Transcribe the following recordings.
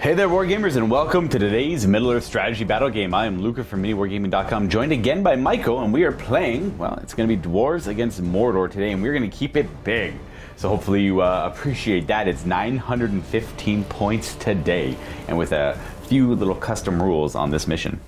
Hey there, Wargamers, and welcome to today's Middle-earth strategy battle game. I am Luka from MiniWargaming.com, joined again by Michael, and we are playing, well, it's going to be Dwarves against Mordor today, and we're going to keep it big. So hopefully you appreciate that. It's 915 points today, and with a few little custom rules on this mission.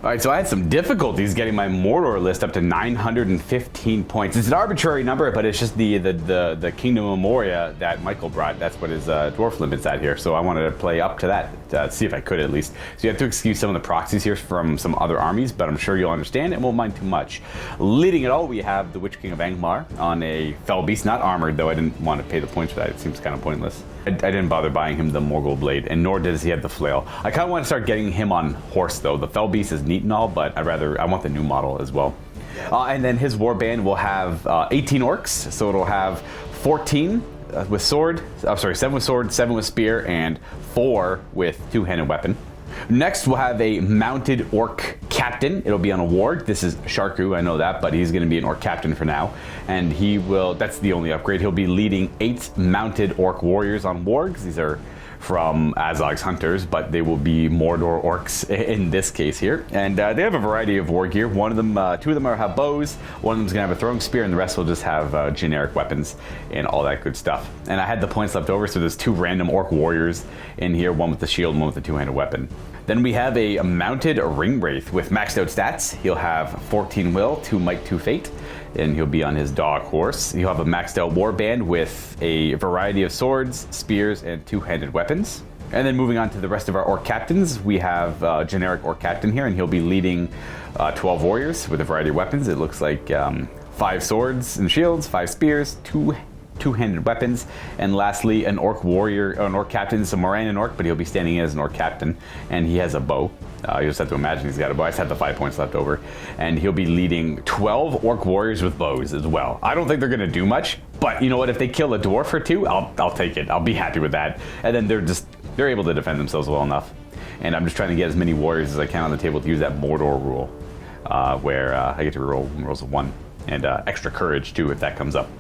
Alright, so I had some difficulties getting my Mordor list up to 915 points. It's an arbitrary number, but it's just the Kingdom of Moria that Michael brought. That's what his dwarf limit's at here. So I wanted to play up to that, see if I could at least. So you have to excuse some of the proxies here from some other armies, but I'm sure you'll understand and won't mind too much. Leading it all, we have the Witch King of Angmar on a Fell Beast, not armored, though I didn't want to pay the points for that. It seems kind of pointless. I didn't bother buying him the Morgul Blade, and nor does he have the flail. I kind of want to start getting him on horse, though. The Fell Beast is neat and all, but I want the new model as well. And then his warband will have 18 orcs, so it'll have 14 with sword, 7 with sword, 7 with spear, and 4 with two-handed weapon. Next, we'll have a mounted orc captain. It'll be on a warg. This is Sharku, I know that, but he's going to be an orc captain for now. And he will, that's the only upgrade. He'll be leading 8 mounted orc warriors on wargs. These are from Azog's hunters, but they will be Mordor orcs in this case here. And they have a variety of war gear. One of them, 2 of them have bows, one of them's gonna have a throwing spear, and the rest will just have generic weapons and all that good stuff. And I had the points left over, so there's 2 random orc warriors in here, one with the shield, one with the two-handed weapon. Then we have a mounted ring wraith with maxed out stats. He'll have 14 will, 2 might, 2 fate, and he'll be on his dog horse. He'll have a maxed out warband with a variety of swords, spears, and two-handed weapons. And then moving on to the rest of our orc captains, we have a generic orc captain here, and he'll be leading 12 warriors with a variety of weapons. It looks like 5 swords and shields, 5 spears, 2 two-handed weapons, and lastly an orc warrior, an orc captain. So Moran orc, but he'll be standing in as an orc captain, and he has a bow. You just have to imagine he's got a bow. I just have the 5 points left over, and he'll be leading 12 orc warriors with bows as well. I don't think they're going to do much, but you know what? If they kill a dwarf or 2, I'll take it. I'll be happy with that. And then they're able to defend themselves well enough. And I'm just trying to get as many warriors as I can on the table to use that Mordor rule, where I get to roll rolls of 1 and extra courage too if that comes up.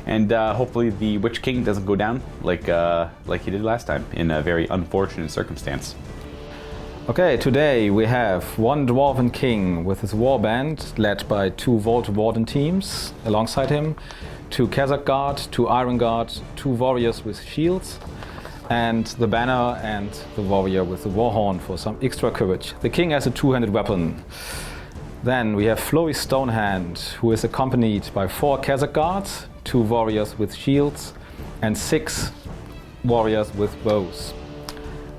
And hopefully the Witch King doesn't go down like he did last time in a very unfortunate circumstance. Okay, today we have one Dwarven King with his warband led by 2 Vault Warden teams alongside him, 2 Kazakh Guard, 2 Iron Guard, 2 warriors with shields, and the banner and the warrior with the warhorn for some extra courage. The King has a two-handed weapon. Then we have Flurry Stonehand, who is accompanied by 4 Kazakh Guards, 2 warriors with shields, and 6 warriors with bows.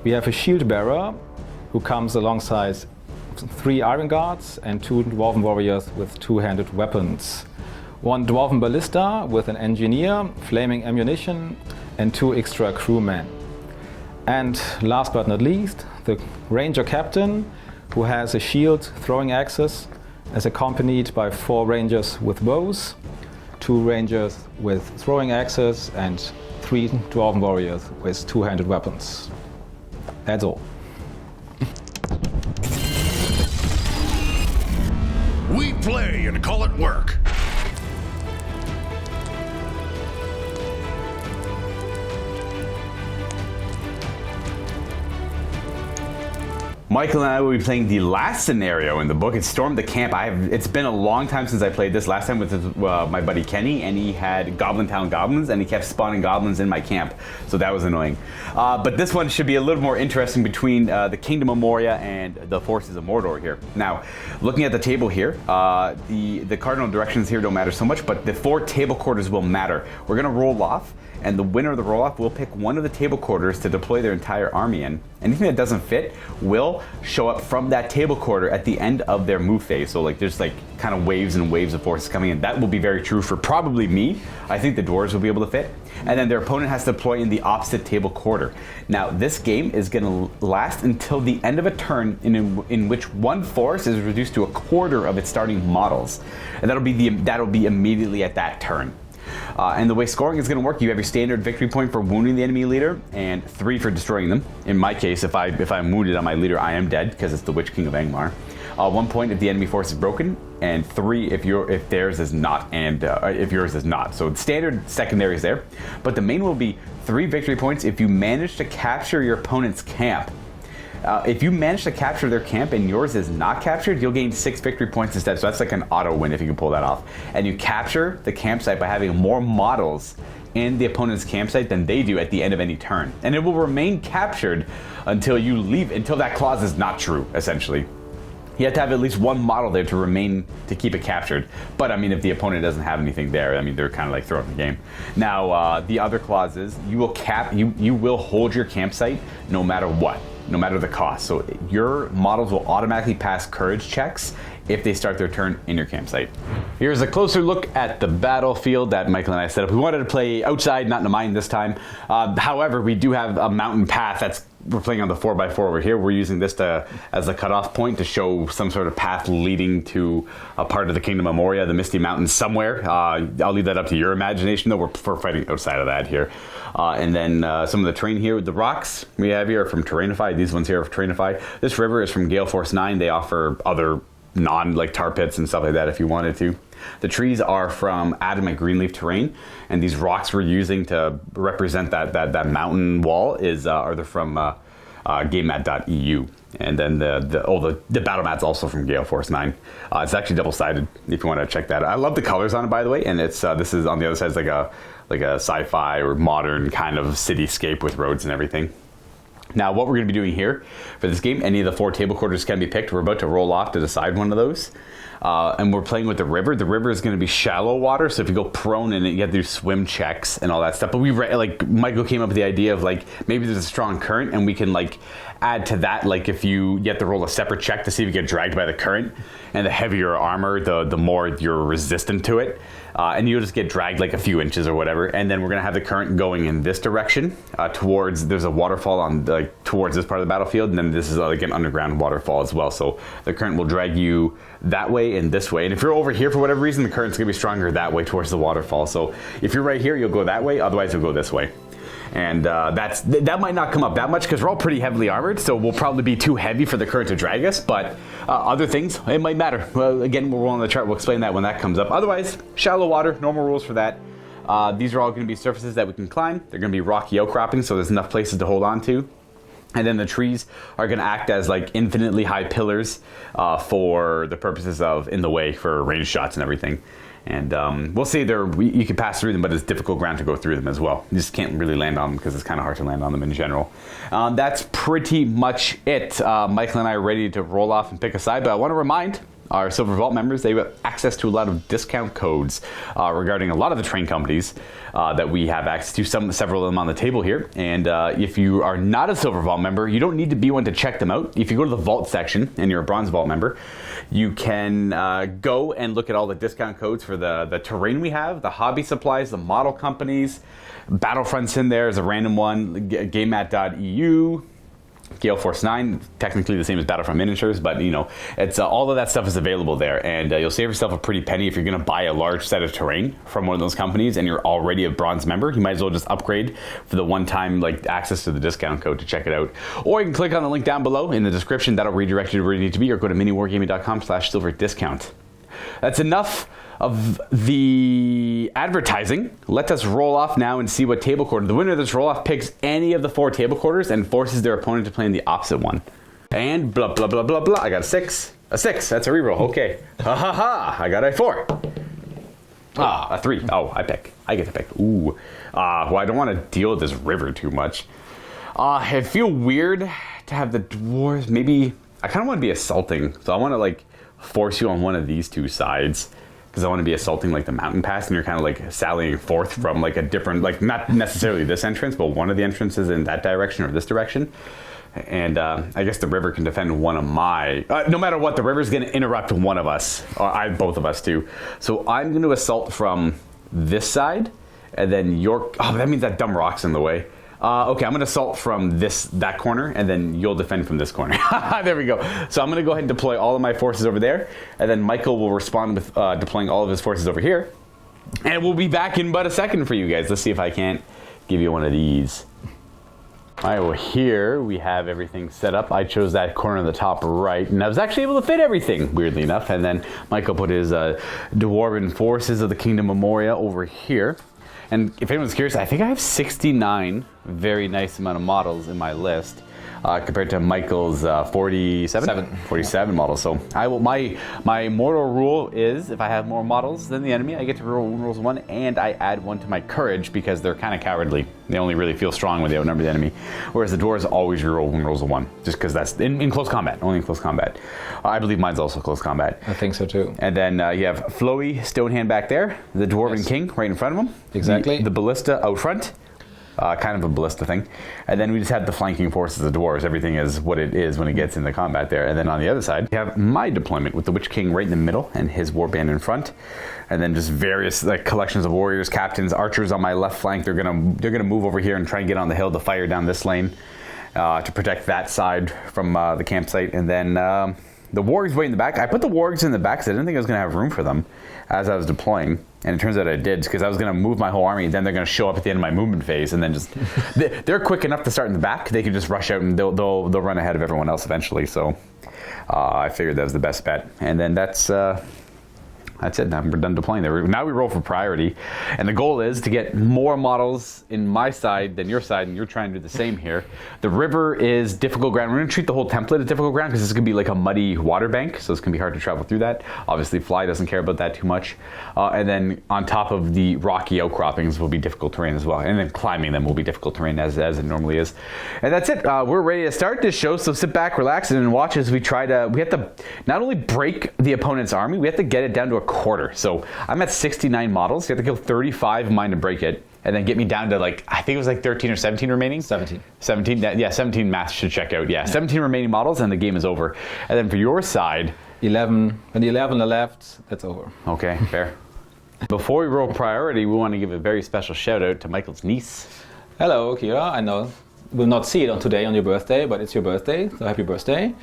We have a Shield Bearer, who comes alongside 3 Iron Guards and 2 Dwarven warriors with two-handed weapons. 1 Dwarven Ballista with an engineer, flaming ammunition, and 2 extra crewmen. And last but not least, the Ranger Captain, who has a shield throwing axes, is accompanied by 4 Rangers with bows, 2 Rangers with throwing axes, and 3 Dwarven warriors with two-handed weapons. That's all. We play and call it work. Michael and I will be playing the last scenario in the book. It's Storm the Camp. It's been a long time since I played this. Last time with my buddy Kenny, and he had Goblin Town goblins, and he kept spawning goblins in my camp, so that was annoying. But this one should be a little more interesting between the Kingdom of Moria and the forces of Mordor here. Now, looking at the table here, the cardinal directions here don't matter so much, but the 4 table quarters will matter. We're going to roll off, and the winner of the roll-off will pick one of the table quarters to deploy their entire army in. Anything that doesn't fit will show up from that table quarter at the end of their move phase. So there's kind of waves and waves of forces coming in. That will be very true for probably me. I think the dwarves will be able to fit. And then their opponent has to deploy in the opposite table quarter. Now, this game is going to last until the end of a turn in which one force is reduced to a quarter of its starting models. And that'll be immediately at that turn. And the way scoring is going to work, you have your standard victory point for wounding the enemy leader and 3 for destroying them. In my case, if I'm wounded on my leader, I am dead because it's the Witch King of Angmar. 1 point if the enemy force is broken, and 3 if theirs is not, and if yours is not. So standard secondary is there, but the main will be 3 victory points if you manage to capture your opponent's camp. If you manage to capture their camp and yours is not captured, you'll gain 6 victory points instead. So that's like an auto win if you can pull that off. And you capture the campsite by having more models in the opponent's campsite than they do at the end of any turn. And it will remain captured until you leave, until that clause is not true, essentially. You have to have at least 1 model there to keep it captured. But I mean, if the opponent doesn't have anything there, I mean, they're kind of like throwing the game. Now, the other clauses, you will hold your campsite no matter what, no matter the cost. So your models will automatically pass courage checks if they start their turn in your campsite. Here's a closer look at the battlefield that Michael and I set up. We wanted to play outside, not in a mine this time. However, we do have a mountain path we're playing on the 4x4 over here. We're using this as a cutoff point to show some sort of path leading to a part of the Kingdom of Moria, the Misty Mountains somewhere. I'll leave that up to your imagination, though. We're fighting outside of that here. And then some of the terrain here with the rocks we have here are from Terrainify. These ones here are from Terrainify. This river is from Gale Force 9. They offer other like tar pits and stuff like that if you wanted to. The trees are from Adamant Greenleaf Terrain, and these rocks we're using to represent that mountain wall are from GameMat.eu. And then the battle mat's also from Gale Force 9. It's actually double-sided if you want to check that out. I love the colors on it, by the way, and it's this is on the other side, it's like a sci-fi or modern kind of cityscape with roads and everything. Now, what we're going to be doing here for this game, any of the 4 table quarters can be picked. We're about to roll off to decide one of those. And we're playing with the river. The river is going to be shallow water, so if you go prone in it, you have to do swim checks and all that stuff. But like Michael came up with the idea of like maybe there's a strong current, and we can like add to that. Like if you have to roll a separate check to see if you get dragged by the current, and the heavier armor, the more you're resistant to it. And you'll just get dragged like a few inches or whatever. And then we're gonna have the current going in this direction there's a waterfall on towards this part of the battlefield, and then this is like an underground waterfall as well. So the current will drag you that way and this way. And if you're over here for whatever reason, the current's gonna be stronger that way towards the waterfall. So if you're right here, you'll go that way. Otherwise, you'll go this way. And that might not come up that much because we're all pretty heavily armored, so we'll probably be too heavy for the current to drag us, but other things, it might matter. Well, again, we'll roll on the chart, we'll explain that when that comes up. Otherwise, shallow water, normal rules for that. These are all going to be surfaces that we can climb. They're going to be rocky outcroppings, so there's enough places to hold on to. And then the trees are going to act as like infinitely high pillars for the purposes of in the way for range shots and everything. And we'll see you can pass through them, but it's difficult ground to go through them as well. You just can't really land on them because it's kind of hard to land on them in general. That's pretty much it. Michael and I are ready to roll off and pick a side, but I want to remind our Silver Vault members, they have access to a lot of discount codes regarding a lot of the train companies that we have access to, several of them on the table here. And if you are not a Silver Vault member, you don't need to be one to check them out. If you go to the Vault section and you're a Bronze Vault member, you can go and look at all the discount codes for the terrain we have, the hobby supplies, the model companies, Battlefront's in there as a random one, GameMat.eu, Gale Force 9, technically the same as Battlefront miniatures, but you know, it's all of that stuff is available there, and you'll save yourself a pretty penny if you're going to buy a large set of terrain from one of those companies and you're already a bronze member. You might as well just upgrade for the one-time like access to the discount code to check it out. Or you can click on the link down below in the description. That'll redirect you to where you need to be, or go to miniwargaming.com/silver discount. That's enough of the advertising. Let us roll off now and see what table quarter. The winner of this roll off picks any of the 4 table quarters and forces their opponent to play in the opposite one. And blah, blah, blah, blah, blah. I got a 6. A 6. That's a reroll. Okay. Ha ha ha. I got a 4. A 3. Oh, I pick. I get to pick. Ooh. Well, I don't want to deal with this river too much. I feel weird to have the dwarves. Maybe I kind of want to be assaulting. So I want to like force you on one of these 2 sides. Because I want to be assaulting like the mountain pass, and you're kind of like sallying forth from like a different, like not necessarily this entrance, but one of the entrances in that direction or this direction. And I guess the river can defend one of my, no matter what, the river's going to interrupt one of us, or both of us too. So I'm going to assault from this side, and then that means that dumb rock's in the way. Okay, I'm going to assault from that corner, and then you'll defend from this corner. There we go. So I'm going to go ahead and deploy all of my forces over there, and then Michael will respond with deploying all of his forces over here. And we'll be back in but a second for you guys. Let's see if I can't give you one of these. All right, well here we have everything set up. I chose that corner on the top right, and I was actually able to fit everything, weirdly enough. And then Michael put his Dwarven Forces of the Kingdom of Moria over here. And if anyone's curious, I think I have 69 very nice amount of models in my list. Compared to Michael's 47 models. So my Mordor rule is if I have more models than the enemy, I get to reroll wound rolls 1, and I add 1 to my courage because they're kind of cowardly. They only really feel strong when they outnumber the enemy. Whereas the dwarves always reroll wound rolls 1, just because that's in close combat, only in close combat. I believe mine's also close combat. I think so too. And then you have Floey Stonehand back there, the Dwarven King right in front of him. Exactly. The Ballista out front. Kind of a ballista thing. And then we just had the flanking forces of the dwarves. Everything is what it is when it gets into combat there. And then on the other side, we have my deployment with the Witch King right in the middle and his warband in front. And then just various collections of warriors, captains, archers on my left flank. They're gonna move over here and try and get on the hill to fire down this lane to protect that side from the campsite. And then the wargs way in the back. I put the wargs in the back because I didn't think I was gonna have room for them as I was deploying. And it turns out I did, because I was going to move my whole army, and then they're going to show up at the end of my movement phase, and then just they're quick enough to start in the back. They can just rush out and they'll run ahead of everyone else eventually. So I figured that was the best bet. And then that's it. Now we're done deploying there. Now we roll for priority, and the goal is to get more models in my side than your side, and you're trying to do the same here. The river is difficult ground. We're going to treat the whole template as difficult ground because this is going to be like a muddy water bank, so it's going to be hard to travel through that. Obviously, Fly doesn't care about that too much. And then on top of the rocky outcroppings will be difficult terrain as well, and then climbing them will be difficult terrain as it normally is. And that's it. We're ready to start this show, so sit back, relax, and watch as we have to not only break the opponent's army, we have to get it down to a quarter. So I'm at 69 models. You have to kill 35 of mine to break it, and then get me down to I think it was 13 or 17 remaining. 17. 17. Yeah, 17 math should check out. Yeah, 17 remaining models, and the game is over. And then for your side, 11. When the 11 are left, that's over. Okay, fair. Before we roll priority, we want to give a very special shout out to Michael's niece. Hello, Kira. I know we'll not see it today on your birthday, but it's your birthday, so happy birthday.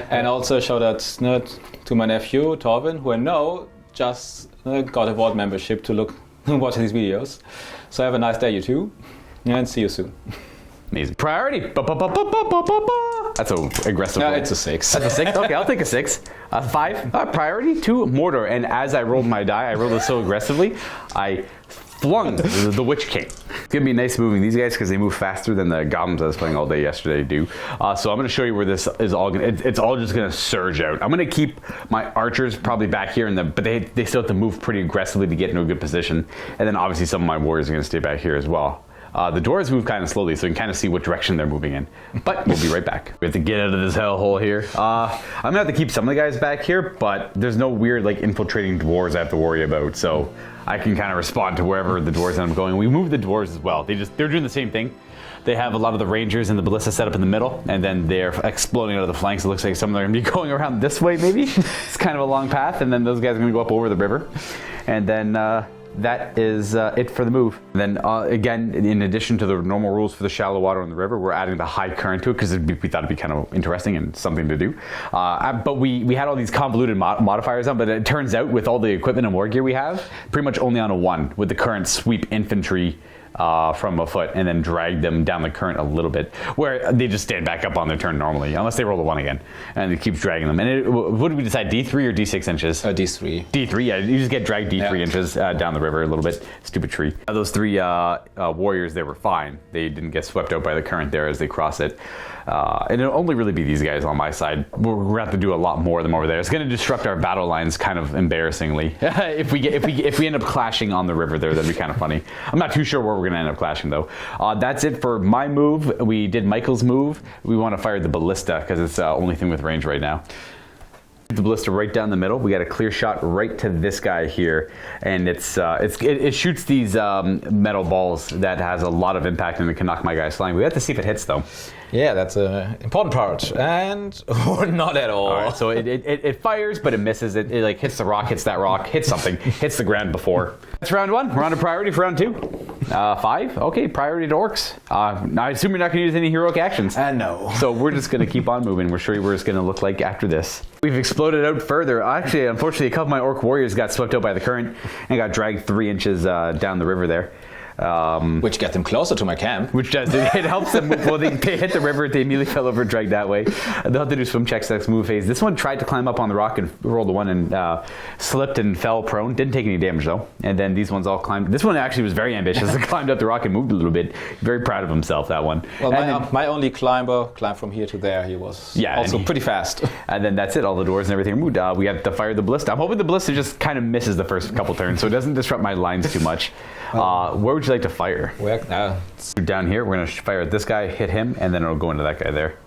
And also shout out to my nephew, Torvin, who I know just got a vault membership to watch these videos. So have a nice day, you two, and see you soon. Amazing. Priority. That's a aggressive roll. It's a 6. That's a 6? Okay, I'll take a 6. 5. Priority to Mordor. And as I rolled my die, I rolled it so aggressively, I flung the Witch King. It's going to be nice moving these guys because they move faster than the goblins I was playing all day yesterday do. So I'm going to show you where this is all going to... It's all just going to surge out. I'm going to keep my archers probably back here, but they still have to move pretty aggressively to get into a good position. And then obviously some of my warriors are going to stay back here as well. The dwarves move kind of slowly, so you can kind of see what direction they're moving in. But we'll be right back. We have to get out of this hellhole here. I'm going to have to keep some of the guys back here, but there's no weird infiltrating dwarves I have to worry about. So I can kind of respond to wherever the dwarves end up going. We move the dwarves as well. They're doing the same thing. They have a lot of the rangers and the ballista set up in the middle, and then they're exploding out of the flanks. It looks like some of them are going to be going around this way, maybe. It's kind of a long path, and then those guys are going to go up over the river. And then that is it for the move. And then again, in addition to the normal rules for the shallow water on the river, we're adding the high current to it because we thought it'd be kind of interesting and something to do. But we had all these convoluted modifiers on, but it turns out with all the equipment and war gear we have, pretty much only on a 1 with the current sweep infantry from a foot and then drag them down the current a little bit, where they just stand back up on their turn normally, unless they roll a 1 again, and it keeps dragging them. And what did we decide, D3 or D6 inches? D3. D3, yeah, you just get dragged D3 inches down the river a little bit. Stupid tree. Those 3 warriors, they were fine. They didn't get swept out by the current there as they cross it. And it'll only really be these guys on my side. We're going to have to do a lot more of them over there. It's going to disrupt our battle lines kind of embarrassingly. if we end up clashing on the river there, that'd be kind of funny. I'm not too sure where we're going to end up clashing though. That's it for my move. We did Michael's move. We want to fire the ballista because it's the only thing with range right now. The ballista right down the middle. We got a clear shot right to this guy here, and it shoots these metal balls that has a lot of impact and it can knock my guys flying. We have to see if it hits though. Yeah, that's an important part, and not at all. All right, so it fires, but it misses. It hits the rock, hits that rock, hits something, hits the ground before. That's round 1. We're on to priority for round 2. 5. Okay, priority to orcs. I assume you're not going to use any heroic actions. No. So we're just going to keep on moving. We'll show you where it's going to look like after this. We've exploded out further. Actually, unfortunately, a couple of my orc warriors got swept out by the current and got dragged 3 inches down the river there. Which gets them closer to my camp. Which does. It helps them move. Well, they hit the river, they immediately fell over, dragged that way. They'll have to do swim checks next move phase. This one tried to climb up on the rock and rolled a 1 and slipped and fell prone. Didn't take any damage though. And then these ones all climbed. This one actually was very ambitious. It climbed up the rock and moved a little bit. Very proud of himself, that one. Well, my only climber climbed from here to there. He was also pretty fast. And then that's it. All the doors and everything are moved. We have to fire the ballista. I'm hoping the ballista just kind of misses the first couple turns, so it doesn't disrupt my lines too much. Where would you like to fire? Down here. We're going to fire at this guy, hit him, and then it'll go into that guy there.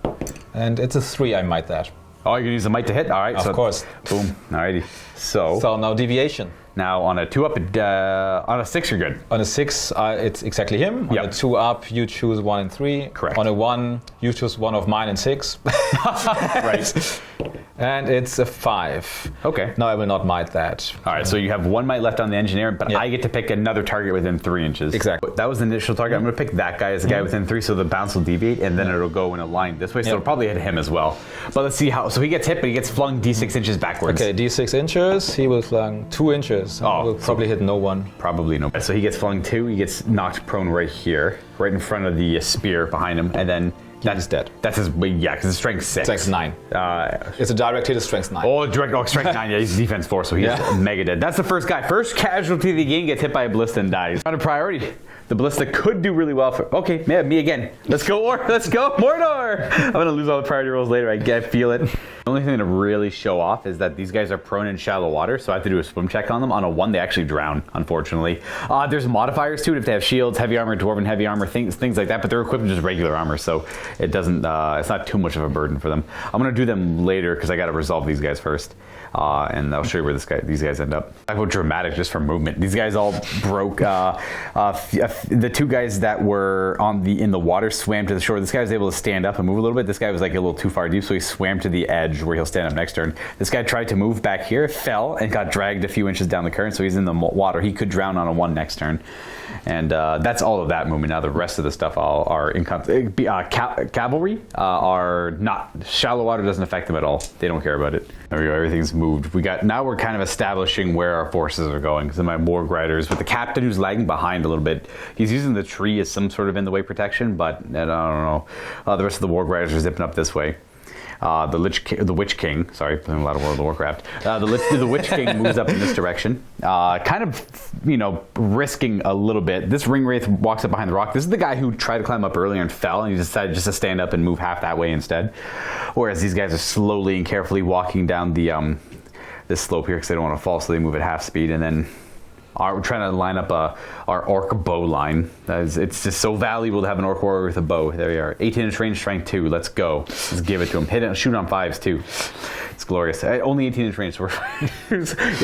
And it's a 3. I might that. Oh, you're going to use the might to hit? All right. Of course. Boom. Alrighty. So now deviation. Now on a 2 up, on a 6 you're good. On a 6, it's exactly him. On a 2 up, you choose 1 and 3. Correct. On a 1, you choose one of mine and 6. Right. And it's a 5. Okay. No, I will not might that. All right, so you have 1 might left on the engineer, but I get to pick another target within 3 inches. Exactly. That was the initial target. I'm going to pick that guy as a guy within 3, so the bounce will deviate, and then it'll go in a line this way, so it'll probably hit him as well. But let's see how. So he gets hit, but he gets flung d6 inches backwards. Okay, d6 inches. He was flung 2 inches. Oh, will probably hit no one. Probably no. So he gets flung 2. He gets knocked prone right here, right in front of the spear behind him, and then he's dead. That's his. Yeah, because it's strength 6. Strength 9. It's a direct hit. It's strength 9. Oh, strength 9. Yeah, he's defense 4, so he's mega dead. That's the first guy. First casualty of the game gets hit by a ballista and dies. On a priority. The ballista could do really well for. Okay, yeah, me again. Let's go, let's go, Mordor! I'm gonna lose all the priority rolls later. I feel it. The only thing to really show off is that these guys are prone in shallow water, so I have to do a swim check on them. On a 1, they actually drown, unfortunately. There's modifiers to it if they have shields, heavy armor, dwarven heavy armor, things like that, but they're equipped with just regular armor, so it doesn't. It's not too much of a burden for them. I'm gonna do them later because I got to resolve these guys first, and I'll show you where these guys end up. Talk about dramatic just for movement. These guys all broke. The 2 guys that were in the water swam to the shore. This guy was able to stand up and move a little bit. This guy was like a little too far deep, so he swam to the edge where he'll stand up next turn. This guy tried to move back here, fell, and got dragged a few inches down the current, so he's in the water. He could drown on a 1 next turn. And that's all of that movement. Now the rest of the stuff are cavalry are not. Shallow water doesn't affect them at all. They don't care about it. There we go. Everything's moved. Now we're kind of establishing where our forces are going. So my Morg riders with the captain who's lagging behind a little bit. He's using the tree as some sort of in the way protection, but I don't know. The rest of the Morg riders are zipping up this way. The Witch King, sorry, playing a lot of World of Warcraft. The Witch King moves up in this direction, kind of, risking a little bit. This Ring Wraith walks up behind the rock. This is the guy who tried to climb up earlier and fell, and he decided just to stand up and move half that way instead. Whereas these guys are slowly and carefully walking down this slope here because they don't want to fall, so they move at half speed, and then we're trying to line up our orc bow line. It's just so valuable to have an orc warrior with a bow. There we are. 18-inch range, strength 2. Let's go. Let's give it to him. Hit it. Shoot on 5s too. It's glorious. Only 18-inch range. So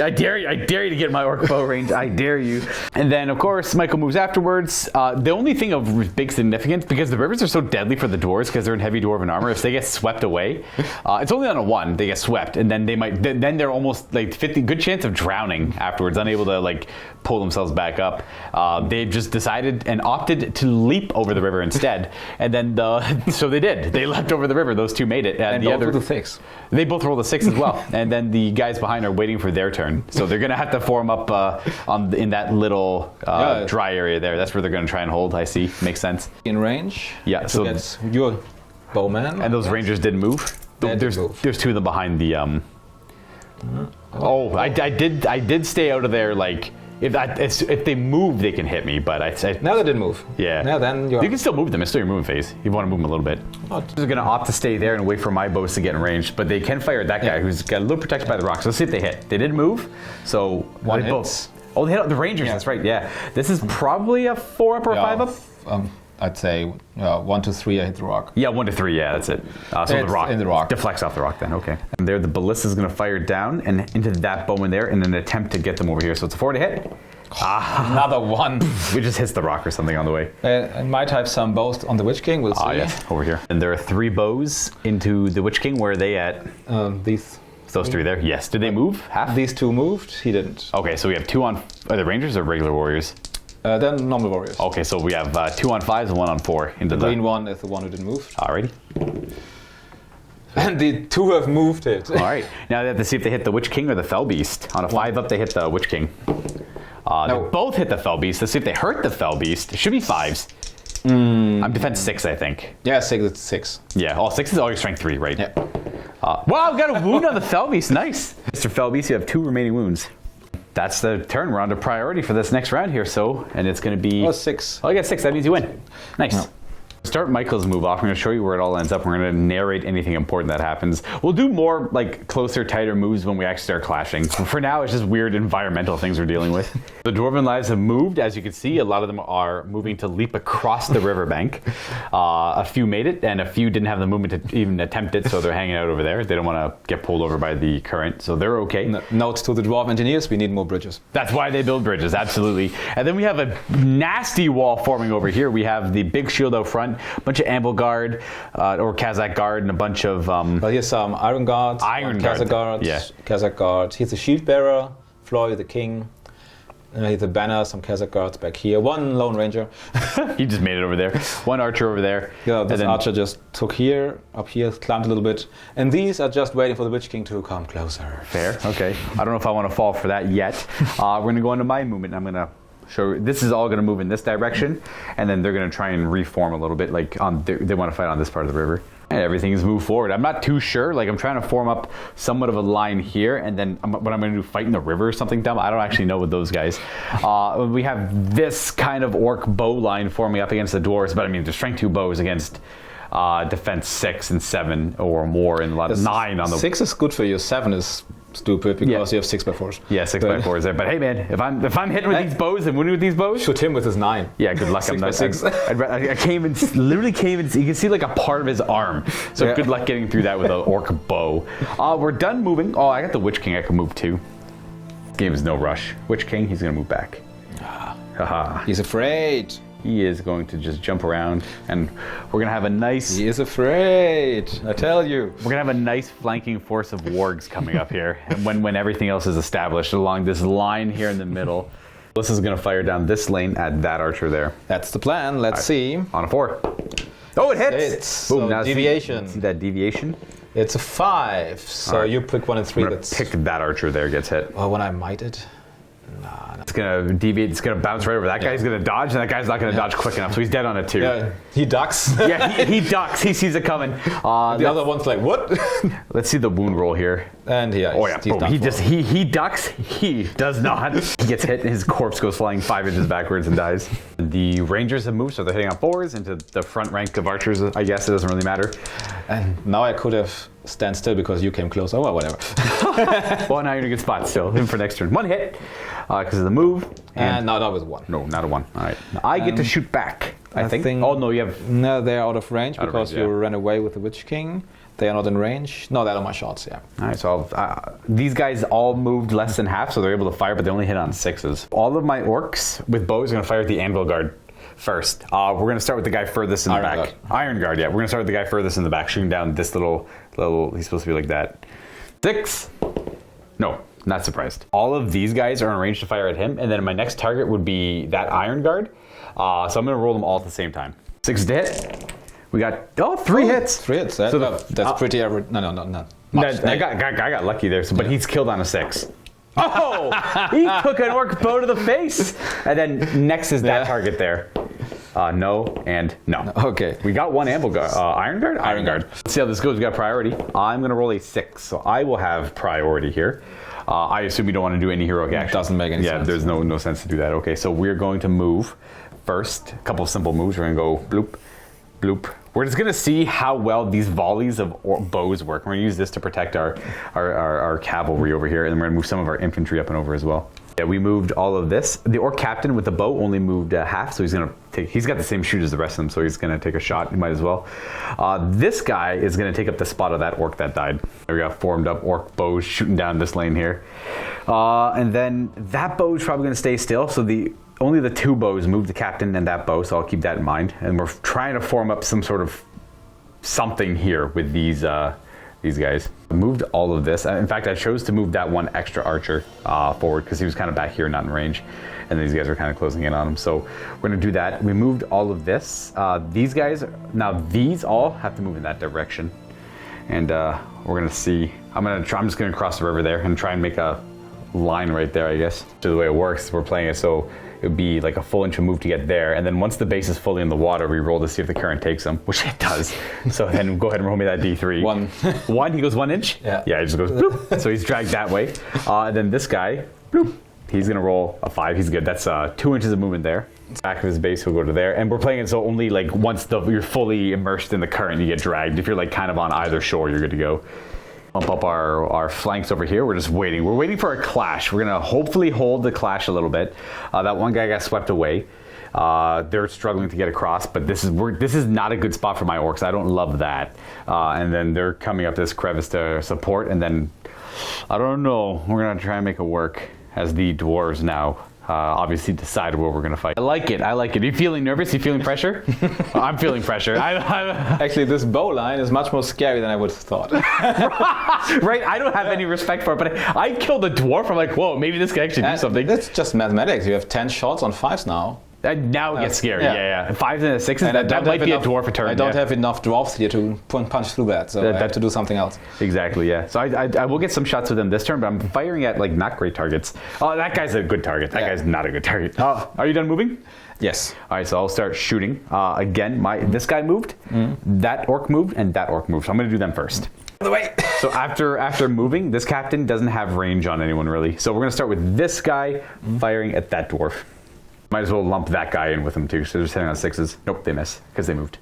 I dare you to get my orc bow range. I dare you. And then of course Michael moves afterwards. The only thing of big significance, because the rivers are so deadly for the dwarves because they're in heavy dwarven armor, if they get swept away, it's only on a 1 they get swept, and then then they're almost like 50 good chance of drowning afterwards, unable to pull themselves back up. They've just decided and opted to leap over the river instead, and then so they did. They leapt over the river. Those 2 made it. And the other 6. They both rolled a 6 as well, and then the guys behind are waiting for their turn. So they're gonna have to form up in that little dry area there. That's where they're gonna try and hold. I see. Makes sense. In range. Yeah. So that's your bowman. And those rangers didn't move. There's 2 of them behind the. Oh, I did stay out of there. If they move, they can hit me, but now they didn't move. Yeah. Now then you can still move them. It's still your moving phase. You want to move them a little bit. They're going to opt to stay there and wait for my bows to get in range, but they can fire at that guy who's got a little protected by the rocks. Let's see if they hit. They didn't move, so 1 hit. Oh, they hit the rangers. Yeah. That's right. Yeah. This is probably a 4 up or 5 up. I'd say 1 to 3. I hit the rock. Yeah, 1 to 3. Yeah, that's it. So the rock in the rock deflects off the rock. Then okay. And there, the ballista is going to fire down and into that bowman there in an attempt to get them over here. So it's a 4 to hit. Another 1. We just hits the rock or something on the way. I might have some bows on the Witch King. We'll see. Yes, over here. And there are 3 bows into the Witch King. Where are they at? These. Those 3 there. Yes. Did they move? Half. These 2 moved. He didn't. Okay, so we have 2 on. Are the rangers or regular warriors? They're normal warriors. Okay, so we have 2 on 5s and 1 on 4. Into the green one is the one who didn't move. Alrighty. And the 2 have moved it. All right. Now they have to see if they hit the Witch King or the Fell Beast. On a 5 up, they hit the Witch King. They both hit the fell beast. Let's see if they hurt the fell beast. It should be 5s. I'm defense 6, I think. Yeah, 6. It's 6. Yeah, all 6 is all your strength 3, right? Yeah. Wow, got a wound on the fell beast. Nice. Mr. Fell Beast, you have 2 remaining wounds. That's the turn. We're on to priority for this next round here, and it's going to be... Oh, 6. Oh, you got 6. That means you win. Nice. No. Start Michael's move off. I'm going to show you where it all ends up. We're going to narrate anything important that happens. We'll do more like closer, tighter moves when we actually start clashing. For now, it's just weird environmental things we're dealing with. The Dwarven lives have moved. As you can see, a lot of them are moving to leap across the riverbank. A few made it, and a few didn't have the movement to even attempt it, so they're hanging out over there. They don't want to get pulled over by the current, so they're okay. Notes to the dwarf engineers, we need more bridges. That's why they build bridges, absolutely. And then we have a nasty wall forming over here. We have the big shield out front, a bunch of Amble Guard, or Kazakh Guard, and a bunch of... Well, here's some Iron Guards, Kazakh Guards, yeah. Kazakh Guards. Here's the Shield Bearer, Floy the King. Here's the Banner, some Kazakh Guards back here. 1 Lone Ranger. He just made it over there. 1 Archer over there. Yeah, this Archer just took up here, climbed a little bit. And these are just waiting for the Witch King to come closer. Fair, okay. I don't know if I want to fall for that yet. We're going to go into my movement. I'm going to show, this is all going to move in this direction, and then they're going to try and reform a little bit, like they want to fight on this part of the river. And everything is moved forward. I'm not too sure, like I'm trying to form up somewhat of a line here, and then what I'm going to do, fight in the river or something dumb. I don't actually know with those guys. We have this kind of orc bow line forming up against the dwarves, but I mean, there's strength 2 bows against defense 6 and 7 or more, and a lot of 9 on the... 6 is good for you, 7 is stupid because you have 6x4s. Yeah, 6x4s there. But hey, man, if I'm hitting with these bows and winning with these bows, shoot him with his 9. Yeah, good luck. 6x6. I came in, literally came in. You can see like a part of his arm. So good luck getting through that with an orc bow. We're done moving. Oh, I got the Witch King. I can move too. This game is no rush. Witch King, he's gonna move back. He's afraid. He is going to just jump around, and we're going to have a nice... He is afraid, I tell you. We're going to have a nice flanking force of wargs coming up here when everything else is established along this line here in the middle. This is going to fire down this lane at that archer there. That's the plan. Let's see. On a 4. Oh, it hits! Boom, so now deviation. See that deviation? It's a 5, so you pick 1 and 3. I'm going to pick that archer there, gets hit. Oh, when I might it? It's gonna deviate. It's gonna bounce right over. That guy's gonna dodge, and that guy's not gonna dodge quick enough, so he's dead on it too. Yeah, he ducks. Yeah, he ducks. He sees it coming. The other one's like, what? Let's see the wound roll here. And he's done. He ducks. He does not. He gets hit, and his corpse goes flying 5 inches backwards and dies. The Rangers have moved, so they're hitting on 4s into the front rank of archers. I guess it doesn't really matter. And now I could have stand still because you came close. Oh, well, whatever. Well, now you're in a good spot still. In for next turn. 1 hit because of the move. And no, that was 1. No, not a 1. All right. I get to shoot back. I think. Oh no, you have. No, they're out of range because you ran away with the Witch King. They are not in range. No, they're on my shots. Yeah. All right. So these guys all moved less than half, so they're able to fire, but they only hit on 6s. All of my orcs with bows are going to fire at the Anvil Guard first. We're going to start with the guy furthest in the back. Iron Guard. Yeah. We're going to start with the guy furthest in the back, shooting down this little. He's supposed to be like that. 6. No. Not surprised. All of these guys are in range to fire at him, and then my next target would be that Iron Guard. So I'm going to roll them all at the same time. 6 to hit. We got 3 hits. 3 hits. That's pretty average. No. I got lucky there, but he's killed on a 6. Oh! He took an orc bow to the face. And then next is that target there. No and no. Okay. We got 1 Amble Guard. Iron Guard? Iron Guard. Let's see how this goes. We got priority. I'm going to roll a 6, so I will have priority here. I assume you don't want to do any heroic action. Doesn't make any sense. Yeah, there's no sense to do that. Okay, so we're going to move first. A couple of simple moves. We're going to go bloop, bloop. We're just going to see how well these volleys of bows work. We're going to use this to protect our cavalry over here, and then we're going to move some of our infantry up and over as well. Yeah, we moved all of this. The orc captain with the bow only moved half, so he's got the same shoot as the rest of them, so he's gonna take a shot. He might as well. This guy is gonna take up the spot of that orc that died. We got formed up orc bows shooting down this lane here. And then that bow is probably gonna stay still, so only the 2 bows move the captain and that bow, so I'll keep that in mind. And we're trying to form up some sort of something here with these guys. I moved all of this. In fact, I chose to move that 1 extra archer forward because he was kind of back here, not in range. And these guys are kind of closing in on him. So we're going to do that. We moved all of this. These guys, now these all have to move in that direction. And we're going to see. I'm just going to cross the river there and try and make a line right there, I guess. So the way it works, we're playing it so it would be like a full inch of move to get there, and then once the base is fully in the water, we roll to see if the current takes him, which it does. So then go ahead and roll me that D3. One, he goes 1 inch? Yeah. Yeah, he just goes bloop. So he's dragged that way. And then this guy, bloop, he's gonna roll a 5, he's good. That's 2 inches of movement there. Back of his base, he'll go to there. And we're playing it so only like once you're fully immersed in the current, you get dragged. If you're like kind of on either shore, you're good to go. Bump up our flanks over here. We're just waiting. We're waiting for a clash. We're gonna hopefully hold the clash a little bit. That one guy got swept away. They're struggling to get across, but this is not a good spot for my orcs. I don't love that. And then they're coming up this crevice to support, and then I don't know. We're gonna try and make it work as the dwarves now. Obviously decide where we're going to fight. I like it. Are you feeling nervous? You feeling pressure? I'm feeling pressure. Actually, this bow line is much more scary than I would have thought. Right? I don't have any respect for it, but I killed a dwarf. I'm like, whoa, maybe this can actually do something. That's just mathematics. You have 10 shots on 5s now. Now it gets scary. Yeah. 5s and 6s, And that might be a dwarf return. I don't have enough dwarfs here to punch through that, so I have to do something else. Exactly, yeah. So I will get some shots with him this turn, but I'm firing at like not great targets. Oh, that guy's a good target. That guy's not a good target. Are you done moving? Yes. All right, so I'll start shooting. Again, this guy moved, that orc moved, and that orc moved. So I'm going to do them first. The way. So after moving, this captain doesn't have range on anyone really. So we're going to start with this guy firing at that dwarf. Might as well lump that guy in with him too. So they're just hitting on 6s. Nope, they miss because they moved.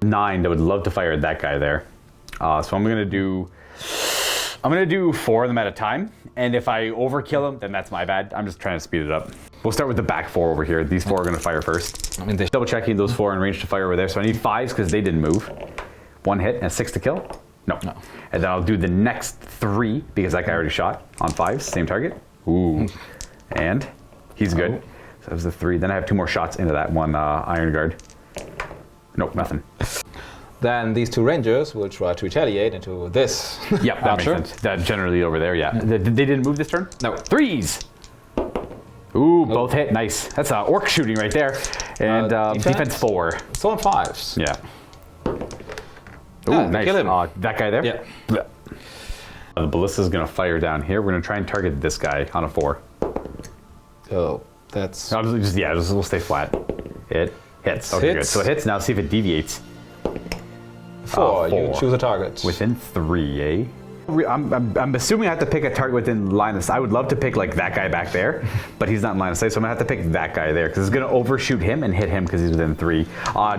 9, I would love to fire at that guy there. So I'm gonna do 4 of them at a time. And if I overkill them, then that's my bad. I'm just trying to speed it up. We'll start with the back 4 over here. These 4 are gonna fire first. Double checking those 4 in range to fire over there. So I need 5s because they didn't move. 1 hit and a 6 to kill. No. And then I'll do the next 3 because that guy already shot on 5s, same target. Ooh. And he's good. That was the 3. Then I have 2 more shots into that one Iron Guard. Nope, nothing. Then these 2 rangers will try to retaliate into this. Yep, that makes sense. That generally over there, yeah. They didn't move this turn? No. 3s! Ooh, both hit. Nice. That's orc shooting right there. And defense 4. So on 5s. Yeah. Ooh, nice. Kill him. That guy there? Yeah. The ballista's going to fire down here. We're going to try and target this guy on a 4. Oh. That's we'll stay flat. It hits. Okay, good. So it hits. Now see if it deviates. 4. You choose a target. Within 3, eh? I'm assuming I have to pick a target within line of sight. I would love to pick like that guy back there, but he's not in line of sight, so I'm gonna have to pick that guy there because it's gonna overshoot him and hit him because he's within 3.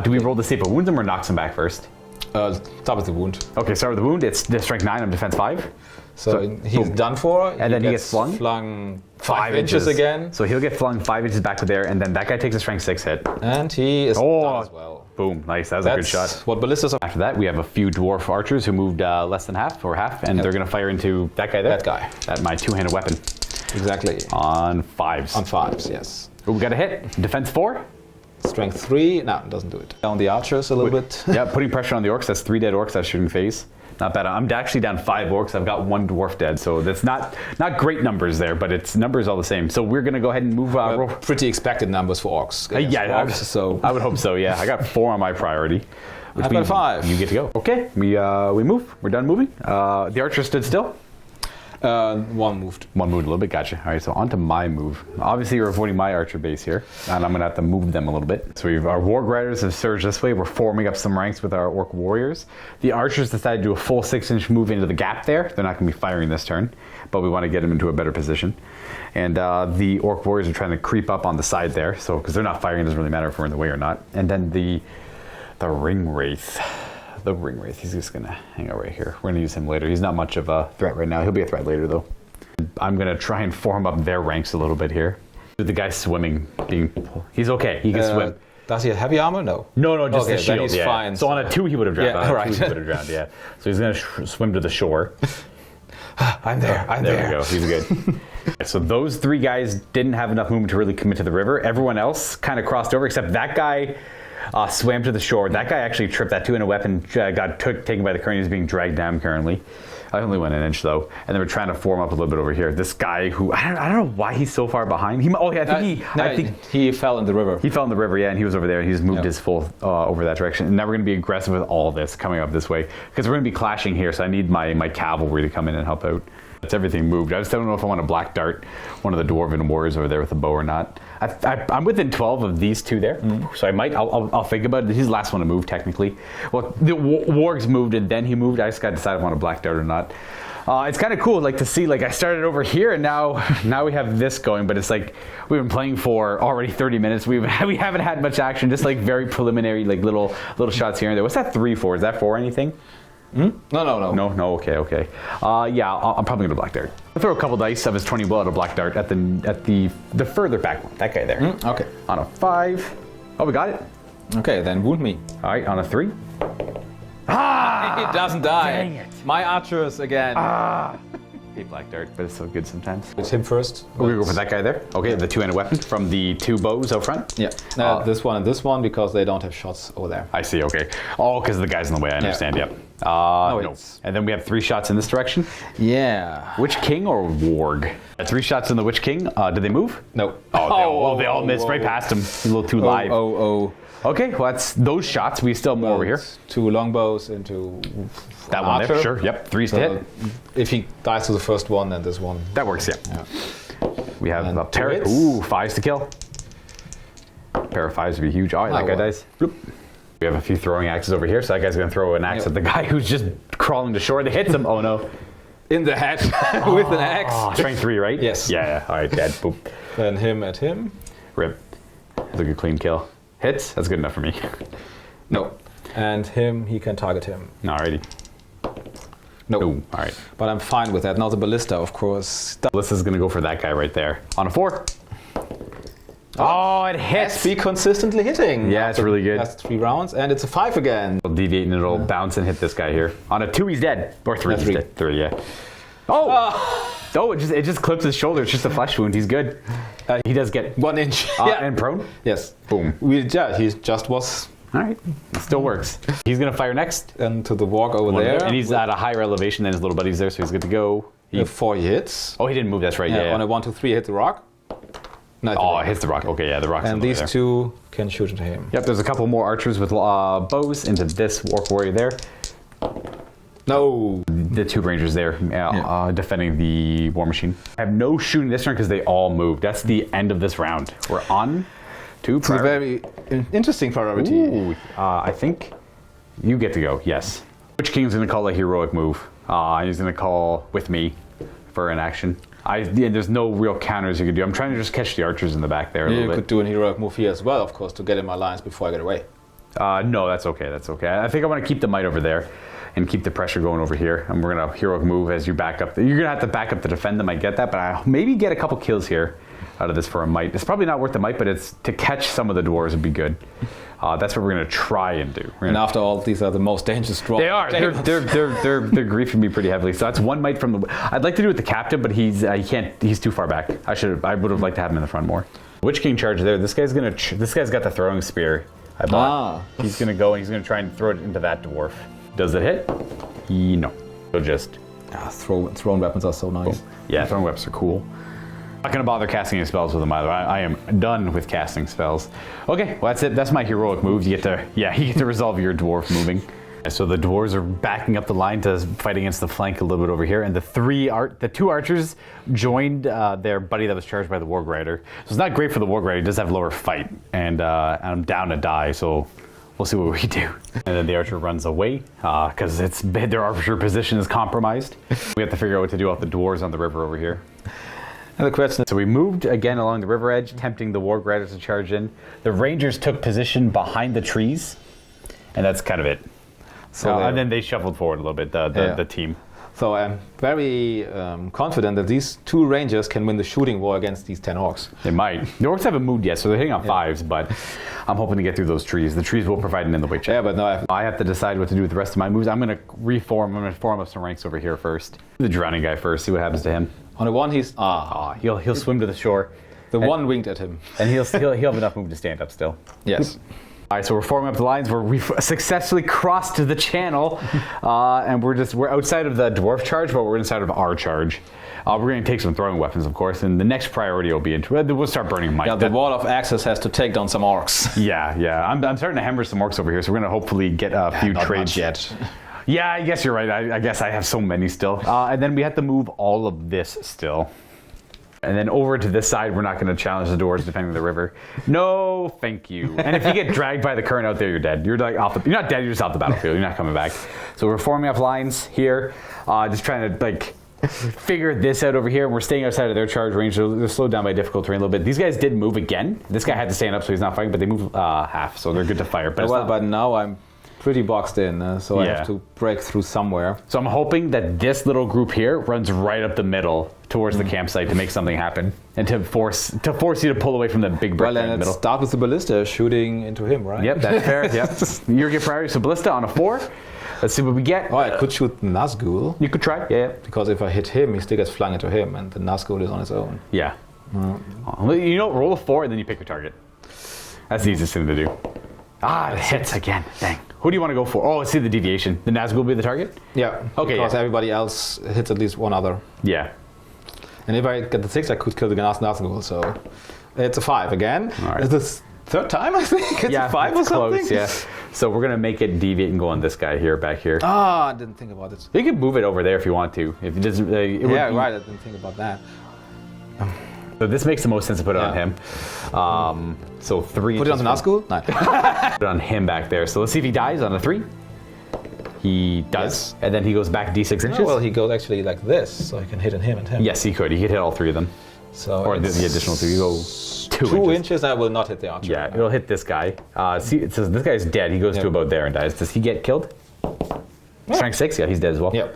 Do we roll to see if it wounds him or knocks him back first? Start with the wound. Okay, start with the wound. It's strength 9. I'm defense 5. So he's done for, and then he gets flung 5 inches again. So he'll get flung 5 inches back to there, and then that guy takes a strength 6 hit. And he is done as well. Boom, nice. That was a good shot. What ballistas are. After that, we have a few dwarf archers who moved less than half, and they're going to fire into that guy there. That guy. At my 2-handed weapon. Exactly. On 5s. On 5s, yes. Oh, we got a hit. Defense 4. Strength 3. No, it doesn't do it. Down the archers a little bit. Yeah, putting pressure on the orcs. That's 3 dead orcs. That's shooting phase. Not bad. I'm actually down 5 orcs. I've got 1 dwarf dead, so that's not great numbers there, but it's numbers all the same. So we're gonna go ahead and move. Pretty expected numbers for orcs. So I would hope so. Yeah, I got 4 on my priority. I've got 5. You get to go. Okay, we move. We're done moving. The archer stood still. 1 moved. 1 moved a little bit. Gotcha. All right, so on to my move. Obviously, you're avoiding my archer base here, and I'm going to have to move them a little bit. So our warg riders have surged this way. We're forming up some ranks with our orc warriors. The archers decided to do a full 6-inch move into the gap there. They're not going to be firing this turn, but we want to get them into a better position. And the orc warriors are trying to creep up on the side there, so because they're not firing, it doesn't really matter if we're in the way or not. And then the ring wraith. The ring wraith, he's just gonna hang out right here. We're gonna use him later. He's not much of a threat right now. He'll be a threat later though. I'm gonna try and form up their ranks a little bit here. The guy swimming, he's okay. He can swim. Does he have heavy armor? No. No, just the shield. Then he's fine. So on a 2 he would have drowned. Yeah, right. He would have drowned. Yeah. So he's gonna swim to the shore. I'm there. There we go. He's good. So those 3 guys didn't have enough movement to really commit to the river. Everyone else kind of crossed over, except that guy. swam to the shore. That guy actually tripped that 2-handed weapon, got taken by the current. He's being dragged down currently. I only went an inch though, and then we're trying to form up a little bit over here. This guy who I don't know why he's so far behind. I think he fell in the river. He fell in the river, yeah, and he was over there, and he just moved his full over that direction. And now we're going to be aggressive with all this coming up this way because we're going to be clashing here. So I need my cavalry to come in and help out. That's everything moved. I just don't know if I want to black dart one of the dwarven warriors over there with a bow or not. I'm within 12 of these two there, so I might. I'll think about it. He's the last one to move technically. Well, the wargs moved and then he moved. I just got to decide if I want to black dart or not. It's kind of cool, like to see. Like I started over here and now we have this going, but it's like we've been playing for already 30 minutes. We haven't had much action. Just like very preliminary, like little shots here and there. What's that 3 for? Is that for anything? No. No. Okay. Yeah, I'm probably gonna black dart. I'll throw a couple dice of his 20 will at a black dart at the further back one. That guy there. Okay. On a 5. Oh, we got it. Okay, then wound me. All right, on a 3. It doesn't die. Dang it. My archers again. Hey, black dart, but it's so good sometimes. It's him first. We're gonna go for that guy there. Okay, the 2-handed weapon from the 2 bows out front. Yeah. This one and this one because they don't have shots over there. I see. Okay. Oh, because the guy's in the way. I understand. Yeah. Yep. No. And then we have 3 shots in this direction. Yeah. Witch King or Warg? 3 shots in the Witch King. Did they move? No. Oh, they all missed right past him. He's a little too live. Okay, well that's those shots. We still have more over here. 2 longbows into that one archer. there. Sure. Yep. 3's to hit. If he dies to the first one, then this one. That works. Yeah. We have And a pair. 2 hits. Ooh, 5s to kill. Pair of 5s would be huge. Oh, that guy dies. Bloop. We have a few throwing axes over here, so that guy's gonna throw an axe at the guy who's just crawling to shore. That hits him. Oh no. In the head with an axe. Strength 3, right? Yes. Yeah. All right, dead. Boop. Then him at him. Rip. That's a good clean kill. Hits. That's good enough for me. No. And him, he can target him. Alrighty. No. Ooh, all right. But I'm fine with that. Now the ballista, of course. Ballista's gonna go for that guy right there. On a 4. Oh, it hits. SB consistently hitting. Yeah, it's really good. That's 3 rounds, and it's a 5 again. It'll deviate and it'll bounce and hit this guy here. On a 2, he's dead. Or 3, he's 3. dead. 3, yeah. Oh, it just clips his shoulder. It's just a flesh wound. He's good. He does get 1 inch. and prone. Yes. Boom. He just was. All right, it still works. He's gonna fire next. And to the walk over there. And he's at a higher elevation than his little buddies there, so he's good to go. 4 hits. Oh, he didn't move. That's right. Yeah. On a 1, 2, 3, hit the rock. No, Oh, it hits the rock. Okay, yeah, the rock's And over these there. 2 can shoot into him. Yep, there's a couple more archers with bows into this orc warrior there. No. The 2 rangers there defending the war machine. I have no shooting this turn because they all moved. That's the end of this round. We're on to It's a very interesting priority. Ooh, I think you get to go, yes. Witch King's going to call a heroic move. He's going to call with me for an action. There's no real counters you can do. I'm trying to just catch the archers in the back there a little You bit. could do an heroic move here as well, of course, to get in my lines before I get away. No, that's okay. I think I want to keep the might over there and keep the pressure going over here. And we're going to heroic move as you back up. You're going to have to back up to defend them. I get that, but I'll maybe get a couple kills here out of this for a might. It's probably not worth the might, but it's to catch some of the dwarves would be good. That's what we're going to try and do. And after all, these are the most dangerous dwarves. They are. They're griefing me pretty heavily. So that's 1 might from the. I'd like to do it with the captain, but he can't. He's too far back. I would have liked to have him in the front more. Witch King charge there. This guy's got the throwing spear. I bought. He's gonna go and he's gonna try and throw it into that dwarf. Does it hit? No. So just. Thrown weapons are so nice. Boom. Yeah, throwing weapons are cool. Not gonna bother casting any spells with them either. I am done with casting spells. Okay, well that's it. That's my heroic move. You get to resolve your dwarf moving. So the dwarves are backing up the line to fight against the flank a little bit over here, and the 2 archers joined their buddy that was charged by the warg rider. So it's not great for the warg rider. He does have lower fight, and I'm down to die. So we'll see what we do. And then the archer runs away because their archer position is compromised. We have to figure out what to do with the dwarves on the river over here. And the question is, so we moved again along the river edge, tempting the warg riders to charge in. The rangers took position behind the trees, and that's kind of it. So and then they shuffled forward a little bit, the team. So I'm very confident that these 2 rangers can win the shooting war against these 10 orcs. They might. The orcs haven't moved yet, so they're hitting on 5s, but I'm hoping to get through those trees. The trees will provide an in the way check. Yeah, but no, I have to decide what to do with the rest of my moves. I'm going to reform. I'm going to form up some ranks over here first. The drowning guy first, see what happens to him. On the 1, he's he'll swim to the shore. The 1 winked at him. And he'll have enough move to stand up still. Yes. All right, so we're forming up the lines where we've successfully crossed the channel, and we're outside of the dwarf charge, but we're inside of our charge. We're going to take some throwing weapons, of course, and the next priority will be into. We'll start burning might. Yeah, the wall of access has to take down some orcs. Yeah. I'm starting to hemorrhage some orcs over here, so we're going to hopefully get a few not trades much yet. Yeah, I guess you're right. I guess I have so many still. And then we have to move all of this still. And then over to this side, we're not going to challenge the doors defending the river. No, thank you. And if you get dragged by the current out there, you're dead. You're like you're not dead. You're just off the battlefield. You're not coming back. So we're forming up lines here, just trying to like figure this out over here. We're staying outside of their charge range. They're slowed down by difficult terrain a little bit. These guys did move again. This guy had to stand up, so he's not fighting. But they move half, so they're good to fire. But but now I'm pretty boxed in, so I have to break through somewhere. So I'm hoping that this little group here runs right up the middle towards the campsite to make something happen and to force you to pull away from the big brick in the middle. Start with the ballista shooting into him, right? Yep, that's fair. Yep, you're get priority. So ballista on a 4. Let's see what we get. Oh, I could shoot Nazgul. You could try. Yeah. Because if I hit him, he still gets flung into him, and the Nazgul is on its own. Yeah. You know, roll a 4 and then you pick your target. That's the easiest thing to do. It hits again. Dang. Who do you want to go for? Oh, let's see the deviation. The Nazgul will be the target? Yeah. Okay. Because everybody else hits at least one other. Yeah. And if I get the 6, I could kill the Nazgul. So it's a 5 again. All right. It's the third time, I think. It's a 5 or something. Close, yeah. So we're gonna make it deviate and go on this guy here, back here. I didn't think about it. You can move it over there if you want to. If it doesn't. Right. I didn't think about that. So this makes the most sense to put it on him. So 3. Put it on the Nazgul? No. Put it on him back there. So let's see if he dies on a 3. He does, and then he goes back D6 inches. Oh, well, he goes actually like this, so he can hit him and him. Yes, he could. He could hit all 3 of them. So or the additional 3. You go 2 inches. I will not hit the archer. Yeah, it'll hit this guy. See, it says this guy's dead. He goes to about there and dies. Does he get killed? Yeah. Strength 6. Yeah, he's dead as well. Yep.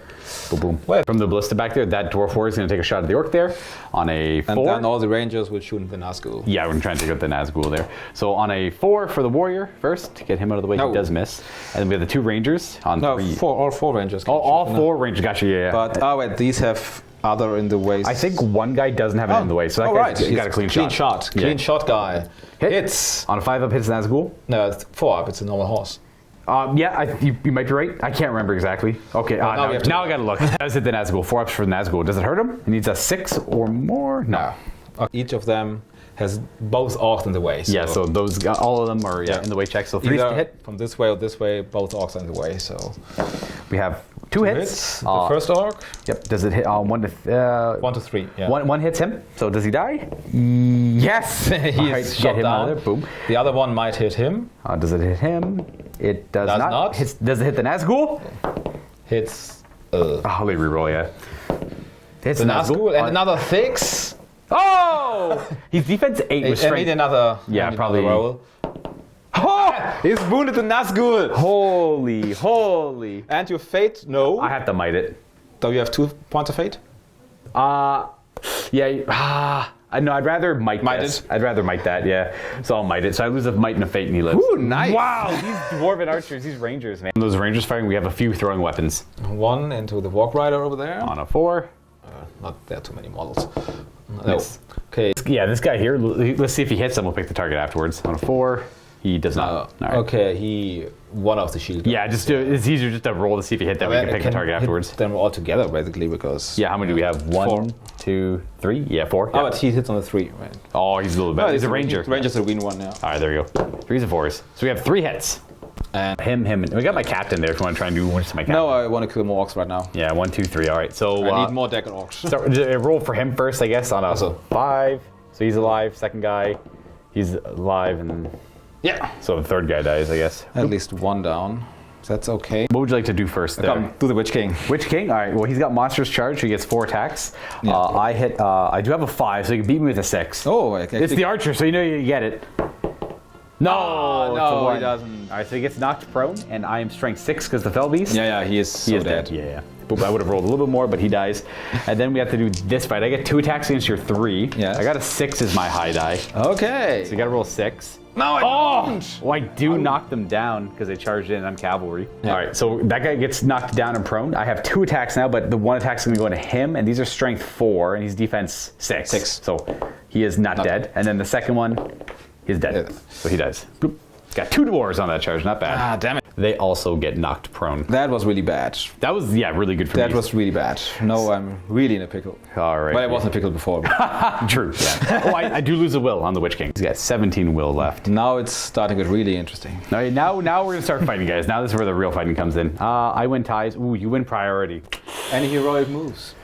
Boom, boom. Wait. From the ballista back there, that dwarf warrior is going to take a shot at the orc there on a 4. And then all the rangers will shoot the Nazgul. Yeah, we're going to try and take out the Nazgul there. So on a 4 for the warrior first, to get him out of the way. He does miss. And then we have the 2 rangers on 3. All 4 rangers. All 4 rangers. Gotcha, yeah. But, wait, these have other in the way. I think one guy doesn't have it in the way. So that guy's got a clean shot. Clean shot guy. Hits. On a 5 up hits Nazgul? No, it's 4 up. It's a normal horse. You might be right. I can't remember exactly. Okay, now I got to look. Does hit the Nazgul? 4 ups for the Nazgul. Does it hurt him? He needs a 6 or more? No. Each of them has both orcs in the way. So. Yeah, so those, all of them are in the way check. So 3 to hit. From this way or this way, both orcs are in the way. So we have 2 hits. The first orc. Yep. Does it hit 1 to 3? Yeah. One hits him. So does he die? Yes. He's shot down. Boom. The other one might hit him. Does it hit him? It does not. Does it hit the Nazgul? Hits. Let me reroll. Yeah. Hits the Nazgul and another 6. Oh! His defense 8 was strength. I need another. Probably. Another roll. Oh! He's wounded the Nazgul. Holy. And your fate? No. I have to might it. Do you have 2 points of fate? Yeah. No, I'd rather might this. I'd rather might that, yeah. So I'll might it. So I lose a might and a fate and he lives. Ooh, nice. Wow, these dwarven archers, these rangers, man. Those rangers fighting, we have a few throwing weapons. 1 into the walk rider over there. On a 4. Not there are too many models. Nice. Okay. Yeah, this guy here, let's see if he hits them. We'll pick the target afterwards. On a 4. He does not. Right. Okay, he one off the shield. Yeah, it's easier just to roll to see if you hit them. We can pick the target afterwards. Then we're all together basically because. Yeah, how many do we have? 1, 2, 3. Yeah, 4. Oh, but he hits on the 3, right? Oh, he's a little bit. He's a ranger. Ranger's a win one now. All right, there you go. 3s and 4s. So we have 3 hits. And him, and we got my captain there if you want to try and do one to my captain. No, I want to kill more orcs right now. Yeah, 1, 2, 3. All right, so I need more dagger orcs. So roll for him first, I guess, on a 5. So he's alive. Second guy, he's alive, and yeah. So the third guy dies, I guess. At least 1 down. So that's okay. What would you like to do first? There? Do the Witch King. Witch King. All right. Well, he's got monstrous charge. So he gets 4 attacks. Yeah. I hit. I do have a 5, so you can beat me with a 6. Oh, it's the archer, so you know you get it. No, he doesn't. All right, so he gets knocked prone, and I am strength 6 because the fell beast. Yeah, he is dead. Yeah. I would have rolled a little bit more, but he dies. And then we have to do this fight. I get 2 attacks against your 3. Yes. I got a 6 as my high die. Okay. So you got to roll 6. No, I don't. Well, I do knock them down because they charged in on cavalry. Yeah. All right, so that guy gets knocked down and prone. I have 2 attacks now, but the 1 attack's going to go into him, and these are strength 4, and he's defense 6. So he is not dead. And then the second one, he's dead. Yeah. So he dies. Bloop. Got 2 dwarves on that charge, not bad. Ah, damn it. They also get knocked prone. That was really bad. That was, really good for me. That was really bad. No, I'm really in a pickle. All right. Well, I was in a pickle before. But True, yeah. Oh, I do lose a will on the Witch King. He's got 17 will left. now it's starting to get really interesting. All right, now we're going to start fighting, guys. Now this is where the real fighting comes in. I win ties. Ooh, you win priority. Any heroic moves?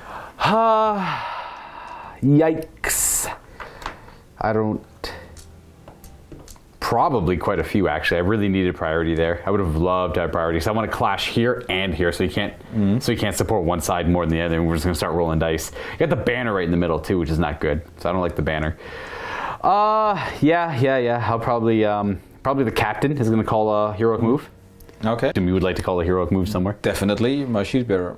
Yikes. I don't... Probably quite a few, actually. I really needed priority there. I would have loved to have priority. So I want to clash here and here, so you can't support one side more than the other. And we're just going to start rolling dice. You got the banner right in the middle too, which is not good. So I don't like the banner. Yeah. I'll probably the captain is going to call a heroic move. Okay. You would like to call a heroic move somewhere? Definitely my shield bearer.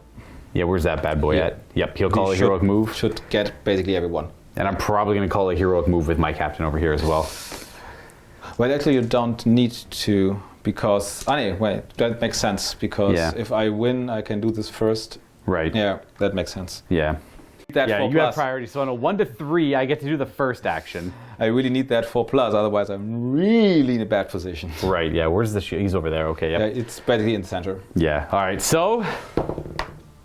Yeah, where's that bad boy at? Yep, he'll call a heroic move. Should get basically everyone. And I'm probably going to call a heroic move with my captain over here as well. Well, actually, you don't need to, because... Anyway, that makes sense, because if I win, I can do this first. Right. Yeah, that makes sense. Yeah. That Yeah, 4+. you have priority. So on a 1 to 3, I get to do the first action. I really need that 4+, otherwise I'm really in a bad position. Right, yeah. Where's the shield? He's over there. Okay, Yeah, yep. it's basically in the center. Yeah. All right, so...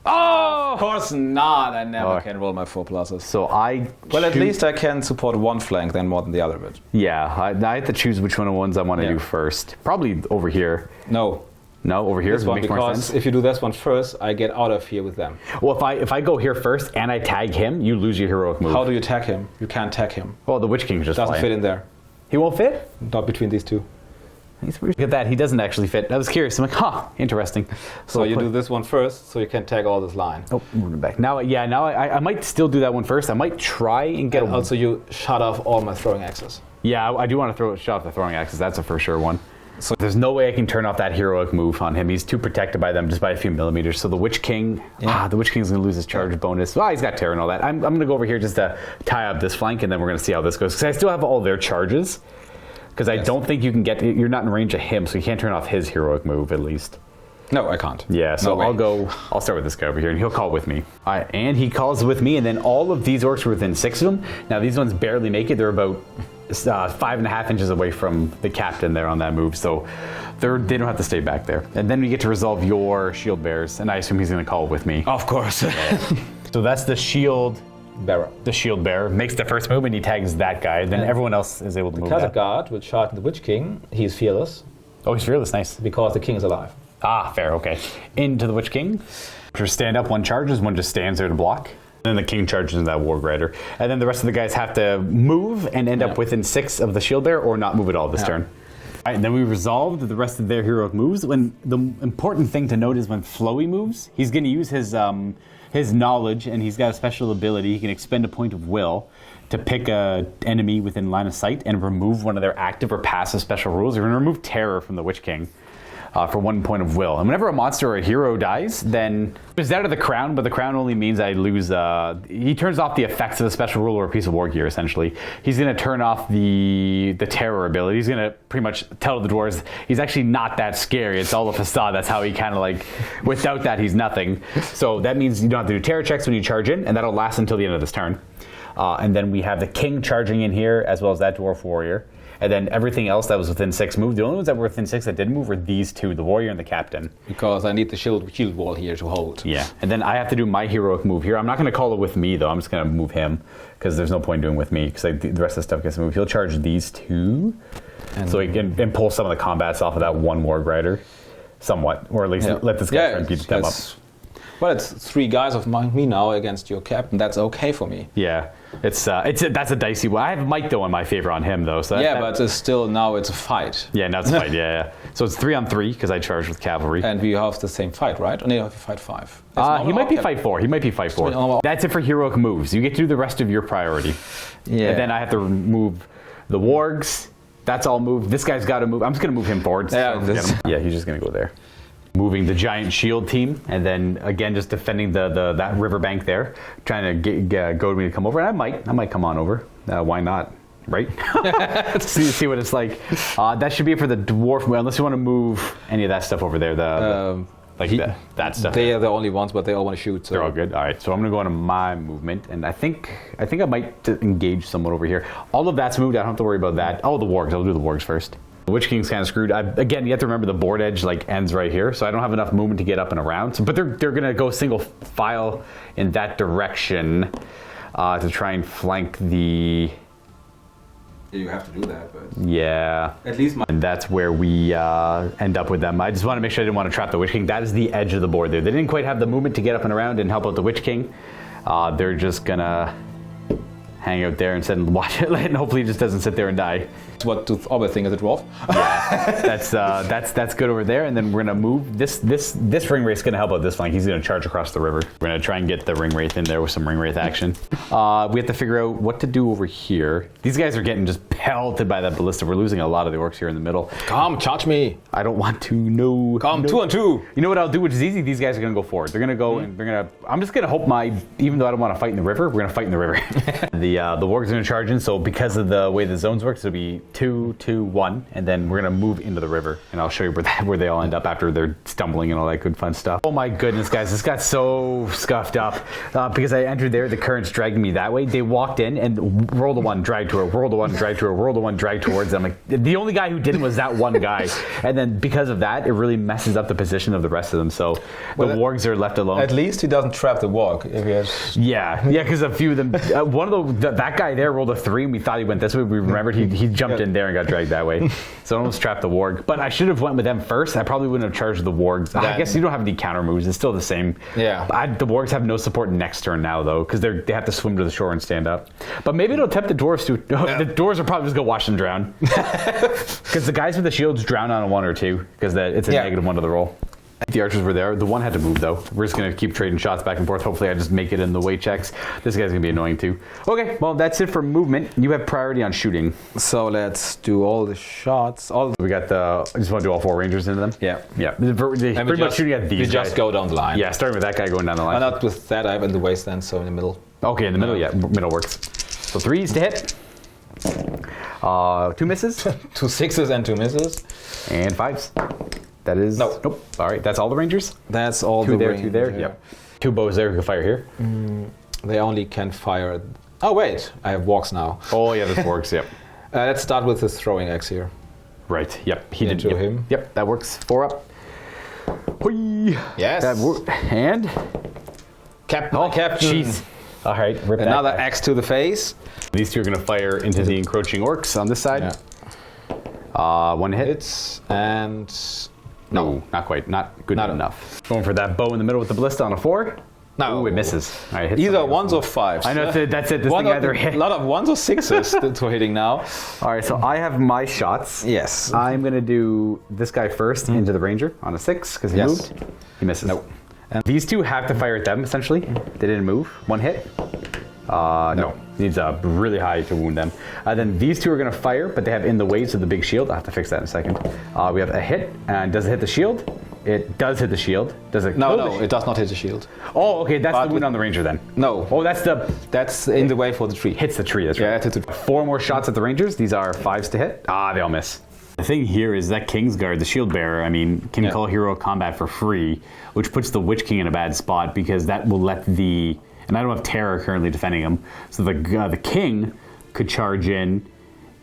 Of course not, I never Oh. can roll my 4+. So I... Well, at choose- least I can support one flank then more than the other bit. Yeah, I have to choose which one of the ones I want to do first. Probably over here. No, No, over here. this Does it one, make more because sense? if you do this one first, I get out of here with them. Well, if I go here first and I tag him, you lose your heroic move. How do you tag him? You can't tag him. Well, the Witch King just Doesn't fly. fit in there. He won't fit? Not between these two. Look at that. He doesn't actually fit. I was curious. I'm like, interesting. So you do this one first, so you can tag all this line. Oh, moving back. Now I might still do that one first. I might try and get And also you shut off all my throwing axes. Yeah, I do want to shut off the throwing axes. That's a for sure one. So there's no way I can turn off that heroic move on him. He's too protected by them just by a few millimeters. So the Witch King, the Witch King's going to lose his charge bonus. Well, he's got terror and all that. I'm going to go over here just to tie up this flank, and then we're going to see how this goes. Because I still have all their charges. Because I don't think you can get... You're not in range of him, so you can't turn off his heroic move, at least. No, I can't. Yeah, so No way. I'll start with this guy over here, and he'll call with me. All right, and he calls with me, and then all of these orcs are within 6 of them. Now, these ones barely make it. They're about 5.5 inches away from the captain there on that move, so they don't have to stay back there. And then we get to resolve your shield bearers, and I assume he's going to call with me. Of course. So that's the shield... Bearer. The shield bearer makes the first move, and he tags that guy. Then everyone else is able to move Because that. a guard will charge the Witch King, he's fearless, Oh, he's fearless. Nice. because the king is alive. Ah, fair, okay. Into the Witch King. Just stand up, one charges, one just stands there to block. Then the king charges into that War Rider. And then the rest of the guys have to move and end up within 6 of the shield bearer or not move at all this turn. All right, and then we resolved the rest of their heroic moves. When the important thing to note is when Floey moves, he's going to use his knowledge, and he's got a special ability. He can expend a point of will to pick a enemy within line of sight and remove one of their active or passive special rules. They're going to remove terror from the Witch King for 1 point of will. And whenever a monster or a hero dies, then it's out of the crown, but the crown only means I lose... he turns off the effects of the special rule or a piece of war gear, essentially. He's going to turn off the terror ability. He's going to pretty much tell the dwarves he's actually not that scary. It's all a facade. That's how he kind of like... Without that, he's nothing. So that means you don't have to do terror checks when you charge in, and that'll last until the end of this turn. And then we have the king charging in here, as well as that dwarf warrior. And then everything else that was within 6 moved. The only ones that were within 6 that didn't move were these two, the warrior and the captain. Because I need the shield wall here to hold. Yeah, and then I have to do my heroic move here. I'm not going to call it with me, though. I'm just going to move him, because there's no point doing with me, because the rest of the stuff gets moved. He'll charge these two, and so he can and pull some of the combats off of that one Warg Rider, somewhat. Or at least let this guy try and beat them up. Well, it's 3 guys of me now against your captain. That's okay for me. Yeah, that's a dicey one. I have Mike though in my favor on him though. So but it's still now it's a fight. Yeah, now it's a fight. Yeah. So it's 3 on 3 because I charged with cavalry. And we have the same fight, right? Or no, you have to fight 5. He might be fight 4. He might be fight 4. That's it for heroic moves. You get to do the rest of your priority. Yeah. And then I have to remove the wargs. That's all moved. This guy's got to move. I'm just gonna move him forward. Yeah. He's just gonna go there. Moving the giant shield team, and then again just defending that riverbank there, trying to goad me to come over. And I might come on over. Why not? Right? see what it's like. That should be it for the dwarf. Well, unless you want to move any of that stuff over there. That stuff. They are the only ones, but they all want to shoot. So. They're all good. All right, so I'm gonna go into my movement, and I think I might engage someone over here. All of that's moved. I don't have to worry about that. Oh, the wargs. I'll do the wargs first. The Witch King's kind of screwed. Again, you have to remember the board edge like ends right here, so I don't have enough movement to get up and around. So, but they're gonna go single file in that direction to try and flank the. You have to do that, but yeah. At least and that's where we end up with them. I just want to make sure I didn't want to trap the Witch King. That is the edge of the board there. They didn't quite have the movement to get up and around and help out the Witch King. They're just gonna hang out there instead and watch it, and hopefully it just doesn't sit there and die. what do other thing is a dwarf? Yeah, that's good over there. And then we're gonna move this ring wraith's gonna help out this flank. He's gonna charge across the river. We're gonna try and get the ring wraith in there with some ring wraith action. We have to figure out what to do over here. These guys are getting just pelted by that ballista. We're losing a lot of the orcs here in the middle. Come, charge me. I don't want to. No. Come, no. 2 on 2. You know what I'll do, which is easy? These guys are gonna go forward. They're gonna go and they're gonna. I'm just gonna hope even though I don't want to fight in the river, we're gonna fight in the river. The wargs are gonna charge in. So because of the way the zones work, it'll be 2, 2, 1, and then we're gonna move into the river, and I'll show you where they all end up after they're stumbling and all that good fun stuff. Oh my goodness, guys, this got so scuffed up because I entered there. The currents dragged me that way. They walked in and rolled a 1, drag to her, rolled a 1, drag to her, rolled a 1, drag towards them. Like the only guy who didn't was that one guy, and then because of that, it really messes up the position of the rest of them. So the wargs are left alone. At least he doesn't trap the warg. If he has... Yeah, because a few of them. One of that guy there rolled a 3, and we thought he went this way. We remembered he jumped in there and got dragged that way. So I almost trapped the warg. But I should have went with them first. I probably wouldn't have charged the wargs. I guess you don't have any counter moves. It's still the same. Yeah. The wargs have no support next turn now, though, because they have to swim to the shore and stand up. But maybe it'll tempt the dwarves to. The dwarves are probably just going to watch them drown. Because the guys with the shields drown on a 1 or 2, because it's a -1 to the roll. The archers were there. The one had to move, though. We're just going to keep trading shots back and forth. Hopefully I just make it in the weight checks. This guy's going to be annoying, too. Okay, well, that's it for movement. You have priority on shooting. So let's do all the shots. We got I just want to do all 4 rangers into them? Yeah. Yeah. Pretty much shooting at these we guys. just go down the line. Yeah, starting with that guy going down the line. Not with that, I have in the wasteland, so in the middle. Okay, in the middle, yeah. Middle works. So 3s to hit. 2 misses. 2 6s and 2 misses. And 5s. That is... Nope. All right, that's all the rangers? That's all 2 the there, rangers. 2 there, yep. 2 bows there who can fire here. They only can fire... Oh, wait. I have wargs now. Oh, yeah, this works, yep. Let's start with the throwing axe here. Right, yep. He Into did him. Yep, that works. 4 up. Whee! Yes. And... Captain. Jeez. All right, rip Another that guy. axe to the face. These 2 are going to fire into the encroaching orcs on this side. Yeah. 1 hit. Hits and... No, not quite. Not good enough. Going for that bow in the middle with the ballista on a 4. No. Ooh, it misses. All right, hits Either somebody 1s or 5s. I know, that's it. This thing either hit. A lot of 1s or 6s that we're hitting now. All right, so I have my shots. Yes. I'm going to do this guy first into the ranger on a 6 because he moved. He misses. Nope. And these 2 have to fire at them, essentially. They didn't move. 1 hit. No. Needs a really high to wound them. Then these 2 are going to fire, but they have in the waves of the big shield. I'll have to fix that in a second. We have a hit. And does it hit the shield? It does hit the shield. Does it? No, it does not hit the shield. Oh, okay. That's the wound on the ranger then. No. Oh, That's in the way for the tree. Hits the tree. That's right. Yeah, it hits the tree. 4 more shots at the rangers. These are 5s to hit. They all miss. The thing here is that Kingsguard, the shield bearer, can call hero combat for free, which puts the Witch King in a bad spot because that will let the... And I don't have Terror currently defending him. So the king could charge in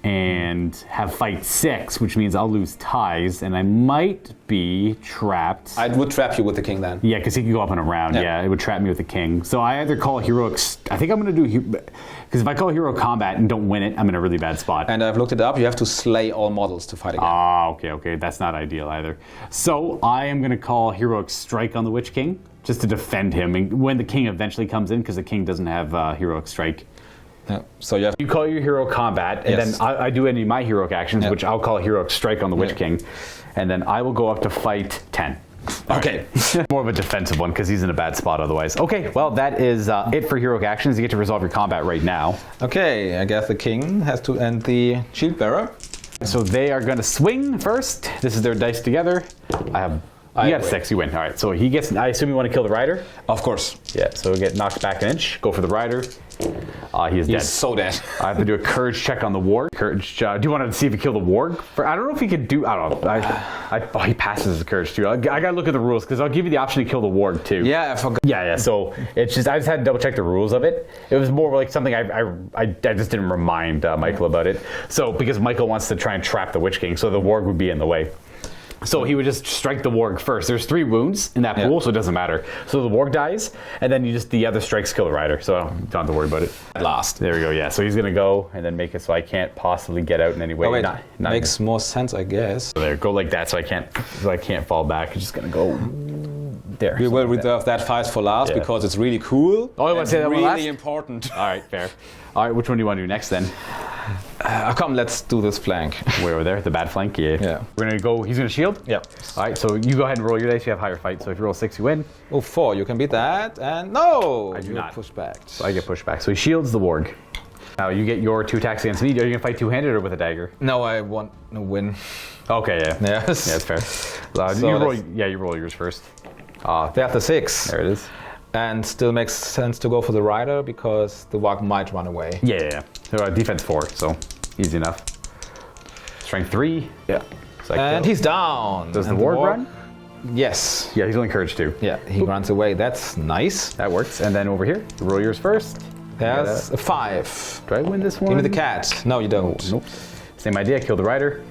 and have fight 6, which means I'll lose ties, and I might be trapped. I would trap you with the king then. Yeah, because he can go up and around. Yeah, it would trap me with the king. So I either call heroic... I think I'm going to do... Because if I call hero combat and don't win it, I'm in a really bad spot. And I've looked it up. You have to slay all models to fight again. Okay. That's not ideal either. So I am going to call heroic strike on the Witch King, just to defend him. And when the king eventually comes in, because the king doesn't have heroic strike. Yeah. So you call your hero combat, and then I do any of my heroic actions, which I'll call heroic strike on the Witch King. And then I will go up to fight 10. Okay. More of a defensive one, because he's in a bad spot otherwise. Okay, well, that is it for heroic actions. You get to resolve your combat right now. Okay, I guess the king has to end the shield bearer. So they are going to swing first. This is their dice together. You got 6, you win. All right, so he gets, I assume you want to kill the rider? Of course. Yeah, so we get knocked back an inch. Go for the rider. He is dead. He's so dead. I have to do a courage check on the warg. Courage. Do you want to see if he killed the warg? I don't know if he could do. I don't know. He passes his courage too. I gotta look at the rules because I'll give you the option to kill the warg too. Yeah, I forgot. Yeah. So it's just I just had to double check the rules of it. It was more like something I just didn't remind Michael about it. So because Michael wants to try and trap the Witch King, so the warg would be in the way. So he would just strike the warg first. There's 3 wounds in that pool, so it doesn't matter. So the warg dies, and then the other strikes kill the rider. So you don't have to worry about it. Last. There we go. Yeah. So he's gonna go and then make it so I can't possibly get out in any way. Oh, wait, makes more sense, I guess. So there, go like that, so I can't fall back. I'm just gonna go there. We will reserve that fight for last because it's really cool. Oh, you want to say that one last? Really important. All right, fair. All right, which one do you want to do next then? Come, let's do this flank. Way over there, the bad flank. Yeah. We're gonna go. He's gonna shield. Yeah. All right, so you go ahead and roll your dice. You have higher fight, so if you roll 6, you win. Oh, 4. You can beat that, and no, I do not. Push back. So I get pushed back. So he shields the warg. Now you get your 2 attacks against me. Are you gonna fight 2-handed or with a dagger? No, I want to win. Okay, yeah. Yes. Yeah, that's fair. So you roll yours first. There's the 6. There it is. And still makes sense to go for the rider because the warg might run away. Yeah. So defense 4, so easy enough. Strength 3. Yeah. And he's down. Does the warg run? Yes. Yeah, he's only courage 2. Yeah, he runs away. That's nice. That works. And then over here, you roll yours first. There's a 5. Do I win this one? Give me the cat. No, you don't. Nope. Same idea. Kill the rider.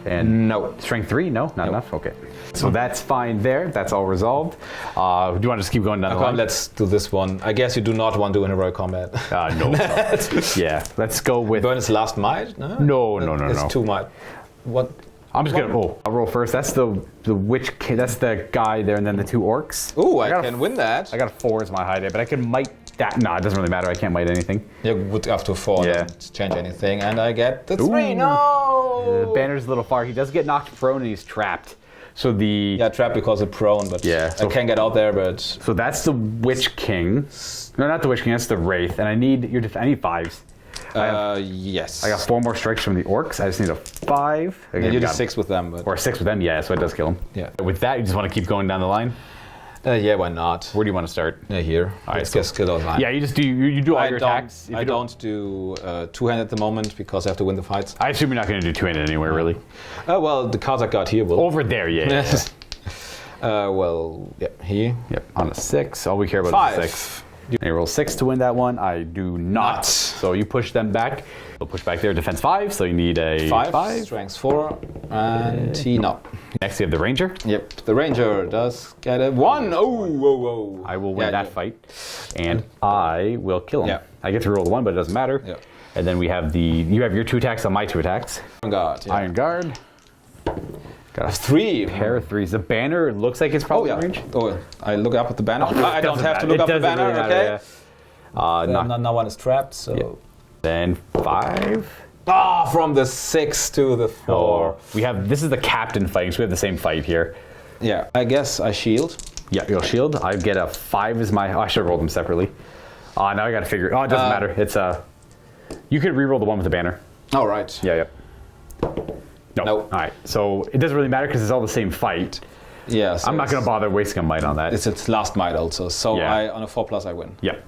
And no. Strength 3? No, not enough. Okay. So that's fine there. That's all resolved. Do you want to just keep going down the line? Let's do this one. I guess you do not want to do an heroic combat. No. Yeah. Let's go with. Burn his last might? No. It's 2 might. What? I'm just gonna. I'll roll first. That's the witch. That's the guy there, and then the 2 orcs. Ooh, I can win that. I got a 4 as my high day, but I can might that. No, it doesn't really matter. I can't might anything. You would have to 4. Yeah. Doesn't change anything, and I get the 3. No. The banner's a little far. He does get knocked prone, and he's trapped. So trapped because of prone, but I can't get out there. But so that's the Witch King. No, not the Witch King. That's the Wraith, and I need I need 5s. Yes. I got 4 more strikes from the orcs. I just need a 5. Again, you do 6 with them, or 6 with them. Yeah, so it does kill him. Yeah. With that, you just want to keep going down the line. Yeah, why not? Where do you want to start? Here. All right, let's just kill those line. Yeah, you just do all your attacks. I don't do 2-handed at the moment because I have to win the fights. I assume you're not going to do 2-handed anywhere, really. Well, the cards I got here will. Over there, yeah. Here. Yep, on a 6. All we care about is 6. And you roll 6 to win that one. I do not. So you push them back. We'll push back there. Defense 5, so you need a 5. Strength 4. And no. Next, you have the ranger. Yep, the ranger does get a 1. Oh. I will win that fight. And I will kill him. Yeah. I get to roll the 1, but it doesn't matter. Yeah. And then we have you have your 2 attacks on my 2 attacks. Iron Guard. Yeah. Iron Guard. Got a 3. Pair of 3s. The banner looks like it's probably range. Oh, I look up at the banner. I don't have to look up the banner, really matter, okay? No one is trapped, so. Yeah. Then 5. From the 6 to the 4. This is the captain fighting, so we have the same fight here. Yeah, I guess I shield. Yeah, you'll shield. I get a 5 as my. I should have rolled them separately. Now I got to figure. It doesn't matter. It's you could re-roll the one with the banner. Oh, right. Yeah. No. All right. So it doesn't really matter because it's all the same fight. Yeah. So I'm not going to bother wasting a might on that. It's its last might also. So on a 4+ I win. Yep.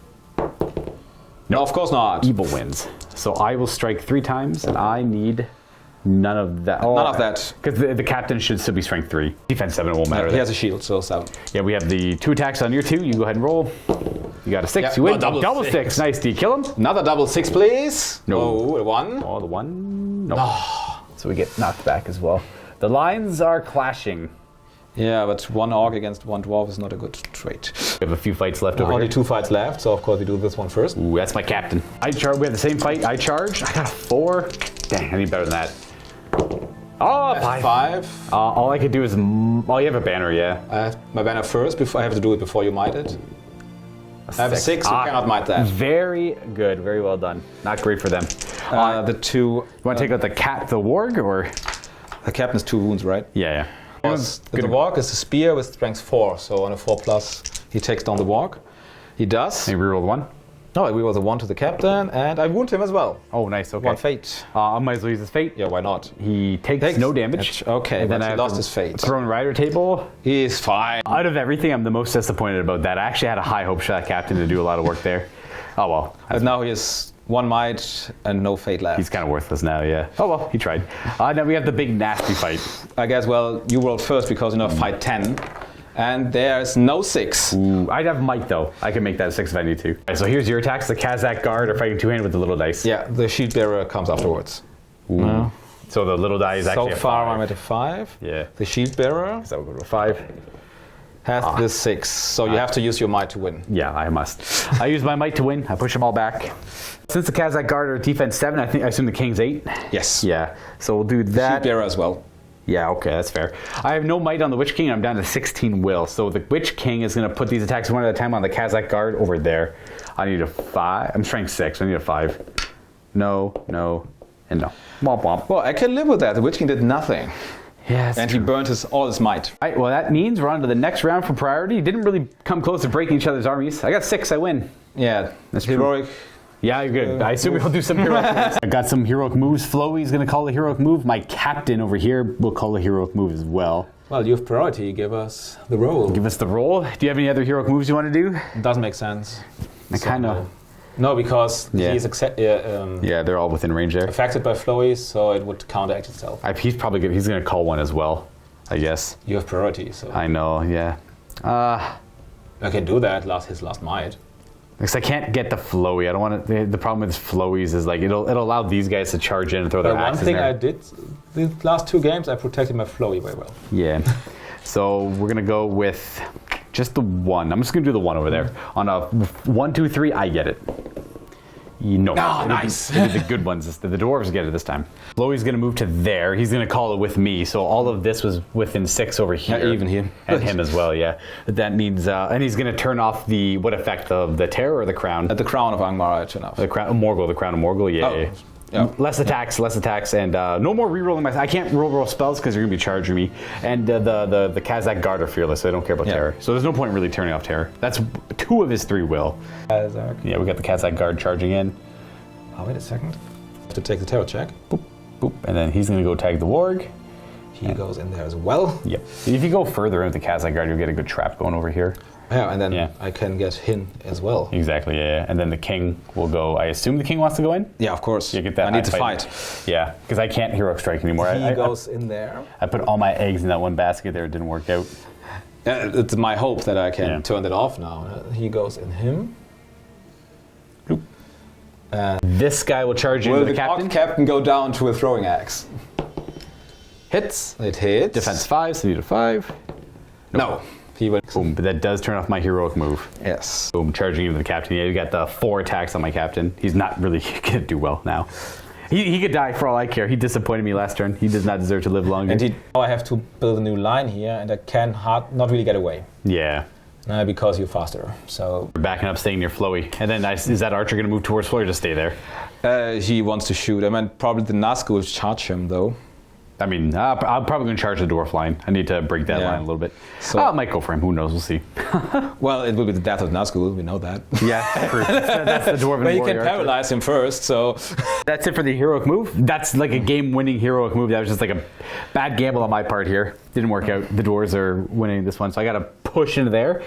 No, of course not. Evil wins. So I will strike 3 times, and I need none of that. None of that. Because the captain should still be strength 3. Defense 7 won't matter. He has a shield, so 7. Yeah, we have the 2 attacks on your 2. You go ahead and roll. You got a 6. Yeah. You win. Double 6. Nice. Do you kill him? Another double 6, please. No. Oh, a 1. Oh, the 1. No. So we get knocked back as well. The lines are clashing. Yeah, but 1 orc against 1 dwarf is not a good trait. We have a few fights left over Only here. 2 fights left, so of course we do this one first. Ooh, that's my captain. We have the same fight. I charge. I got a 4. Dang, I need better than that. Oh, 5. All I could do is. You have a banner, yeah. I have my banner first. I have to do it before you might it. I have a 6. You cannot might that. Very good. Very well done. Not great for them. The 2. You want to take out the warg, or? The captain is 2 wounds, right? Yeah. The warg is a spear with strength 4, so on a 4+, he takes down the warg. He does. And you reroll the 1? No, we roll the 1 to the captain, and I wound him as well. Oh, nice. Okay. 1 fate. I might as well use his fate. Yeah, why not? He takes no damage. Okay, and then he lost his fate. Thrown rider table. He's fine. Out of everything, I'm the most disappointed about that. I actually had a high hopes for that captain to do a lot of work there. Oh well. But now he has 1 might and no fate left. He's kind of worthless now, yeah. Oh well, he tried. Now we have the big nasty fight. I guess, well, you rolled first because you know fight 10. And there's no 6. Ooh, I'd have might though. I can make that a 6 if I need to. All right, so here's your attacks. The Kazakh guard are fighting two-handed with the little dice. Yeah, the shield bearer comes afterwards. Ooh. No. So the little die is actually so a far 5. I'm at a 5. Yeah. The shield bearer So we'll go to a 5. has the 6. So you have to use your might to win. Yeah, I must. I use my might to win. I push them all back. Since the Kazakh guard are defense 7, I assume the king's 8. Yes. Yeah. So we'll do that. Shield bearer as well. Yeah, okay, that's fair. I have no might on the Witch King, and I'm down to 16 will. So the Witch King is going to put these attacks one at a time on the Kazakh guard over there. I need a 5. I'm strength 6. I need a 5. No, and no. Womp womp. Well, I can live with that. The Witch King did nothing. Yes. And he burned all his might. All right, well, that means we're on to the next round for priority. Didn't really come close to breaking each other's armies. I got 6. I win. Yeah, That's heroic. Yeah, you're good. I assume we'll do some heroic moves. I got some heroic moves. Flowey's going to call a heroic move. My captain over here will call a heroic move as well. Well, you have priority. Give us the roll. Give us the roll. Do you have any other heroic moves you want to do? Doesn't make sense. I kind of... No, because Yeah. he's Yeah, they're all within range there. affected by Flowey, so it would counteract itself. He's probably good. He's going to call one as well, I guess. You have priority, so I know, yeah. I can do that. His last might. Because I can't get the flowy. I don't want to. The problem with flowies is like it'll allow these guys to charge in and throw their But one axes thing in I there. did, the last 2 games, I protected my Flowey very well. Yeah. So we're gonna go with just the 1. I'm just gonna do the 1 over there. On a 1, 2, 3, I get it. No. Oh, nice. It'll be the good ones. The dwarves get it this time. Flowey's gonna move to there. He's gonna call it with me. So all of this was within 6 over here. Yeah, even here. And him as well, yeah. But that means, and he's gonna turn off the, what effect, the terror or the crown? At the crown of Angmar, I turn off. The crown, Morgul, the crown of Morgul, yeah. Oh, yeah. yeah. Less attacks, and no more rerolling my. I can't roll spells because you're gonna be charging me. And the Kazakh guard are fearless, so they don't care about terror. So there's no point really turning off terror. That's 2 of his 3 will. Kazakh. Yeah, we got the Kazakh guard charging in. Oh, wait a second. Have to take the terror check. Boop, boop, and then he's gonna go tag the warg. He goes in there as well. Yep. If you go further into the Kazakh guard, you'll get a good trap going over here. Yeah, and then Yeah. I can get him as well. Exactly, yeah. And then the king will go. I assume the king wants to go in. Yeah, of course. You get that. I need to high fight. Yeah, because I can't heroic strike anymore. He goes in there. I put all my eggs in that one basket there. It didn't work out. It's my hope that I can Yeah. turn that off now. He goes in him. Bloop. This guy will charge into Will the the captain. captain go down to a throwing axe? Hits. It hits. Defense 5, so you need a 5. No. He went. Boom. But that does turn off my heroic move. Yes. Boom. Charging into the captain. Yeah, you got the 4 attacks on my captain. He's not really going to do well now. He could die for all I care. He disappointed me last turn. He does not deserve to live longer. And now I have to build a new line here, and I can not really get away. Yeah. Because you're faster. So We're backing up, staying near Floey. And then is that archer going to move towards Floey or just stay there? he wants to shoot. I mean, probably the Nazgul will charge him, though. I mean, I'm probably going to charge the dwarf line. I need to break that Yeah. line a little bit. So- I might go for him. Who knows? We'll see. Well, it will be the death of Nazgul. We know that. Yeah, that's the dwarven But you warrior can archer. paralyze him first, so That's it for the heroic move. That's like a game-winning heroic move. That was just like a bad gamble on my part here. Didn't work out. The dwarves are winning this one, so I got to push into there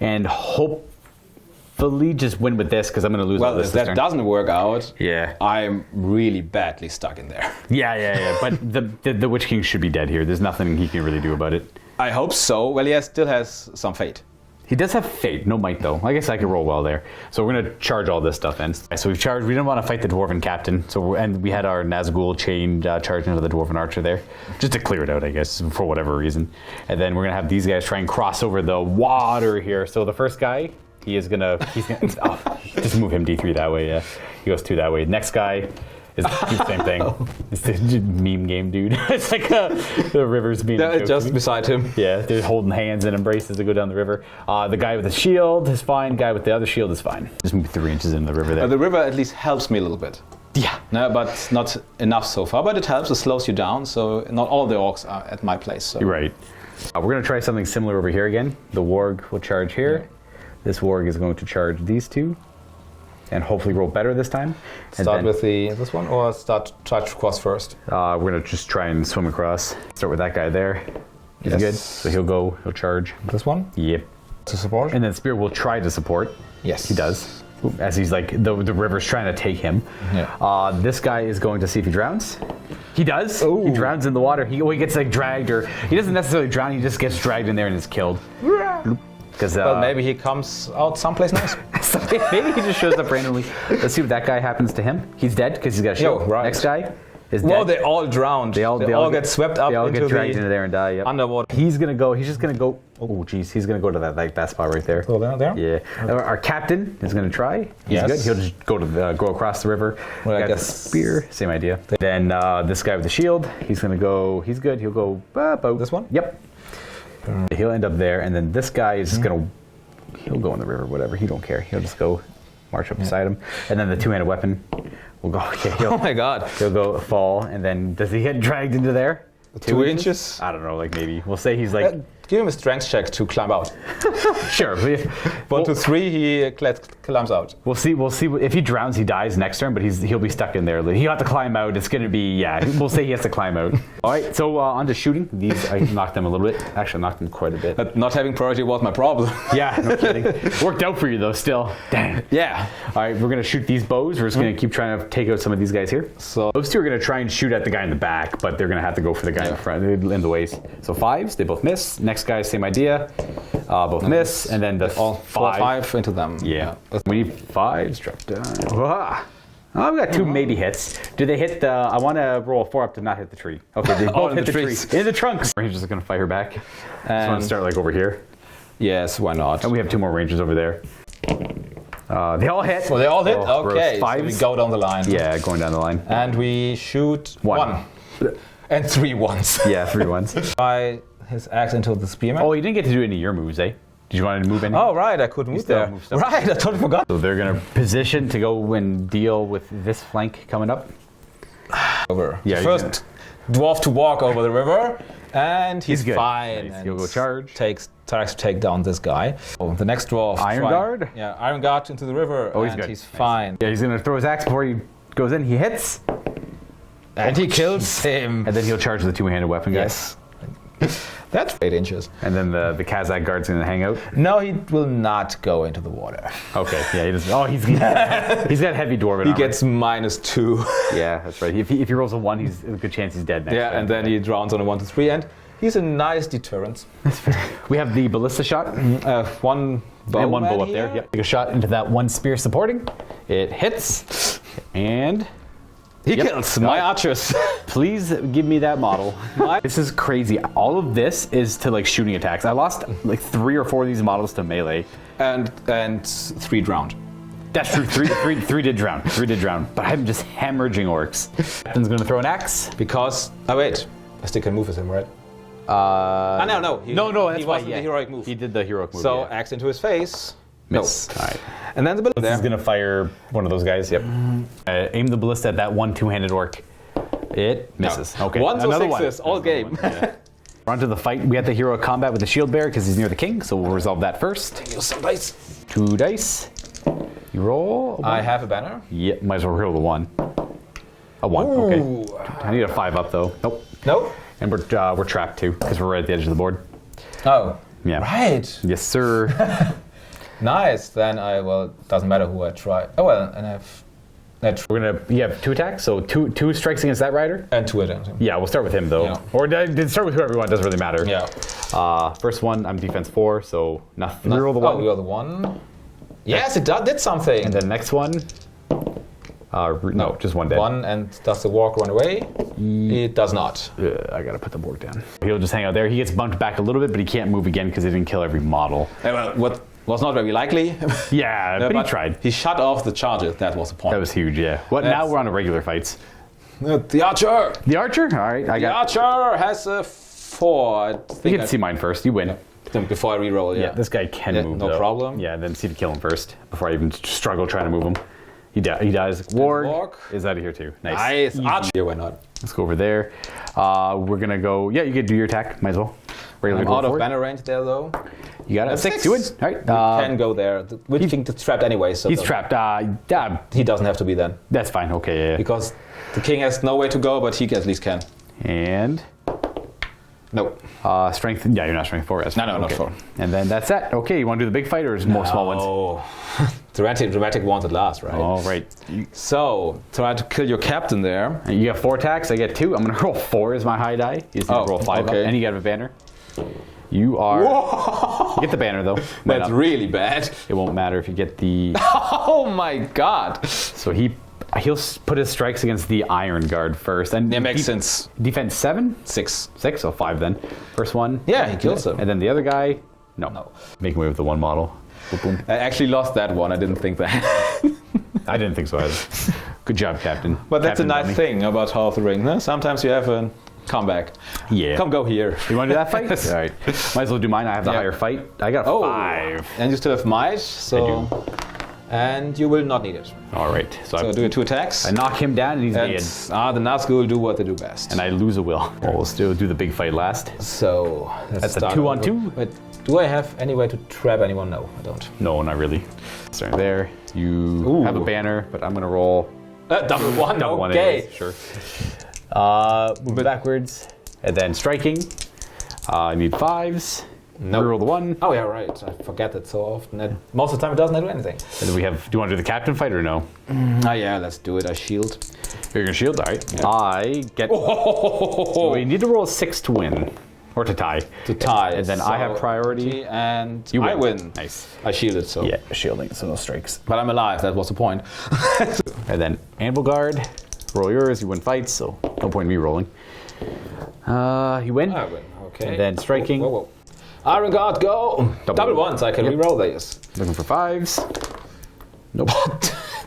and hopefully just win with this because I'm going to lose all well, this if this that turn. doesn't work out, Yeah. I'm really badly stuck in there. Yeah. But the Witch King should be dead here. There's nothing he can really do about it. I hope so. Well, he still has some fate. He does have fate, no might though. I guess I could roll well there. So we're gonna charge all this stuff in. So we've charged. We didn't want to fight the dwarven captain. And we had our Nazgul chain charge into the dwarven archer there, just to clear it out, I guess, for whatever reason. And then we're gonna have these guys try and cross over the water here. So the first guy, he's gonna just move him D3 that way. Yeah, he goes 2 that way. Next guy is do the same thing. It's the meme game, dude. It's like the river's being Just beside him. yeah, they're holding hands and embraces to go down the river. The guy with the shield is fine. Guy with the other shield is fine. Just move 3 inches into the river there. The river at least helps me a little bit. Yeah. No, but not enough so far. But it helps. It slows you down. So not all the orcs are at my place. So. You're right. We're going to try something similar over here again. The warg will charge here. Yeah. This warg is going to charge these 2. And hopefully roll better this time. Start with this one, or try to cross first? We're going to just try and swim across. Start with that guy there. He's good. So he'll charge. This one? Yep. To support? And then Spear will try to support. Yes. He does. as he's like the river's trying to take him. Yeah. This guy is going to see if he drowns. He does. Ooh. He drowns in the water. He gets like dragged, or he doesn't necessarily drown. He just gets dragged in there and is killed. Because Well, maybe he comes out someplace nice. maybe he just shows up randomly. Let's see if that guy happens to him. He's dead because he's got a shield. Right. Next guy is Well, dead. they all drowned. They all get swept up They all into get dragged the into there and die. Yep. underwater. He's gonna go. He's just gonna go. Oh, geez. He's gonna go to that spot right there. Go there? Yeah. Our captain is gonna try. He's Yes. good. He'll just go across the river. Well, I Got the guess- spear. Same idea. Then this guy with the shield. He's gonna go. He's good. He'll go. About This one? Yep. He'll end up there, and then this guy is just gonna. He'll go in the river. Whatever. He don't care. He'll just go march up beside him, and then the two-handed weapon will go. Okay. Oh my God. He'll go fall, and then does he get dragged into there? 2 inches? I don't know, like maybe. We'll say he's like, Give him a strength check to climb out. sure. 1 to 3, he climbs out. We'll see. If he drowns, he dies next turn, but he'll be stuck in there. He'll have to climb out. It's going to be, we'll say he has to climb out. All right, so on to shooting. These, I knocked them a little bit. Actually, I knocked them quite a bit. But not having priority was my problem. Yeah, no kidding. Worked out for you, though, still. Dang. Yeah. All right, we're going to shoot these bows. We're just going to keep trying to take out some of these guys here. So Those two are going to try and shoot at the guy in the back, but they're going to have to go for the guy in the front, in the waist. So 5s, they both miss. Next guy, same idea. Both miss, and then the all 5 into them. Yeah. We need 5s. Drop down. Oh, I've got 2 maybe hits. Do they hit the... I want to roll a 4 up to not hit the tree. Okay, they both in hit the the trees. tree. In the trunks. Ranger's just going to fire back. Just want to start like over here. Yes, why not? And we have 2 more rangers over there. They all hit. Well, they all hit? Oh, gross. Okay, so 5s. we go down the line. Yeah, going down the line. And we shoot 1. And 3 ones. Yeah, 3 ones. By his axe into the spearman. Oh, you didn't get to do any of your moves, eh? Did you want to move any? Oh, right, I couldn't move still there. move stuff. Right, I totally forgot. So they're going to position to go and deal with this flank coming up. Over. Yeah, First dwarf to walk over the river, and he's good. fine. Nice. And He'll go charge. Tries to take down this guy. Oh, the next dwarf. Iron Guard? Yeah, Iron Guard into the river. Oh, he's and good. He's Nice. fine. Yeah, he's going to throw his axe before he goes in. He hits. And he kills him. And then he'll charge the 2-handed weapon, guys. Yes. That's 8 inches. And then the Kazakh guard's going to hang out. No, he will not go into the water. Okay, yeah, he doesn't. Oh, he's got heavy dwarven He armor. gets -2. Yeah, that's right. If he rolls a 1, he's a good chance he's dead next Yeah, turn. and then he drowns on a 1 to 3, and he's a nice deterrent. We have the ballista shot. One bow. And 1 bow up here. there. Yep. Take a shot into that 1 spear supporting. It hits. And... He Yep. kills my archers. Please give me that model. This is crazy. All of this is to like shooting attacks. I lost like 3 or 4 of these models to melee. and 3 drowned. That's true. Three did drown. 3 did drown. But I'm just hemorrhaging orcs. Captain's gonna throw an axe. Because wait, I still can move with him, right? No. No, that's he why. wasn't the heroic move. He did the heroic move. So yeah. axe into his face. Miss. No. All right. And then the ballista. This is gonna fire one of those guys. Yep. Aim the ballista at that 1 2-handed orc. It misses. Okay. 1s or Another 6s, all There's game. another one. Yeah. We're on to the fight. We have the hero combat with the shield bearer because he's near the king, so we'll resolve that first. Use some dice. 2 dice. You roll. I have a banner. Yep. Might as well roll the 1. A 1. Ooh. Okay. I need a 5 up though. Nope. No. And we're trapped too because we're right at the edge of the board. Oh. Yeah. Right. Yes, sir. Nice. Then doesn't matter who I try. Oh well, and I have that You have 2 attacks, so two strikes against that rider. and 2 attempts. Yeah, we'll start with him though. Yeah. Or did start with whoever you want. Doesn't really matter. Yeah. First one, I'm defense 4, so nothing. You roll the 1. Oh, you roll the 1. Yes, it did something. And then next one. No, just 1 dead. 1, and does the walk run away? It does not. I gotta put the board down. He'll just hang out there. He gets bumped back a little bit, but he can't move again because he didn't kill every model. Well, what was not very likely. Yeah, but he tried. He shut off the charges. That was the point. That was huge. Yeah. Now That's- we're on to regular fights. The archer. The archer. All right, The archer has a 4. I You think can see mine first. You win. before I re-roll. Yeah, this guy can Yeah, move. no though. problem. Yeah, then see if you kill him first before I even struggle trying to move him. He dies. Warg is out of here too. Nice. Nice. Archer. Why not? Let's go over there. We're gonna go. Yeah, you can do your attack. Might as well. I'm go out of forward. banner range there though. You got it. 6. Do it. All right. Can go there. We think it's trapped anyway, so He's trapped. he doesn't have to be then. That's fine. Okay. Yeah. Because the king has no way to go, but he at least can. And Nope. Strength, yeah, you're not strength 4. That's No, not okay. 4. And then that's it. Okay, you want to do the big fight or is more small ones? Oh, dramatic ones at last, right? All right. So, try to kill your captain there. You get 4 attacks, I get 2. I'm going to roll 4 as my high die. You just need to roll 5 okay. up, and you get a banner. You are... You get the banner, though. That's really bad. It won't matter if you get the... Oh my god. So he'll put his strikes against the Iron Guard first. And That makes sense. Defense 7? 6. 6, so 5 then. First one. Yeah, he kills him. And then the other guy... No. Making away with the one model. Boom, boom. I actually lost that one. I didn't think that. I didn't think so either. Good job, Captain. But that's Captain a nice Dummy. thing about Hall of the Ring. Huh? Sometimes you have a comeback. Yeah. Come go here. You want to do that fight? All right. Might as well do mine. I have the Yeah. higher fight. I got a 5. And you still have might, so... And you will not need it. All right. So do 2 attacks. I knock him down and he's dead. The Nazgul will do what they do best. And I lose a will. We'll still do the big fight last. So That's a 2-on-2. But do I have any way to trap anyone? No, I don't. No, not really. Starting there. You have a banner, but I'm going to roll... Double one, Double one okay. it is, sure. Move backwards. And then striking. I need 5s. Nope. Reroll the 1. Oh yeah, right. I forget that so often. That most of the time it doesn't do anything. And then we have... Do you want to do the captain fight or no? Oh yeah, let's do it. I shield. You're going to shield? All right. Yeah. I get... So we need to roll a 6 to win. Or to tie. To tie. And then I have priority. And You I win. Nice. I shielded, so. Yeah, shielding, so no strikes. But I'm alive, that was the point. And then Anvil Guard. Roll yours, you win fights, so no point in me rolling. You win. I win, okay. And then striking. Whoa, whoa. Iron Guard, go! Double ones, I can reroll these. Looking for 5s. Nope.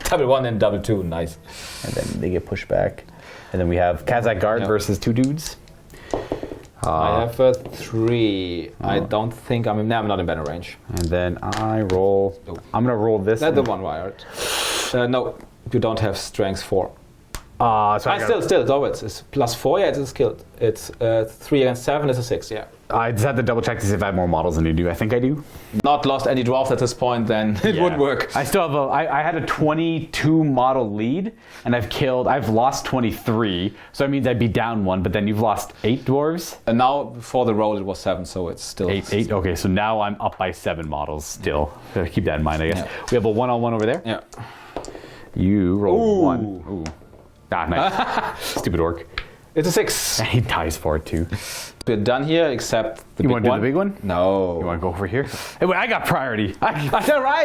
Double 1 and double 2, nice. And then they get pushed back. And then we have Kazakh Guard versus 2 dudes. I have a 3. I don't think I'm not in banner range. And then I roll... I'm going to roll this. That's the one wired. No, you don't have strength 4. So Still, though, it's plus 4, yeah, it's a skill. It's 3 against 7 is a 6, yeah. I just had to double check to see if I have more models than you do. I think I do. Not lost any dwarfs at this point, then it would work. I still have I had a 22 model lead, and I've lost 23, so that means I'd be down 1, but then you've lost 8 dwarves. And now, before the roll, it was 7, so it's still... 8, okay, so now I'm up by 7 models still. Gotta keep that in mind, I guess. Yeah. We have a 1-on-1 over there. Yeah. You roll Ooh. 1. Ooh. Ah, nice. Stupid orc. It's a 6. He dies for it too. We're done here, except the You big want to do one. the big one? No. You want to go over here? Hey, wait, I got priority. Right,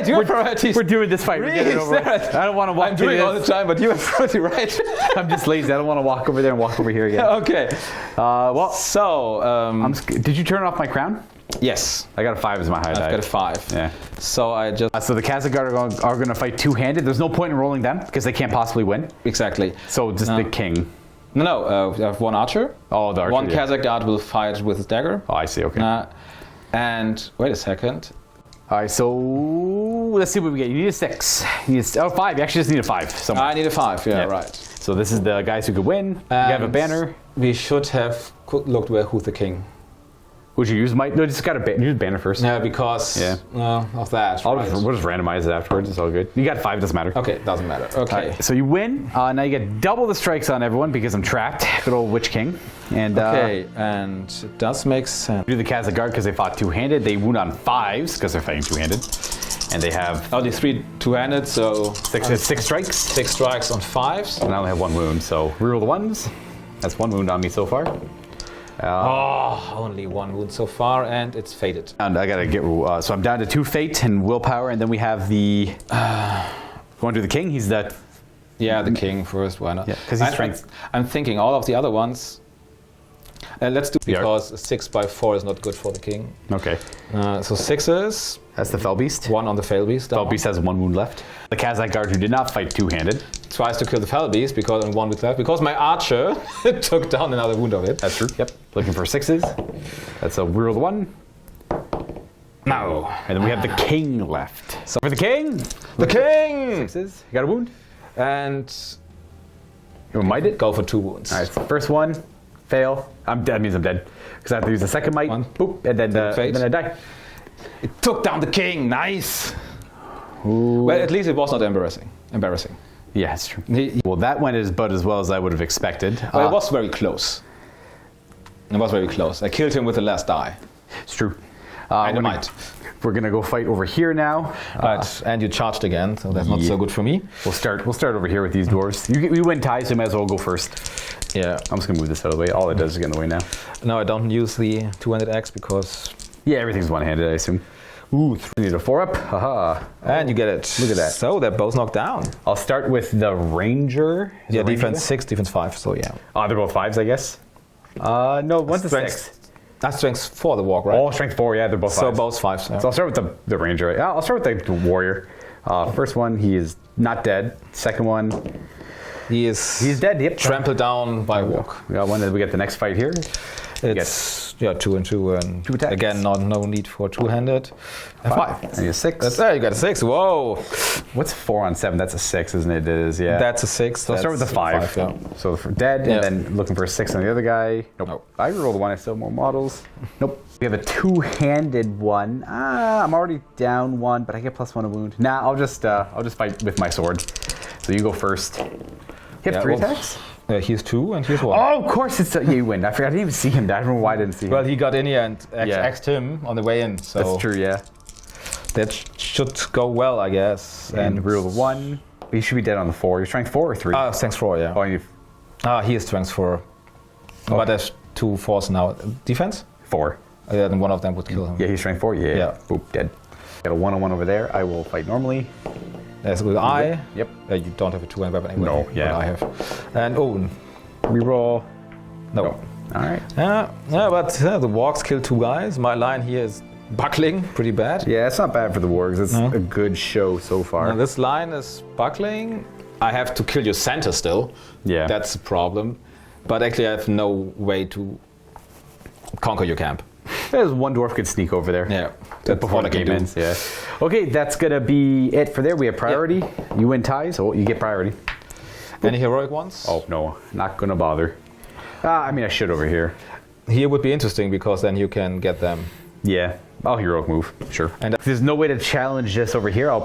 you have priorities. We're doing this fight. Really? Get it over with. I don't want to walk I'm doing to all the this. time, but you have priority, right? I'm just lazy. I don't want to walk over there and walk over here again. Okay. Well, So, did you turn off my crown? yes. I got a 5 as my high die. I've got a 5. Yeah. So I just... So the Kazakh Guard are going to fight 2-handed. There's no point in rolling them because they can't possibly win. Exactly. So just the king. No, I have 1 archer. Oh, the archer. One yeah. Kazakh guard will fight with his dagger. Oh, I see. Okay. And wait a second. All right. So let's see what we get. You need a 6. You need 5. You actually just need a 5. Somewhere. I need a 5. Yeah, Yeah. right. So this is the guys who could win. You have a And banner. We should have looked who's the king. Would you use no, just got a use banner first. Yeah, because of that. We'll Right. just randomize it afterwards. It's all good. You got 5. Doesn't matter. Okay, doesn't matter. Okay. So you win. Now you get double the strikes on everyone because I'm trapped. Good old Witch King. And Okay, and it does make sense. do the Kazakh Guard because they fought 2-handed. They wound on 5s because they're fighting 2-handed. And they have Only 3 2-handed, so 6 strikes. 6 strikes on 5s. And I only have 1 wound. So reroll the 1s. That's 1 wound on me so far. Only 1 wound so far, and it's faded. And I gotta get so I'm down to 2 fate and willpower, and then we have the. Want to do the king? He's that. Yeah, the king first. Why not? Yeah, 'cause he's strength. I'm thinking all of the other ones. Let's do Yeah. because 6x4 is not good for the king. Okay. So 6s. That's the Fell Beast. 1 on the Fail Beast. Fell Beast has 1 wound left. The Kazakh Guard who did not fight 2-handed. Tries to kill the Fell Beast because only 1 with left. Because my archer took down another wound of it. That's true. Yep. Looking for 6s. That's a reroll the 1. No. And then we have the king left. So for the king. The king! 6s. You got a wound? And You might it? go for 2 wounds. All right. So first one. Fail. I'm dead. That means I'm dead. Because I have to use the second might. 1. Boop. And then I die. It took down the king. Nice. Well, at least it was not embarrassing. Yeah, it's true. He- Well, that went about as well as I would have expected. Well, it was very close. It was very close. I killed him with the last die. It's true. Dynamite. We're gonna go fight over here now. And you charged again, so that's not so good for me. We'll start over here with these dwarves. We went ties, so you might as well go first. Yeah. I'm just gonna move this out of the way. All it does is get in the way now. No, I don't use the two-handed axe because... Yeah, everything's one-handed, I assume. Ooh, I need a 4-up. Haha. And you get it. Look at that. So they're both knocked down. I'll start with the ranger. Yeah, defense 6, defense 5, so yeah. Oh, they're both 5s, I guess. No, one's a 6. That's strength 4, the walk, right? Oh, strength 4, yeah, they're both 5s. So both 5s. Yeah. So I'll start with the ranger. Yeah, I'll start with the warrior. First one, he is not dead. Second one, he's dead. Yep, trampled down by a walk. We got one. We get the next fight here. It's 2 and 2, and 2 attacks. Again, no need for two-handed. 5. And you 6. There, you got a 6. Whoa! What's 4 on 7? That's a 6, isn't it? It is. Yeah. That's a 6. So I'll start with the 5. Yeah. So for dead, and then looking for a 6 on the other guy. Nope. I rolled a 1. I still have more models. Nope. We have a two-handed one. I'm already down 1, but I get +1 a wound. Nah, I'll just fight with my sword. So you go first. You have 3 attacks? He's 2 and he's 1. Oh, of course it's you win. I forgot. I didn't even see him. I don't know why I didn't see him. Well, he got in here and axed him on the way in. So that's true, yeah. That should go well, I guess. And roll a 1. He should be dead on the 4. You're strength 4 or 3? Strength 4, yeah. Oh, he is strength 4. But there's 2 4s now. Defense? 4. Yeah, then one of them would kill him. Yeah, he's strength 4. Yeah. Boop, dead. Got a 1-on-1 over there. I will fight normally. That's with I. Yep. You don't have a two-handed weapon anyway. No, yeah. But I have. And reroll. No. All right. Yeah, but the walks kill 2 guys. My line here is buckling pretty bad. Yeah, it's not bad for the wargs. It's a good show so far. And this line is buckling. I have to kill your center still. Yeah. That's the problem. But actually, I have no way to conquer your camp. There's one dwarf could sneak over there. Yeah. That's before the game ends. Yeah. Okay, that's gonna be it for there. We have priority. Yeah. You win ties, so you get priority. Any heroic ones? Oh no, not gonna bother. I mean, I should over here. Here would be interesting because then you can get them. Yeah, I'll heroic move. Sure. And there's no way to challenge this over here. I'll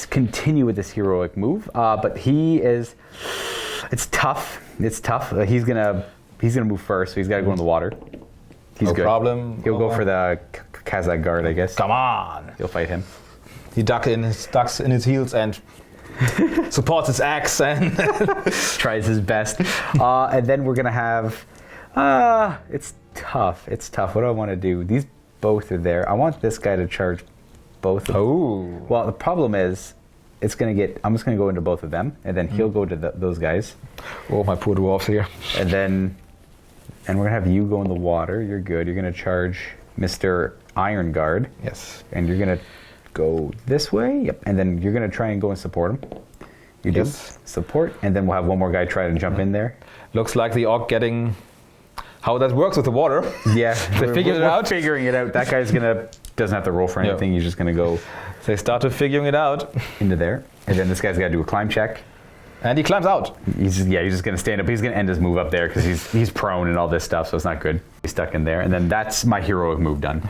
continue with this heroic move. But he is. It's tough. It's tough. He's gonna move first, so he's got to go in the water. He's no good. problem. He'll go for the Kazakh guard, I guess. Come on. You'll fight him. He ducks in his heels and supports his axe and tries his best. And then we're gonna have. It's tough. It's tough. What do I want to do? These both are there. I want this guy to charge both. Oh. Well, the problem is, it's gonna get. I'm just gonna go into both of them, and then he'll go to those guys. Oh, my poor dwarfs here. And we're gonna have you go in the water. You're good. You're gonna charge Mr. Iron Guard. Yes. And you're gonna go this way. Yep. And then you're gonna try and go and support him. You do support, and then we'll have one more guy try to jump in there. Looks like the orc getting how that works with the water. Yeah, they figured it out. Figuring it out. That guy's doesn't have to roll for anything. He's just gonna go. They started figuring it out into there, and then this guy's got to do a climb check. And he climbs out. He's just gonna stand up. He's gonna end his move up there because he's prone and all this stuff, so it's not good. He's stuck in there, and then that's my heroic move done.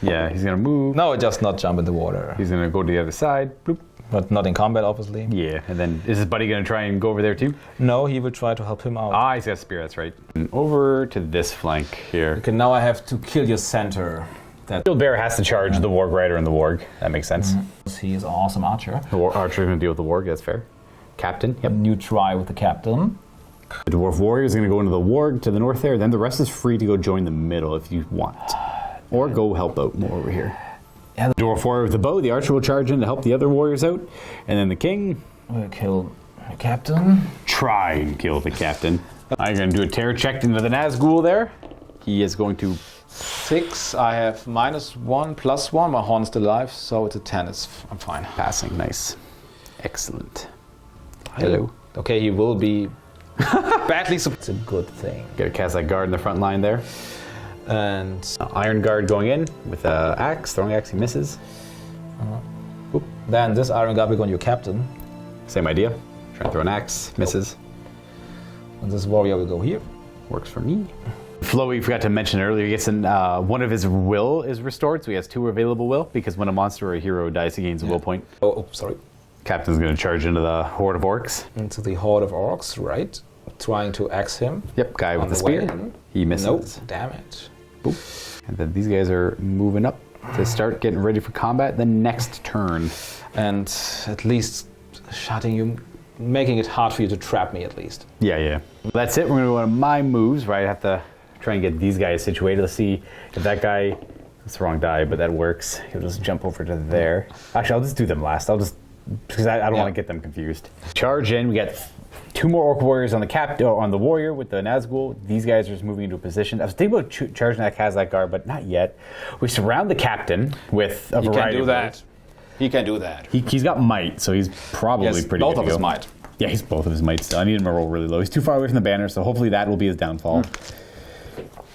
Yeah, he's gonna move. No, just not jump in the water. He's gonna go to the other side. Bloop. But not in combat, obviously. Yeah, and then is his buddy gonna try and go over there too? No, he will try to help him out. Ah, he's got a spear. That's right. And over to this flank here. Okay, now I have to kill your center. That Shield Bearer has to charge the Warg Rider and the Warg. That makes sense. He's an awesome archer. The archer's gonna deal with the Warg. That's fair. Captain. Yep. You try with the captain. The Dwarf Warrior is going to go into the Warg to the north there. Then the rest is free to go join the middle if you want. Or go help out more over here. Yeah, the Dwarf Warrior with the bow. The archer will charge in to help the other warriors out. And then the king will kill the captain. Try and kill the captain. I'm going to do a terror check into the Nazgul there. He is going to... 6. I have -1, +1. My horn's still alive, so it's a 10. I'm fine. Passing. Nice. Excellent. Hello. Okay, he will be badly. It's a good thing. Got a Kazakh guard in the front line there. And Iron Guard going in with an axe. Throwing axe, he misses. Then this Iron Guard will go on your captain. Same idea. Trying to throw an axe, misses. And this warrior will go here. Works for me. Flo, we forgot to mention earlier, he gets one of his will is restored, so he has 2 available will, because when a monster or a hero dies, he gains a will point. Oh, sorry. Captain's going to charge into the horde of orcs. Into the horde of orcs, right. trying to axe him. Yep, guy with On the the way spear. in. He misses. Nope, damn it. Boop. And then these guys are moving up to start getting ready for combat the next turn. And at least shutting you, making it hard for you to trap me at least. Yeah. That's it. We're going to go on my moves, right? I have to try and get these guys situated. Let's see if that guy, that's the wrong die, but that works. He'll just jump over to there. Actually, I'll just do them last. Because I don't want to get them confused. Charge in. We got 2 more Orc Warriors on the Warrior with the Nazgul. These guys are just moving into a position. I was thinking about charging that Kazakh guard, but not yet. We surround the captain with a variety of ways. He can do that. He's got might, so he's probably pretty both good of to his go. might. Yeah, he's both of his might still. I need him to roll really low. He's too far away from the banner, so hopefully that will be his downfall.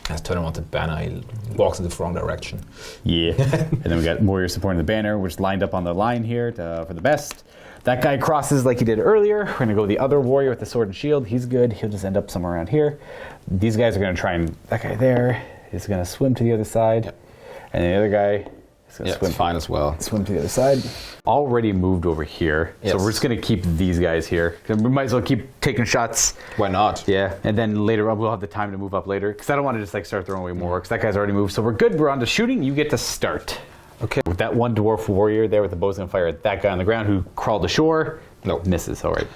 Let's turn him on the banner. He walks in the wrong direction. Yeah. And then we got Warrior supporting the banner, which lined up on the line here for the best. That guy crosses like he did earlier. We're going to go the other Warrior with the sword and shield. He's good. He'll just end up somewhere around here. These guys are going to try and... That guy there is going to swim to the other side. Yep. And the other guy is going to swim. It's fine as well. Swim to the other side. Already moved over here. Yes. So we're just going to keep these guys here. We might as well keep taking shots. Why not? Yeah, and then later on we'll have the time to move up later. Because I don't want to just start throwing away more. Because that guy's already moved. So we're good. We're on to shooting. You get to start. Okay. With that one dwarf warrior there with the bow's going to fire at that guy on the ground who crawled ashore. No. Misses, all right.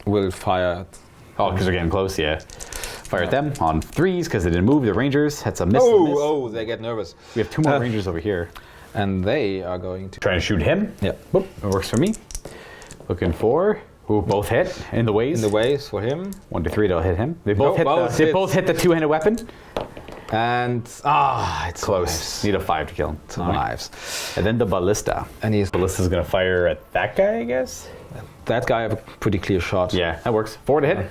We'll fire. Oh, because they're getting close, yeah. Fire at them on 3s because they didn't move. The Rangers had some miss. They get nervous. We have 2 more Rangers over here. And they are going to... Trying to shoot him. Yeah. Boop, it works for me. Looking for... Ooh, both hit in the ways. In the ways for him. 1 to 3, they'll hit him. They both hit the 2-handed weapon. And... it's Close. Knives. Need a 5 to kill him. Two knives. And then the ballista. And Ballista's going to fire at that guy, I guess? that guy have a pretty clear shot. Yeah, that works. 4 to hit.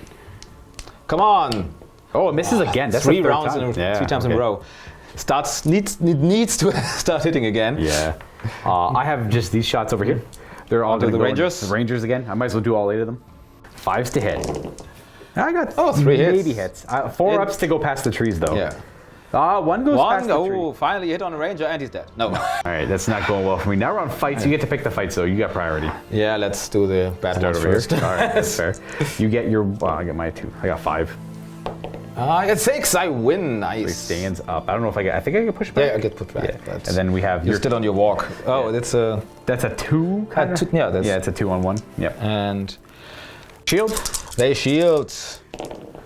Come on! Oh, it misses again. That's 3 the third rounds time. three times in a row. Needs to start hitting again. Yeah. I have just these shots over here. They're all the going Rangers? The Rangers again. I might as well do all 8 of them. 5s to hit. I got 3 hits. maybe hits. 4 ups to go past the trees, though. Yeah. 1 goes past the tree. Oh, finally hit on a Ranger and he's dead. No. All right, that's not going well for me. Now we're on fights. You get to pick the fights, though. You got priority. Yeah, let's do the bad Start ones over first. here. All right, that's fair. You get your... Well, I got my 2. I got 5. I got 6. I win. Nice. So he stands up. I don't know if I get... I think I get pushed back. Yeah, I get put back. Yeah. And then we have... You're still on your walk. Oh, that's a... That's a 2? Yeah, it's a 2-on-1. Yep. And... Shield. They shield.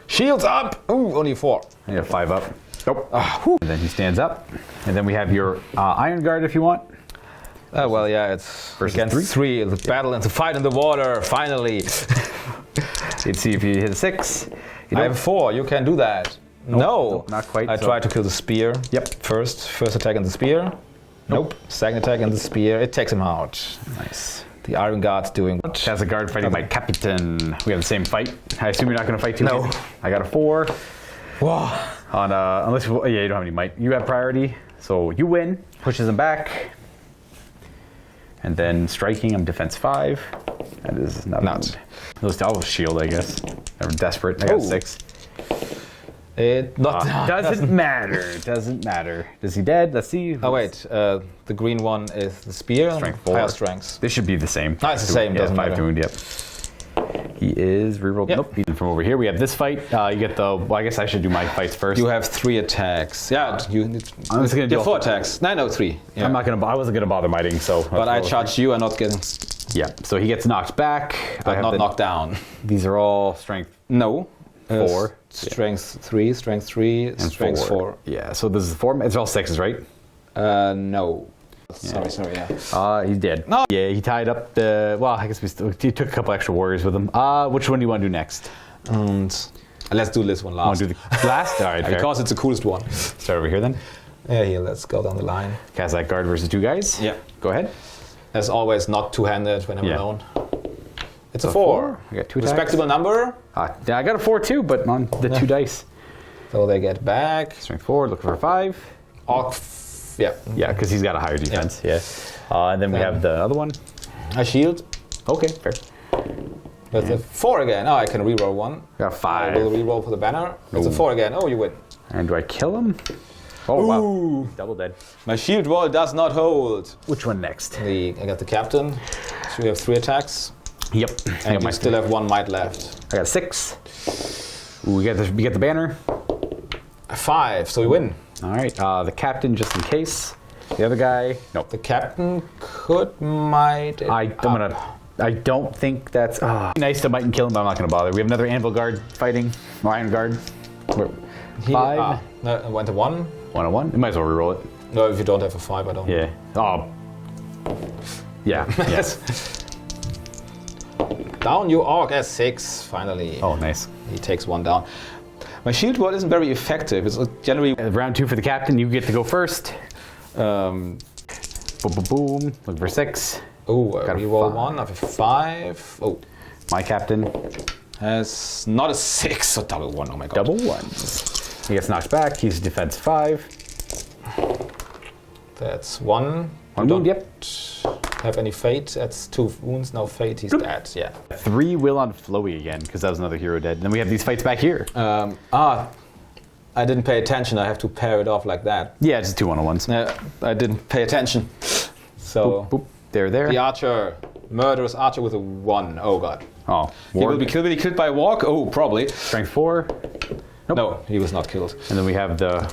Shields up. Ooh, only 4. I need a 5 up. Nope. And then he stands up. And then we have your Iron Guard if you want. Well, yeah, it's Versus against 3. The battle and the fight in the water, finally. Let's see if you hit a 6. I have 4. You can do that. No. Not quite. I tried to kill the spear. Yep. First attack in the spear. Nope. Second attack in the spear. It takes him out. Nice. The Iron Guard's doing what? Has a guard fighting my Capitan. We have the same fight. I assume you're not going to fight too No. easy. I got a 4. Whoa. On unless you don't have any might. You have priority, so you win. Pushes him back. And then striking, I'm defense 5. That is not. Those I'll shield, I guess. I'm desperate. I got 6. It doesn't matter. Doesn't matter. Is he dead? Let's see. Oh wait, the green one is the spear. Strength 4. Higher strength. This should be the same. No, it's the same. Yeah, Doesn't 5 matter. to wound. Yep. He is rerolled. Yep. Nope. Even from over here, we have this fight. You get the. Well, I guess I should do my fights first. You have 3 attacks. Yeah, you. I'm just gonna do 4 attacks. No, 3. Yeah. I'm not gonna. I wasn't gonna bother miting. So. But I charged you and not getting. Yeah. So he gets knocked back, But not knocked down. These are all strength. No. 4. Strength 3. Strength 3. And Strength 4. Yeah. So this is 4. It's all 6s, right? No. Sorry. Yeah. He's dead. No. Yeah. He tied up the. Well, I guess he took a couple extra warriors with him. Which one do you want to do next? And let's do this one last. Want to do the last? All right. Fair. Because it's the coolest one. Start over here then. Yeah, here. Let's go down the line. Kazakh guard versus 2 guys. Yeah. Go ahead. As always, not two-handed when I'm alone. It's a 4. 4. I got 2 attacks. Respectable number. Yeah, I got a 4 too, but on the 2 dice. So they get back. Strength 4, looking for a 5. Yeah. Yeah, because he's got a higher defense. Yeah. And then we have the other one. I shield. Okay, fair. That's a 4 again. Oh, I can reroll 1. Got a 5. I will reroll for the banner. It's a 4 again. Oh, you win. And do I kill him? Oh, Ooh. wow. Double dead. My shield wall does not hold. Which one next? I got the captain. So we have 3 attacks. Yep. And you still have 1 might left. I got 6. Ooh, we get the banner. 5, so we win. All right. The captain, just in case. The other guy, nope. The captain might. I don't think that's nice to might and kill him, but I'm not going to bother. We have another anvil guard fighting, or iron guard. 5. No, went to 1. 1 on 1. You might as well reroll it. No, if you don't have a 5, I don't. Yeah. Oh. Yeah. Yes. Down you orc as 6, finally. Oh, nice. He takes 1 down. My shield wall isn't very effective. It's generally round 2 for the captain. You get to go first. Boom, boom, boom. Looking for 6. Oh, reroll 1. I have a 5. Oh, my captain has not a 6, so double 1. Oh my god. Double 1s. He gets knocked back. He's defense 5. That's 1. 1 wound. Yep. Have any fate? That's 2 wounds. No fate. He's dead. Yeah. 3 will on Floey again because that was another hero dead. And then we have these fights back here. I didn't pay attention. I have to pair it off like that. Yeah, just 2 1-on-1s. I didn't pay attention. So boop, boop. There. The archer, murderous archer with a 1. Oh god. Oh, he will be killed by a walk. Oh, probably. Strength 4. Nope. No, he was not killed. And then we have the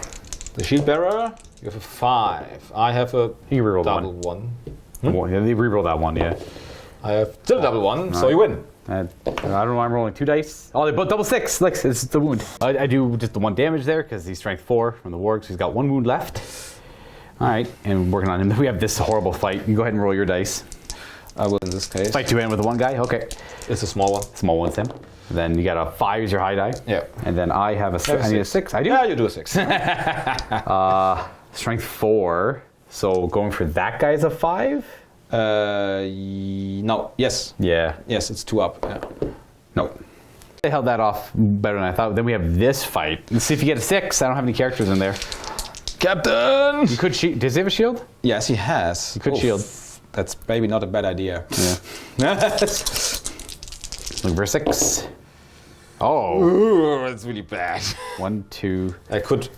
shield bearer. You have a 5. I have a double 1. Yeah, they reroll that 1. Yeah. I have still a double 1, so you win. I don't know. I'm rolling 2 dice. Oh, they both double 6. Like it's the wound. I do just the 1 damage there because he's strength 4 from the warg, so he's got 1 wound left. All right, and we're working on him. We have this horrible fight. You go ahead and roll your dice. I will in this case. Fight 2 in with the 1 guy. Okay. It's a small one. Small one's him. Then you got a 5 is your high die. Yeah. And then I have I need a 6. I do. Yeah, you do a 6. Strength 4. So going for that guy's a 5. No. Yes. Yeah. Yes, it's 2 up. Yeah. No. They held that off better than I thought. Then we have this fight. Let's see if you get a 6. I don't have any characters in there. Captain! You could shield. Does he have a shield? Yes, he has. You could shield. That's maybe not a bad idea. Yeah. Looking for a 6. Oh. Ooh, that's really bad. 1, 2. I could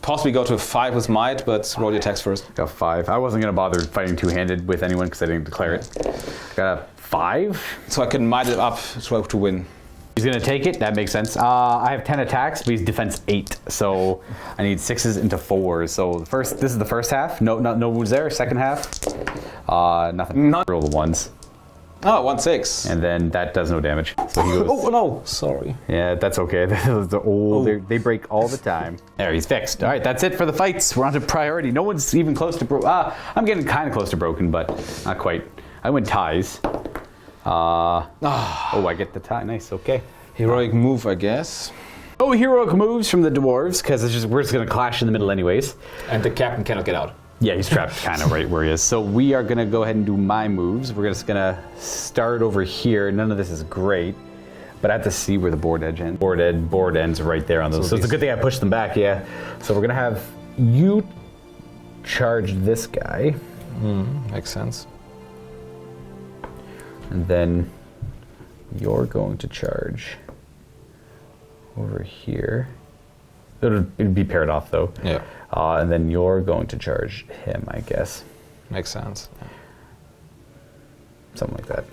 possibly go to a 5 with might, but roll the attacks first. Got 5. I wasn't going to bother fighting 2-handed with anyone because I didn't declare it. Got a 5. So I can might it up to win. He's going to take it. That makes sense. I have 10 attacks, but he's defense 8. So I need 6s into 4s. So this is the first half. No wounds there. Second half. Nothing. Roll the 1s. Oh, 1 6. And then that does no damage. So he goes. Oh no, sorry. Yeah, that's okay. They break all the time. There, he's fixed. All right, that's it for the fights. We're on to priority. No one's even close to I'm getting kind of close to broken, but not quite. I win ties. Oh, I get the tie. Nice. Okay. Heroic move, I guess. Oh, heroic moves from the dwarves because we're just gonna clash in the middle anyways. And the captain cannot get out. Yeah, he's trapped kind of right where he is. So we are going to go ahead and do my moves. We're just going to start over here. None of this is great, but I have to see where the board edge ends. Board ends right there on those. So it's a good thing I pushed them back, yeah. So we're going to have you charge this guy. Makes sense. And then you're going to charge over here. It'd be paired off though. Yeah. And then you're going to charge him, I guess. Makes sense. Something like that.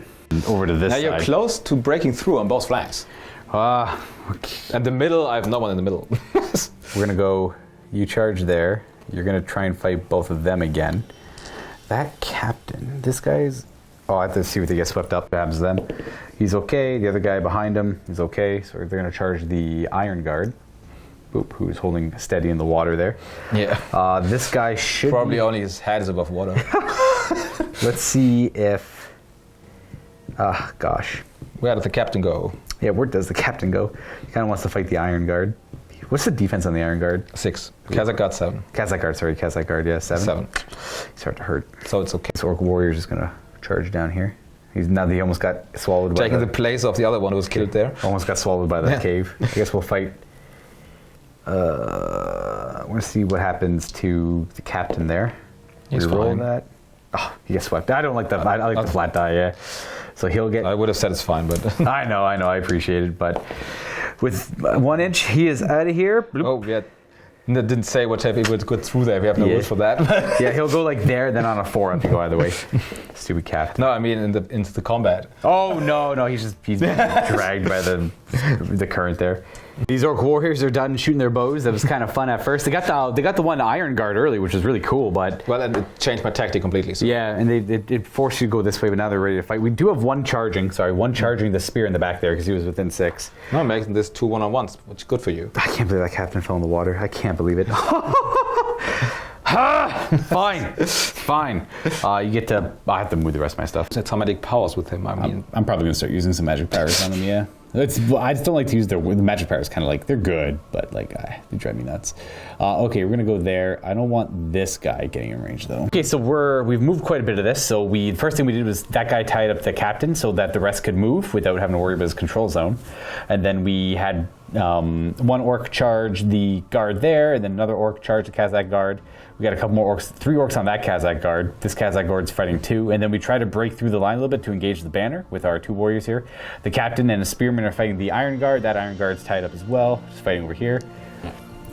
Over to this now side. you're close to breaking through on both flanks. Okay. At the middle, I have no one in the middle. We're going to go, you charge there. You're going to try and fight both of them again. That captain, this guy's... Oh, I have to see what they get swept up. What happens then? He's okay. The other guy behind him is okay. So they're going to charge the Iron Guard. Boop, who's holding steady in the water there. Yeah. This guy should probably only his head is above water. Let's see if... gosh. Where did the captain go? Yeah, where does the captain go? He kind of wants to fight the Iron Guard. What's the defense on the Iron Guard? 6. Kazakh got 7. Kazakh Guard, yeah, 7. 7. He's hard to hurt. So it's okay. This Orc Warrior's just going to charge down here. He almost got swallowed by taking the place of the other one who was killed there. Almost got swallowed by that cave. I guess we'll fight... I want to see what happens to the captain there. He's roll fine. that. Oh, he gets swept. I don't like that. I like the flat die, yeah. So he'll get... I would have said it's fine, but... I know. I appreciate it, but with 1 inch, he is out of here. Oh, yeah. It didn't say what type he would go through there. We have no rules for that. Yeah, he'll go like there, then on a 4-up, you go either way. Stupid cat. No, I mean into the combat. Oh no, he's dragged by the current there. These orc warriors are done shooting their bows. That was kind of fun at first. They got the one iron guard early, which was really cool. But well, then it changed my tactic completely. So. Yeah, and it forced you to go this way, but now they're ready to fight. We do have one charging the spear in the back there because he was within 6. No, I'm making this 2 1-on-1s, which is good for you. I can't believe that captain fell in the water. I can't believe it. Fine. You get to. I have to move the rest of my stuff. It's automatic powers with him. I mean, I'm probably gonna start using some magic powers on them. Yeah. I just don't like to use the magic powers. Kind of like they're good, but like they drive me nuts. Okay, we're gonna go there. I don't want this guy getting in range though. Okay, so we've moved quite a bit of this. So the first thing we did was that guy tied up the captain so that the rest could move without having to worry about his control zone. And then we had one orc charge the guard there, and then another orc charge the Kazakh guard. We got a couple more orcs, 3 orcs on that Kazakh guard. This Kazakh guard's fighting 2, and then we try to break through the line a little bit to engage the banner with our 2 warriors here. The captain and a spearman are fighting the iron guard. That iron guard's tied up as well, just fighting over here.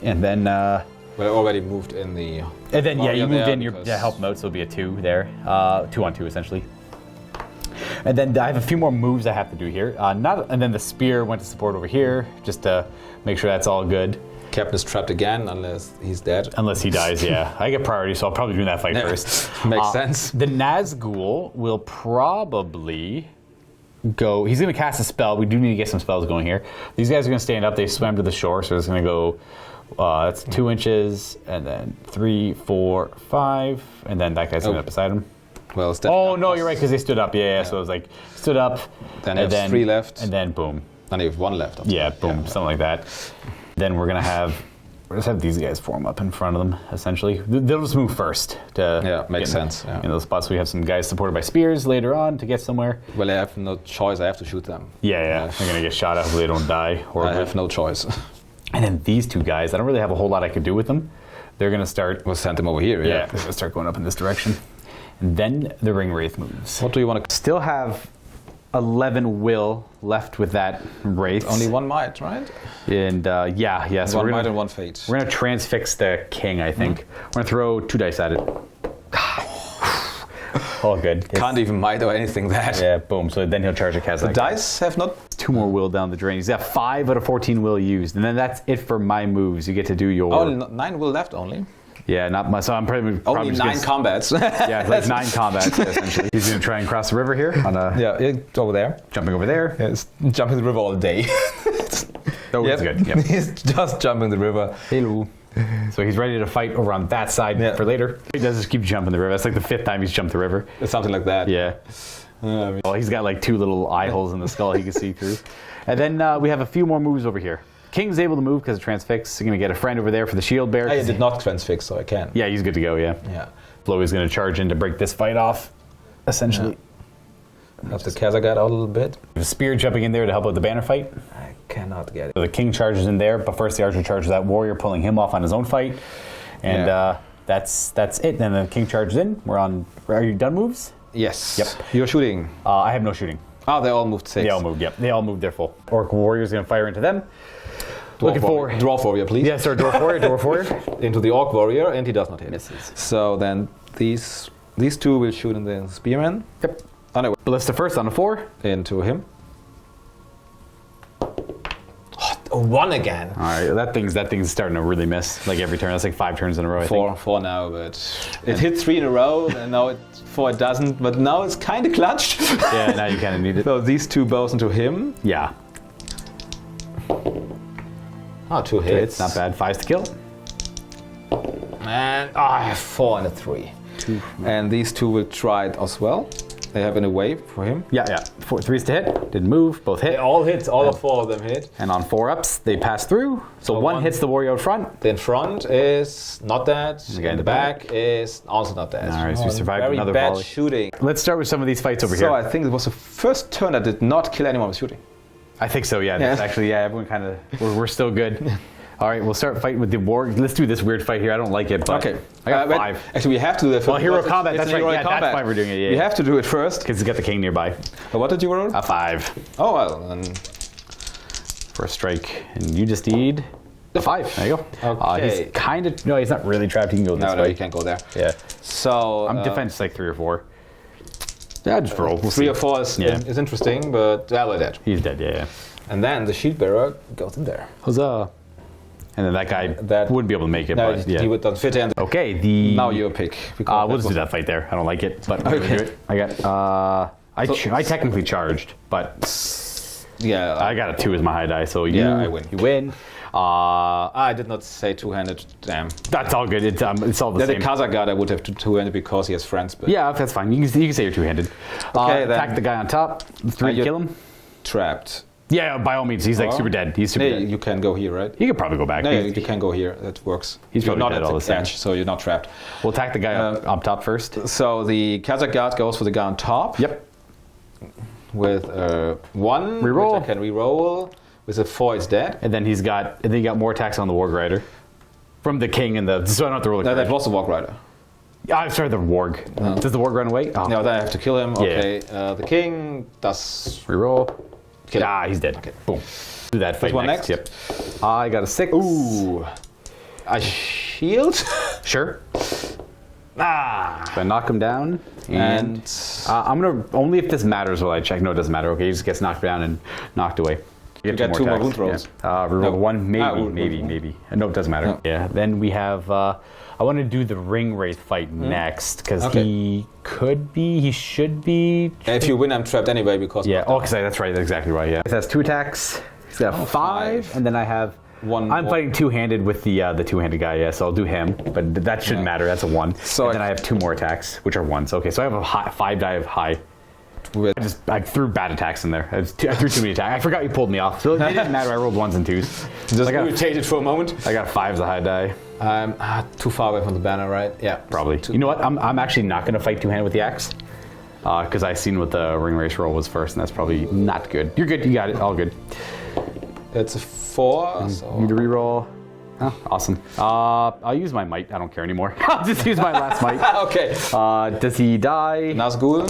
And then well, I already moved in the. And then you moved in to help him out, so it'll be a 2 there, 2-on-2 essentially. And then I have a few more moves I have to do here. And then the spear went to support over here, just to make sure that's all good. Captain is trapped again, unless he's dead. Unless he dies, yeah. I get priority, so I'll probably do that fight first. Makes sense. The Nazgul will probably go. He's going to cast a spell. We do need to get some spells going here. These guys are going to stand up. They swam to the shore, so it's going to go. That's 2 inches, and then 3, 4, 5, and then that guy's going up beside him. Well, oh no, you're right because they stood up. Yeah. So it was like stood up. Then and then 3 left, and then boom. Then you have 1 left. Yeah, boom, something like that. Then we're just have these guys form up in front of them, essentially. They'll just move first. Makes sense. Yeah. In those spots, we have some guys supported by spears later on to get somewhere. Well, I have no choice. I have to shoot them. Yeah. They're going to get shot at. Hopefully they don't die. I have no choice. And then these 2 guys, I don't really have a whole lot I could do with them. They're going to start... We'll send them over here, Yeah, they're going to start going up in this direction. And then the ring wraith moves. What do you want to... Still have 11 will left with that wraith. Only 1 might, right? And yeah. So 1 might and 1 fate. We're gonna transfix the king, I think. We're gonna throw 2 dice at it. All good. Can't even might or anything that. Yeah, boom. So then he'll charge a Kazakh. The dice have not... 2 more will down the drain. He's got 5 out of 14 will used, and then that's it for my moves. You get to do your. Oh, 9 will left only. Yeah, not much. So I'm probably only 9 combats. Yeah, like 9 combats essentially. He's gonna try and cross the river here on a. Yeah, it's over there. Jumping over there. Yeah, it's jumping the river all day. Oh, yep. Good. Yep. He's just jumping the river. Hello. So he's ready to fight over on that side for later. He does just keep jumping the river. That's like the 5th time he's jumped the river. It's something like that. Yeah. Well, he's got like 2 little eye holes in the skull he can see through. And then we have a few more moves over here. King's able to move because of transfix. He's going to get a friend over there for the shield bearer. I did not transfix, so I can. Yeah, he's good to go, yeah. Flo is going to charge in to break this fight off, essentially. Have the Kazakh out a little bit. A spear jumping in there to help out the banner fight. I cannot get it. So the king charges in there, but first the archer charges that warrior, pulling him off on his own fight. And that's it. Then the king charges in. We're on. Are you done moves? Yes. Yep. You're shooting. I have no shooting. Oh, they all moved 6. They all moved, yep. They all moved their full. Orc warrior's going to fire into them. Dwarf warrior, please. Yes, sir. Dwarf warrior. Into the orc warrior, and he does not hit. Misses. So then these 2 will shoot in the spearman. Yep. Ballista first on a 4. Into him. Oh, 1 again. All right, that thing's starting to really miss. Like every turn, that's like 5 turns in a row. I think. 4 now, but it hit 3 in a row, and now 4 it doesn't. But now it's kind of clutched. Yeah, now you kind of need it. So these 2 bows into him. Yeah. Oh, 2 hits. Not bad. 5's to kill. And I have 4 and a 3. And these 2 will try it as well. They have in a wave for him. Yeah. 3's to hit. Didn't move. Both hit. They all hit. All 4 of them hit. And on 4-ups, they pass through. So 1 hits the warrior out front. The in front is not dead. Okay, in the back is also not dead. All right, so we survived another very bad volley. shooting. Let's start with some of these fights over here. So I think it was the first turn I did not kill anyone with shooting. I think so, yeah. That's actually, everyone kind of, we're still good. All right, we'll start fighting with the war. Let's do this weird fight here. I don't like it, but okay. I got 5. Actually, we have to do that first. Well, hero combat, that's right. Yeah, combat. that's why we're doing it. Yeah, we have to do it first. Because it's got the king nearby. What did you roll? A 5. Oh, well, then. For a strike. And you just need The 5. There you go. Okay. He's kind of, no, he's not really trapped. He can go this No, way. you can't go there. Yeah. So I'm defense like 3 or 4. Yeah, just roll. We'll 3 see. or 4 is, Yeah. is interesting, but we're dead. He's dead, yeah. And then the shield bearer goes in there. Huzzah. And then that guy That- wouldn't be able to make it, No, but yeah. he doesn't fit in. Okay, the... Now your pick. we'll just do that fight there. I don't like it, but we're gonna do it. I got, I technically charged, but Yeah, I got a 2 as my high die, so I win. You win. I did not say two-handed. Damn. That's all good. It's all the The same. Kazakh guy I would have two-handed because he has friends. But Yeah, that's fine. You can say you're two-handed. Okay, then. Attack the guy on top. 3 you- kill him. trapped. Yeah, by all means. He's like Oh. super dead. He's super Yeah, dead. you can go here, right? He could probably go back. No, He's- you can go here. That works. He's you're probably not dead at all the the same. edge, so you're not trapped. We'll attack the guy up top first. So the Kazakh guard goes for the guy on top. Yep. With 1, Reroll. which I can reroll. With a 4, it's dead. And then he got more attacks on the Warg Rider. From the king and the... So I don't have to roll No, a that was the Walk Rider. I'm sorry, the Warg. Does the Warg run away? Oh. No, then I have to kill him. Yeah. Okay, the king does Reroll. kill him. Ah, he's dead. Okay. Boom. Do that fight one next. next? Yep. I got a 6. Ooh. I shield. Sure. Ah. So I knock him down. And I'm going to... Only if this matters will I check. No, it doesn't matter. Okay, he just gets knocked down and knocked away. You get 2 more attacks. wound rolls. Yeah. Reroll No. 1. Maybe, wound maybe. No, it doesn't matter. No. Yeah. Then we have... I want to do the ring wraith fight next because Okay. he should be... if you win, I'm trapped anyway because. Yeah. Oh, because that's right. That's exactly right. Yeah. It has 2 attacks. He's got 5, 5. and then I have One I'm more. fighting two-handed with the two-handed guy. Yeah, so I'll do him, but that shouldn't matter. That's a 1. So and then I have 2 more attacks, which are 1s. Okay, so I have a 5 die of high. I threw bad attacks in there. I threw too many attacks. I forgot you pulled me off. So it didn't matter. I rolled 1s and 2s. Just I got irritated for a moment. I got 5 as a high die. Too far away from the banner, right? Yeah. Probably. You know what? I'm actually not going to fight two-handed with the axe. Because I seen what the ring race roll was first, and that's probably not good. You're good. You got it. All good. It's a 4. So. Need to reroll. Oh, awesome. I'll use my might. I don't care anymore. I'll just use my last might. Okay. Does he die? Nazgul.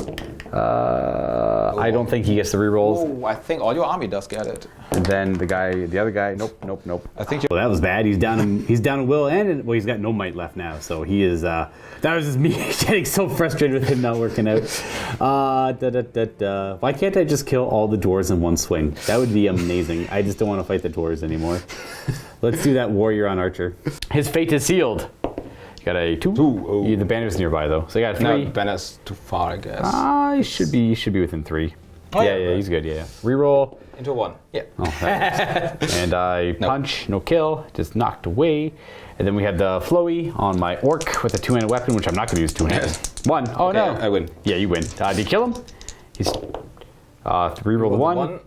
I don't think he gets the rerolls. Oh, I think all your army does get it. And then the other guy. Nope. I think you. Well, that was bad. He's down. He's down in will and well, he's got no might left now. So he is. That was just me getting so frustrated with him not working out. Why can't I just kill all the dwarves in one swing? That would be amazing. I just don't want to fight the dwarves anymore. Let's do that warrior on archer. His fate is sealed. You got a 2. Oh. The banner's nearby though, so I got a 3. No, banner's too far, I guess. He should be within 3. Oh, yeah, yeah, he's good. Yeah. Reroll. Into 1. Yeah. Oh, and I punch, no kill, just knocked away. And then we had the flowy on my orc with a 2-handed weapon, which I'm not going to use two-handed. 1. Oh Okay, no! I win. Yeah, you win. Did you kill him? He's reroll the 1.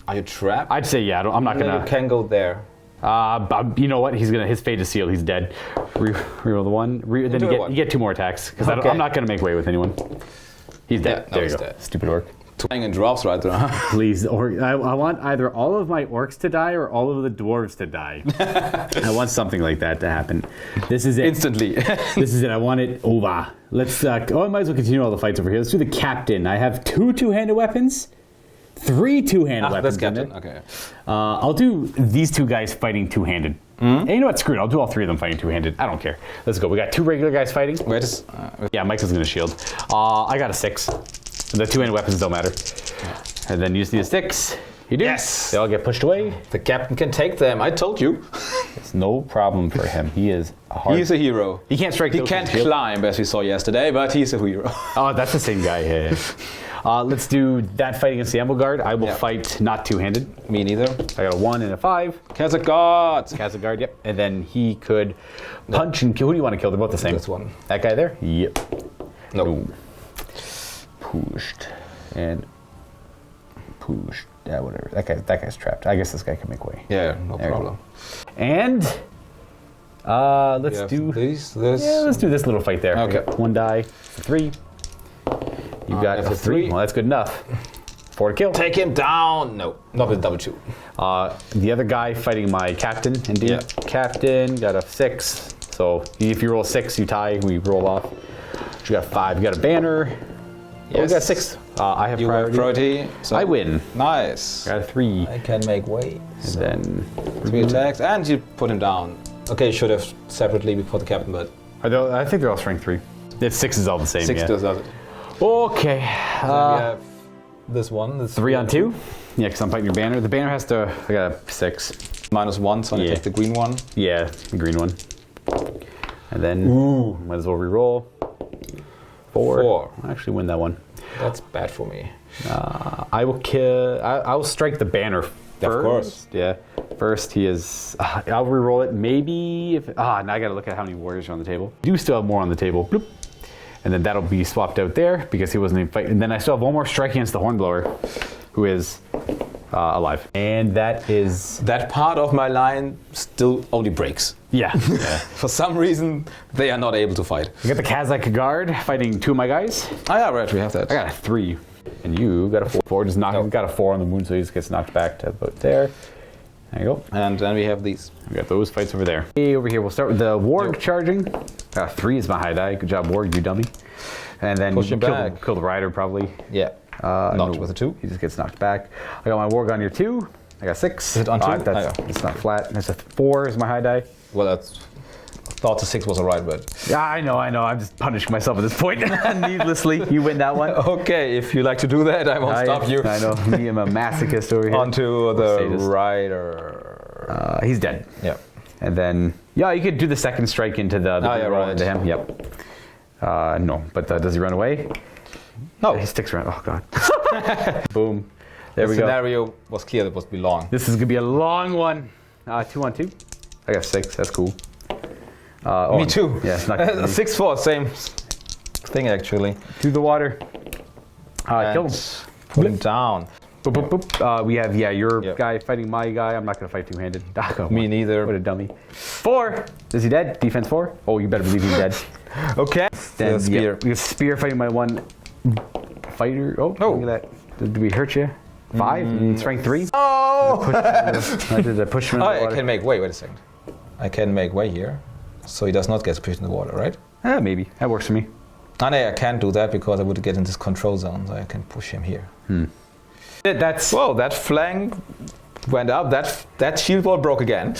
Are you trapped? I'd say yeah. I'm not Then gonna. you can go there. You know what? His fate is sealed. He's dead. Reroll the 1. Then Into a 1. you get 2 more attacks because Okay. I'm not gonna make way with anyone. He's dead. Yeah, no, there you he's go. dead. Stupid orc. Playing in drops right there. Please, or I want either all of my orcs to die or all of the dwarves to die. I want something like that to happen. This is it. Instantly. This is it. I want it over. Let's. I might as well continue all the fights over here. Let's do the captain. I have 2 two-handed weapons, 3 two-handed weapons. That's in captain. it. Okay. I'll do these 2 guys fighting two-handed. And you know what? Screw it. I'll do all 3 of them fighting two-handed. I don't care. Let's go. We got 2 regular guys fighting. Wait. Is, Yeah, Mike's gonna shield. I got a 6. The two-handed weapons don't matter. And then you just need a 6. You do. Yes. They all get pushed away. the captain can take them. I told you. It's no problem for him. He is a hard. He's a hero. He can't strike. He those can't with shield. climb, as we saw yesterday, but he's a hero. Oh, that's the same guy. Yeah. Let's do that fight against the Amble Guard. I will Yeah. fight not two-handed. Me neither. I got a 1 and a 5. Kazakh gods. Kazakh Guard, yep. And then he could punch and kill. Who do you want to kill? They're both the same. This one. That guy there? Yep. No. Pushed. And pushed. Yeah, whatever. That guy's trapped. I guess this guy can make way. Yeah, no There you problem. And let's Yeah, do this. let's do this little fight there. Okay. I got 1 die, 3. You got that's a a 3. 3. Well, that's good enough. 4 to kill. Take him down. No, not with double 2. The other guy fighting my captain. Indeed. Yeah. Captain got a 6. So if you roll 6, you tie. We roll off. You got 5. You got a banner. Oh, we got 6. I have You have priority. So I win. Nice. Got a 3. I can make way. And then 3 attacks, and you put him down. Okay, should have separately before the captain, but I think they're all strength 3. It's 6 is all the same. 6 yeah. does it. Okay. Then we have this one. This 3 on 2. Yeah, because I'm fighting your banner. The banner has to. I got a 6. -1, so I take the green one. Yeah, the green one. And then might as well re-roll. 4. I'll actually win that one. That's bad for me. I will kill. I will strike the banner first. Of course. Yeah. First, he is. I'll re-roll it. Maybe if. Now I got to look at how many warriors are on the table. I do still have more on the table. Bloop. And then that'll be swapped out there because he wasn't even fighting. And then I still have one more strike against the Hornblower, who is alive. And that is. That part of my line still only breaks. Yeah. For some reason, they are not able to fight. I got the Kazakh guard fighting 2 of my guys. Oh yeah, right, we have that. I got a 3. And you got a 4. 4 just knocked. Got a 4 on the moon, so he just gets knocked back to about there. There you go. And then we have these. We got those fights over there. Hey, over here, we'll start with the Warg charging. 3 is my high die. Good job, Warg, you dummy. And then Push him back. Kill the rider, probably. Yeah. Not with a 2. He just gets knocked back. I got my Warg on your 2. I got 6. Is it on 2? It's not flat. That's a 4 is my high die. Well, that's. Thought the 6 was alright, but. Yeah, I know. I'm just punishing myself at this point. Needlessly, you win that one. Okay, if you like to do that, I won't stop you. I know. Me, I'm a masochist over here. Onto the rider. He's dead. Yeah. And then, yeah, you could do the second strike into the roll right. into him. Yep. No, but does he run away? No. He sticks around. Oh, God. Boom. There we the go. scenario was clear that it was be long. This is going to be a long one. 2 on 2. I got 6. That's cool. Me too. Yeah, it's not 6-4, same thing actually. To the water. Kill him. Put him down. Boop, boop, boop. We have, your guy fighting my guy. I'm not going to fight two-handed. Me neither. What a dummy. 4. Is he dead? Defense 4? Oh, you better believe he's dead. Okay. Then, spear. We have spear fighting my one fighter. Oh, look at that. Did we hurt you? 5? Strength 3? Oh! Did I push him in the water? I can make way. Wait a second. I can make way here. So he does not get pushed in the water, right? Maybe. That works for me. No, I can't do that because I would get in this control zone, so I can push him here. That's... Whoa, that flank went up. That shield wall broke again.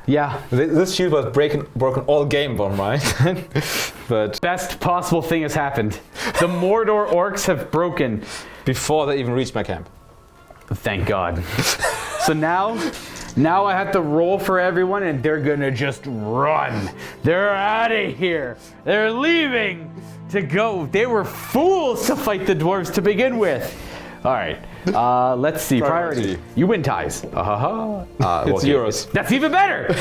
Yeah. This shield was broken all game bomb, right? But best possible thing has happened. The Mordor orcs have broken. Before they even reached my camp. Thank God. So now I have to roll for everyone and they're gonna just run. They're out of here. They're leaving to go. They were fools to fight the dwarves to begin with. All right, let's see. Priority. You win ties. It's yours. That's even better.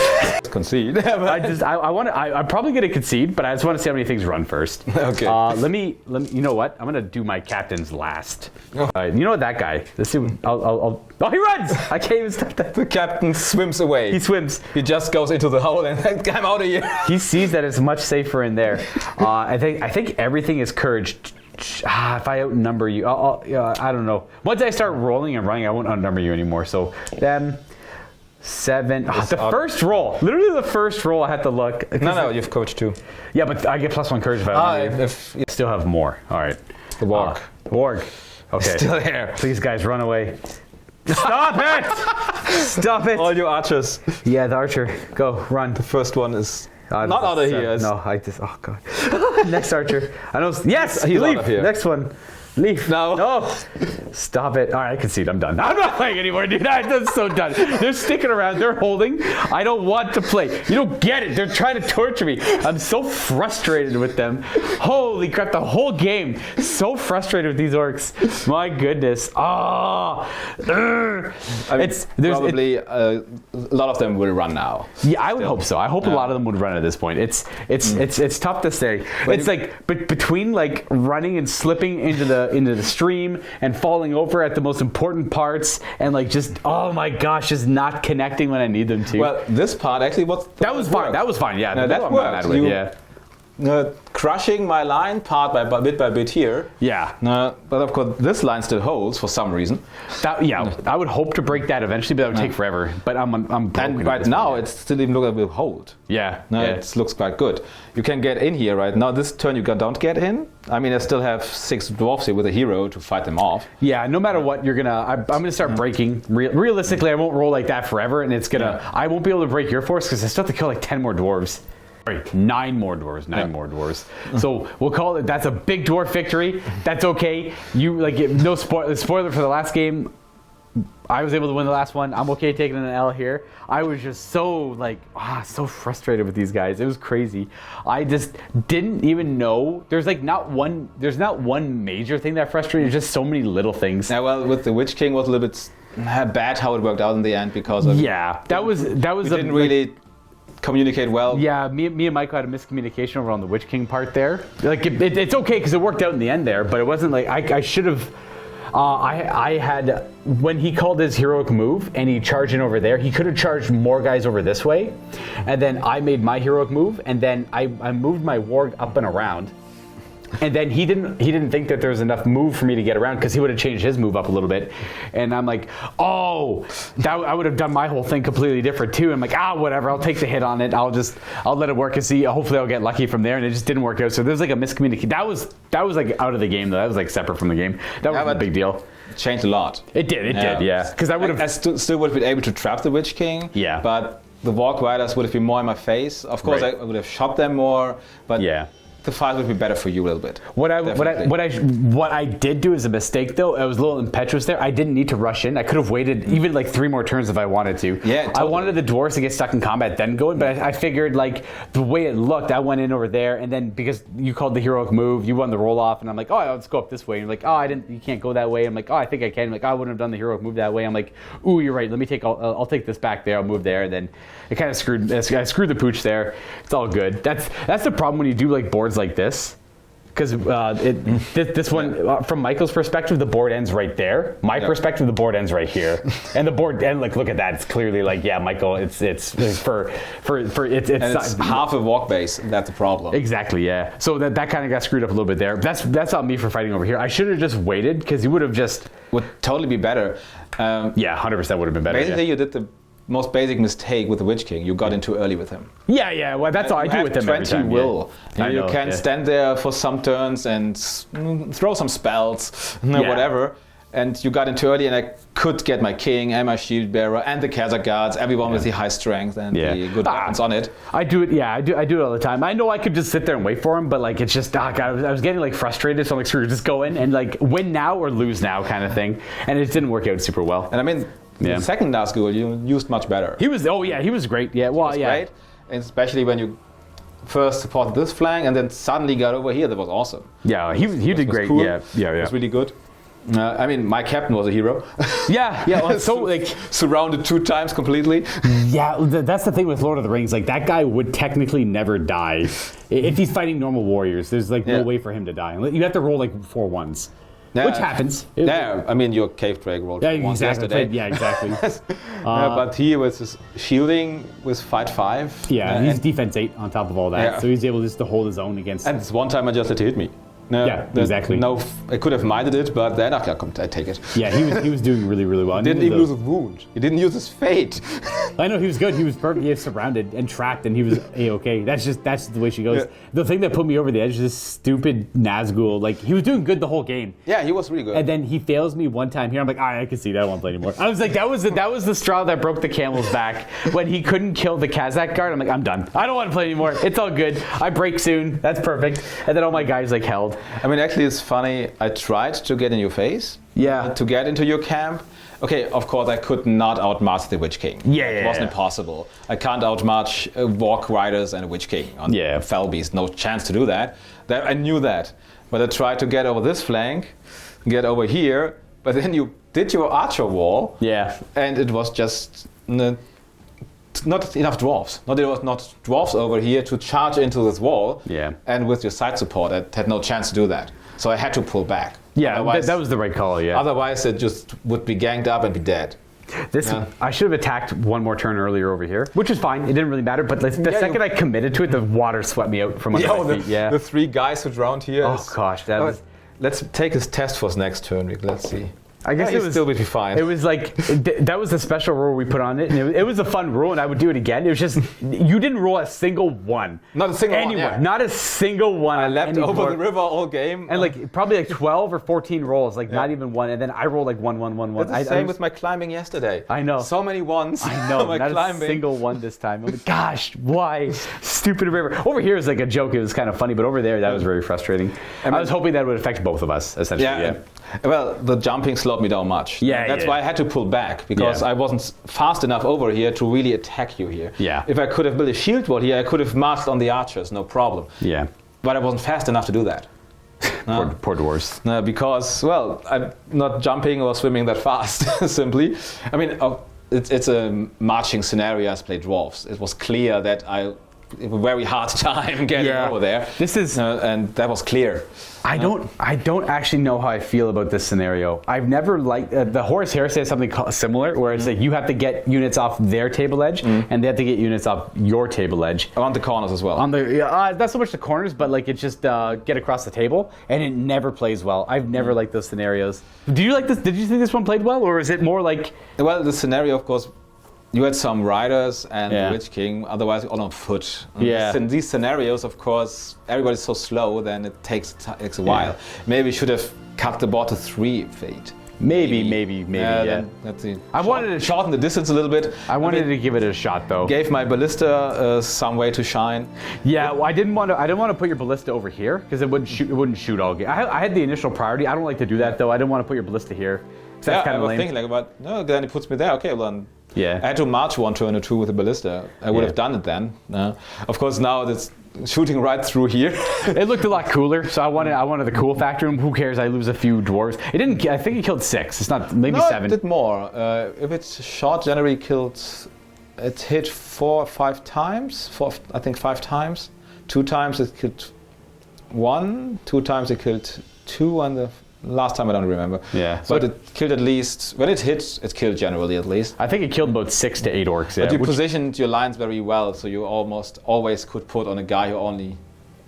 Concede. I'm probably gonna concede, but I just want to see how many things run first. Okay. Let me. You know what? I'm gonna do my captains last. All right. You know what? That guy. Let's see. Oh, he runs! I can't even stop that. The captain swims away. He swims. He just goes into the hole and I'm out of here. He sees that it's much safer in there. I think everything is courage. If I outnumber you, I don't know. Once I start rolling and running, I won't outnumber you anymore. So then 7. The first roll, literally the first roll, I had to look. No, you've coached too. Yeah, but I get +1 courage if I outnumber you. If you Still have more. All right. The warg. Warg. Okay. Still here. Please, guys, run away. Stop it! Stop it! All your archers. Yeah, the archer. Go, run. The first one is not out of here. No, oh God. Next archer. I know. Yes, he's leave. out of here. Next one. Leave. No. Stop it. All right, I concede. I'm done. I'm not playing anymore, dude. I'm so done. They're sticking around. They're holding. I don't want to play. You don't get it. They're trying to torture me. I'm so frustrated with them. Holy crap, the whole game. So frustrated with these orcs. My goodness. Probably a lot of them will run now. Yeah, I would hope so. I hope a lot of them would run at this point. It's tough to say. It's like between like running and slipping into the stream and falling over at the most important parts and like just oh my gosh, just not connecting when I need them to. Well, this part actually was that was fine. That was fine. Yeah, that I'm not worked. mad with. Yeah. crushing my line part by bit here. Yeah. But of course, this line still holds for some reason. I would hope to break that eventually, but that would take forever. But I'm broken. And right now, it still even looks like it will hold. Yeah. It looks quite good. You can get in here right now. This turn you don't get in. I mean, I still have 6 dwarfs here with a hero to fight them off. Yeah, no matter what, I'm gonna start breaking. Realistically, I won't roll like that forever, and I won't be able to break your force because I still have to kill like 10 more dwarves. Sorry, 9 more dwarves. 9 more dwarves. So we'll call it. That's a big dwarf victory. That's okay. No spoiler for the last game. I was able to win the last one. I'm okay taking an L here. I was just so so frustrated with these guys. It was crazy. I just didn't even know. There's not one major thing that frustrated. There's just so many little things. Yeah, well, with the Witch King was a little bit bad how it worked out in the end because of that was we didn't really communicate well. Yeah, me and Michael had a miscommunication over on the Witch King part there. It's okay because it worked out in the end there, but it wasn't like I should have. I had, when he called his heroic move and he charged in over there, he could have charged more guys over this way, and then I made my heroic move, and then I moved my warg up and around. And then he didn't think that there was enough move for me to get around because he would have changed his move up a little bit. And I'm like, I would have done my whole thing completely different too. I'm like, whatever, I'll take the hit on it. I'll let it work and see. Hopefully I'll get lucky from there. And it just didn't work out. So there's like a miscommunication. That was like out of the game though. That was like separate from the game. That was a big deal. It changed a lot. It did, yeah. Because I would have. I still would have been able to trap the Witch King. Yeah. But the Warg Riders would have been more in my face. Of course, Right. I would have shot them more. But the fight would be better for you a little bit. What I did do is a mistake though. I was a little impetuous there. I didn't need to rush in. I could have waited even like 3 more turns if I wanted to. Yeah, totally. I wanted the dwarves to get stuck in combat then go in, but I figured like the way it looked, I went in over there, and then because you called the heroic move, you won the roll off, and I'm like, let's go up this way. And you're like, you can't go that way. I'm like, I think I can. I'm like, I wouldn't have done the heroic move that way. I'm like, ooh, you're right. Let me I'll take this back there. I'll move there. And then it kind of I screwed the pooch there. It's all good. That's the problem when you do like boards like this. Because this one, from Michael's perspective, the board ends right there. My perspective, the board ends right here, and the board and look at that. It's clearly Michael. It's half a walk base. That's the problem. Exactly. Yeah. So that kind of got screwed up a little bit there. That's on me for fighting over here. I should have just waited because he would have just would totally be better. 100% would have been better. Basically, you did the most basic mistake with the Witch King. You got in too early with him. Yeah. Well, that's all I do with him every time. 20 will. You can stand there for some turns and throw some spells, whatever. And you got in too early, and I could get my king and my shield bearer and the Khazar guards, everyone with the high strength and the good weapons on it. I do it. Yeah, I do it all the time. I know I could just sit there and wait for him, but like it's just God, I was getting like frustrated, so I'm like, screw it, just go in and like win now or lose now kind of thing, and it didn't work out super well. And I mean. The second last goal you used much better. He was great. Yeah, well, great. And especially when you first supported this flank and then suddenly got over here, that was awesome. Yeah, he did great. Cool. Yeah. It was really good. I mean, my captain was a hero. Yeah. Well, so like surrounded 2 times completely. Yeah, that's the thing with Lord of the Rings. Like that guy would technically never die if he's fighting normal warriors. There's like no way for him to die. You have to roll like 4 ones. Which happens. I mean, your cave drake rolled once yesterday. Yeah, exactly. But he was his shielding with fight 5. Yeah, he's defense 8 on top of all that, so he's able just to hold his own against. And this one time I just let it hit me. Exactly. No, I could have minded it, but then I take it. Yeah, he was doing really, really well. He didn't even lose a wound. He didn't use his fate. I know he was good. He was perfect. He was surrounded and tracked, and he was a-okay. That's the way she goes. Yeah. The thing that put me over the edge is this stupid Nazgul. Like he was doing good the whole game. Yeah, he was really good. And then he fails me one time here. I'm like, I can see that. I won't play anymore. I was like, that was the straw that broke the camel's back when he couldn't kill the Kazakh guard. I'm like, I'm done. I don't want to play anymore. It's all good. I break soon. That's perfect. And then all my guys like held. I mean, actually, it's funny. I tried to get in your face. Yeah. To get into your camp. Okay, of course, I could not outmatch the Witch King. It wasn't impossible. I can't outmatch Warg Riders and a Witch King on Fell Beast. No chance to do that. I knew that. But I tried to get over this flank, get over here, but then you did your archer wall. Yeah. And it was just not enough dwarves. There was not dwarves over here to charge into this wall. Yeah. And with your side support, I had no chance to do that. So I had to pull back. Yeah, that was the right call, yeah. Otherwise, it just would be ganged up and be dead. I should have attacked one more turn earlier over here, which is fine. It didn't really matter. But the second I committed to it, the water swept me out from under my feet. Yeah. The 3 guys who drowned here. Oh gosh, that was. Let's take his test for his next turn. Let's see. I guess it was still would be fine. It was like that was the special rule we put on it, and it was a fun rule, and I would do it again. It was just you didn't roll a single one. Not a single anywhere. one. Yeah. Not a single one. I leapt over the river all game, and like probably like 12 or 14 rolls, like not even one, and then I rolled like 1, 1, 1, 1. It's the same with my climbing yesterday. I know. So many ones. I know. my not climbing. a single one this time. I'm like, gosh, why? Stupid river. Over here is like a joke. It was kind of funny, but over there that was very frustrating. I was hoping that would affect both of us essentially. Yeah. Well, the jumping slowed me down much. Yeah, that's why I had to pull back because I wasn't fast enough over here to really attack you here. Yeah. If I could have built a shield wall here, I could have marched on the archers, no problem. Yeah. But I wasn't fast enough to do that. Poor dwarves. Because, well, I'm not jumping or swimming that fast, simply. I mean, it's a marching scenario as play dwarves. It was clear that I have a very hard time getting over there. This is and that was clear. I don't actually know how I feel about this scenario. I've never liked the Horus Heresy has something similar where it's like you have to get units off their table edge and they have to get units off your table edge on the corners as well. On the not so much the corners, but like it's just get across the table, and it never plays well. I've never liked those scenarios. Do you like this? Did you think this one played well, or is it more like? Well, the scenario, of course. You had some riders and the Witch King, otherwise all on foot. In these scenarios, of course, everybody's so slow, then it takes a while. Maybe we should have cut the board to 3 feet. Maybe. Let's see. I wanted to shorten the distance a little bit. I wanted to give it a shot, though. Gave my ballista some way to shine. Yeah, well, I didn't want to put your ballista over here because it wouldn't shoot all game. I had the initial priority. I don't like to do that though. I didn't want to put your ballista here. That's kind of lame. I was thinking like about no, then it puts me there. Okay, well then. Yeah. I had to march 1 turn or 2 with a ballista. I would have done it then. Of course, now it's shooting right through here. It looked a lot cooler, so I wanted the cool factor. And who cares? I lose a few dwarves. It didn't. I think it killed 6. It's not maybe 7. It did more. If it's short, generally killed. It hit 4 or 5 times. I think 5 times. 2 times it killed 1. 2 times it killed 2, and the last time I don't remember. Yeah. But it killed at least, when it hit, it killed generally at least. I think it killed about 6 to 8 orcs. Yeah. But you positioned your lines very well, so you almost always could put on a guy who only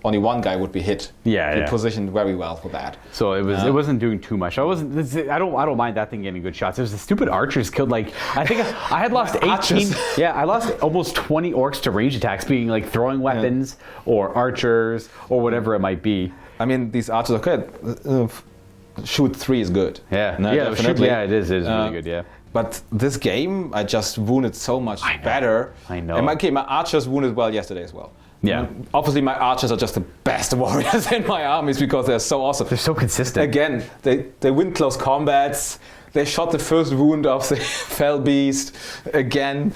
one guy would be hit. Yeah. You positioned very well for that. So it wasn't doing too much. I don't mind that thing getting good shots. It was the stupid archers killed like I think I had lost 18. Yeah, I lost almost 20 orcs to range attacks, being like throwing weapons or archers or whatever it might be. I mean, these archers are good. Shoot 3 is good. Yeah, definitely. It is really good. Yeah, but this game I just wounded so much better. I know. And my archers wounded well yesterday as well. Yeah. Obviously, my archers are just the best warriors in my armies because they're so awesome. They're so consistent. Again, they win close combats. They shot the first wound of the fell beast again.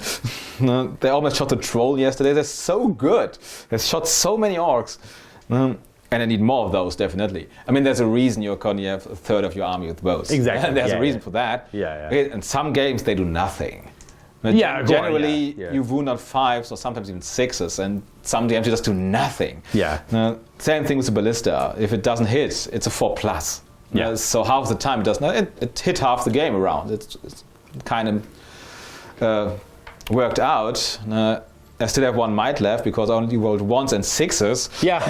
They almost shot the troll yesterday. They're so good. They shot so many orcs. And I need more of those, definitely. I mean, there's a reason you only have a third of your army with bows. Exactly. And there's a reason for that. Yeah. Okay, in some games, they do nothing. Generally, you wound on 5s or sometimes even 6s, and some games you just do nothing. Yeah. Same thing with the ballista. If it doesn't hit, it's a 4+. Yeah. So half the time it does not. It hit half the game around. It's kind of worked out. I still have 1 might left because I only rolled 1s and 6s. Yeah,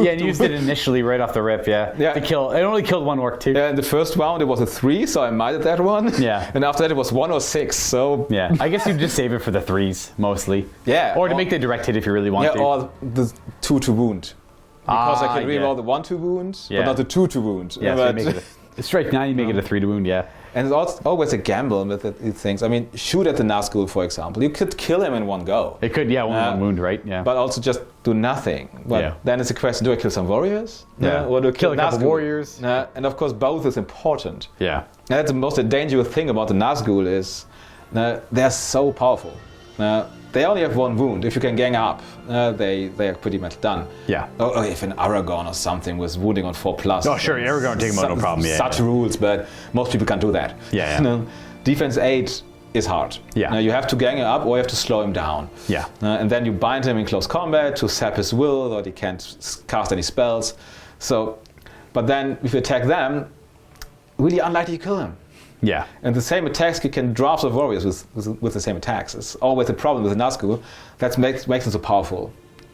and used it initially right off the rip. Yeah. To kill. It only killed 1 orc too. Yeah, in the first round it was a 3, so I mighted that one. Yeah. And after that it was 1 or 6. So yeah, I guess you just save it for the 3s mostly. Yeah. Or to make the direct hit if you really want to. Yeah, or the 2 to wound. Because I can reroll the 1 to wound, but not the 2 to wound. Yeah, so you make it straight now you make it a 3 to wound. Yeah. And it's always a gamble with these things. I mean, shoot at the Nazgul, for example. You could kill him in one go. It could, one wound, right? Yeah. But also just do nothing. But then it's a question, do I kill some warriors? Yeah. Or do I kill a couple warriors? And of course, both is important. Yeah. And that's the most dangerous thing about the Nazgul is they're so powerful. They only have 1 wound. If you can gang up, they are pretty much done. Yeah. Or if an Aragorn or something was wounding on 4+. Oh, sure, Aragorn take him out, no problem. Yeah. Such rules, but most people can't do that. Yeah. Defense 8 is hard. Yeah. You have to gang him up or you have to slow him down. Yeah. And then you bind him in close combat to sap his will, or he can't cast any spells. So, but then if you attack them, really unlikely to kill him. Yeah. And the same attacks can dwarfs of warriors with the same attacks. It's always a problem with the Nazgûl. That makes them so powerful.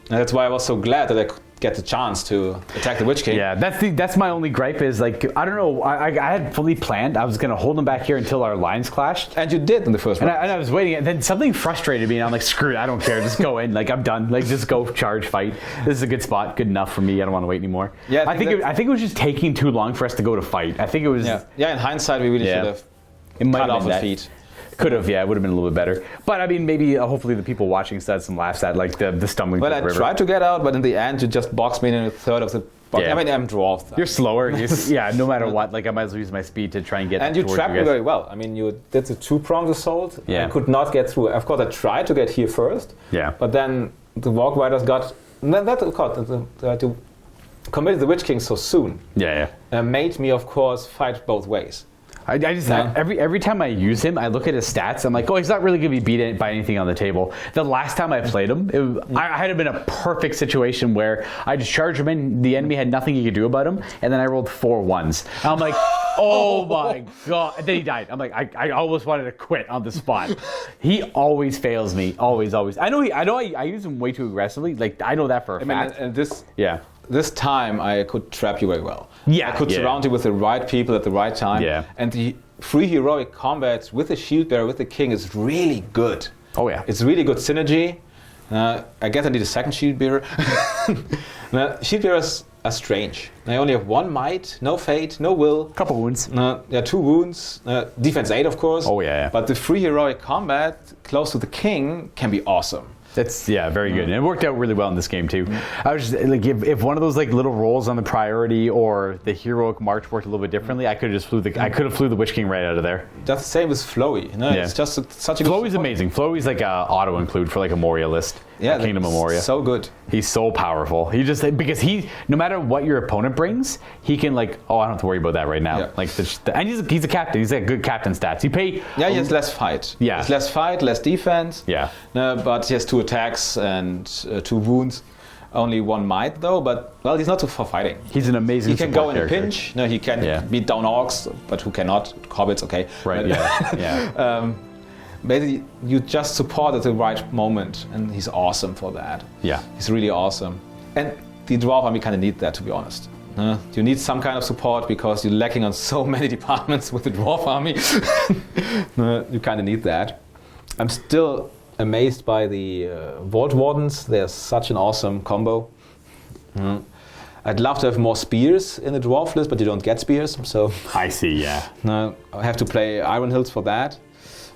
And that's why I was so glad that I could get the chance to attack the Witch King. Yeah, that's my only gripe is like, I don't know, I had fully planned. I was going to hold him back here until our lines clashed. And you did in the first round. And I was waiting, and then something frustrated me, and I'm like, screw it, I don't care, just go in, like, I'm done, like, just go charge, fight. This is a good spot, good enough for me, I don't want to wait anymore. Yeah, I think it was just taking too long for us to go to fight. I think it was... Yeah, in hindsight, we really should have cut off a feet. Could have, yeah, it would have been a little bit better. But I mean, maybe hopefully the people watching still had some laughs at like the stumbling. Well, I river. tried to get out, but in the end, you just boxed me in a third of the box. Yeah. I mean, I'm dwarf. You're slower. Yeah, no matter what. Like I might as well use my speed to try and get. And you trapped me very well. I mean, you did the 2-pronged assault. Yeah. I could not get through. Of course, I tried to get here first. Yeah. But then the walk riders got to commit the Witch King so soon. Yeah. Made me, of course, fight both ways. I just every time I use him, I look at his stats. I'm like, oh, he's not really going to be beat by anything on the table. The last time I played him, I had been a perfect situation where I just charged him in. The enemy had nothing he could do about him, and then I rolled 4 1s. And I'm like, oh my god! And then he died. I'm like, I almost wanted to quit on the spot. He always fails me. Always. I know I use him way too aggressively. Like I know that for a fact. And this time I could trap you very well. Yeah, I could surround you with the right people at the right time. Yeah. And the free heroic combats with the shield bearer, with the king, is really good. Oh yeah. It's really good synergy. I guess I need a second shield bearer. Shield bearers are strange. They only have 1 might, no fate, no will. Couple wounds. 2 wounds. Defense 8, of course. Oh yeah. But the free heroic combat close to the king can be awesome. That's very good, and it worked out really well in this game too. I was just like, if one of those like little rolls on the priority or the heroic march worked a little bit differently, I could have just flew the Witch King right out of there. That's the same with Flowey. It's just such a good. Flowey's amazing. Flowey's like a auto include for like a Moria list. Yeah, Kingdom of Moria. So good. He's so powerful. He just because no matter what your opponent brings, he can like, oh, I don't have to worry about that right now. Yeah. Like and he's a captain. He's got good captain stats. He has less fight. Yeah, he has less fight, less defense. Yeah, but he has 2 attacks and 2 wounds. Only 1 might though, but well, he's not too for fighting. He's an amazing. He can go in character. a pinch. He can beat down orcs, but who cannot? Hobbits, okay. Right. Yeah. Basically, you just support at the right moment, and he's awesome for that. Yeah. He's really awesome. And the dwarf army kind of need that, to be honest. You need some kind of support because you're lacking on so many departments with the dwarf army. You kind of need that. I'm still amazed by the Vault Wardens. They're such an awesome combo. I'd love to have more spears in the dwarf list, but you don't get spears, so... I see, yeah. I have to play Iron Hills for that.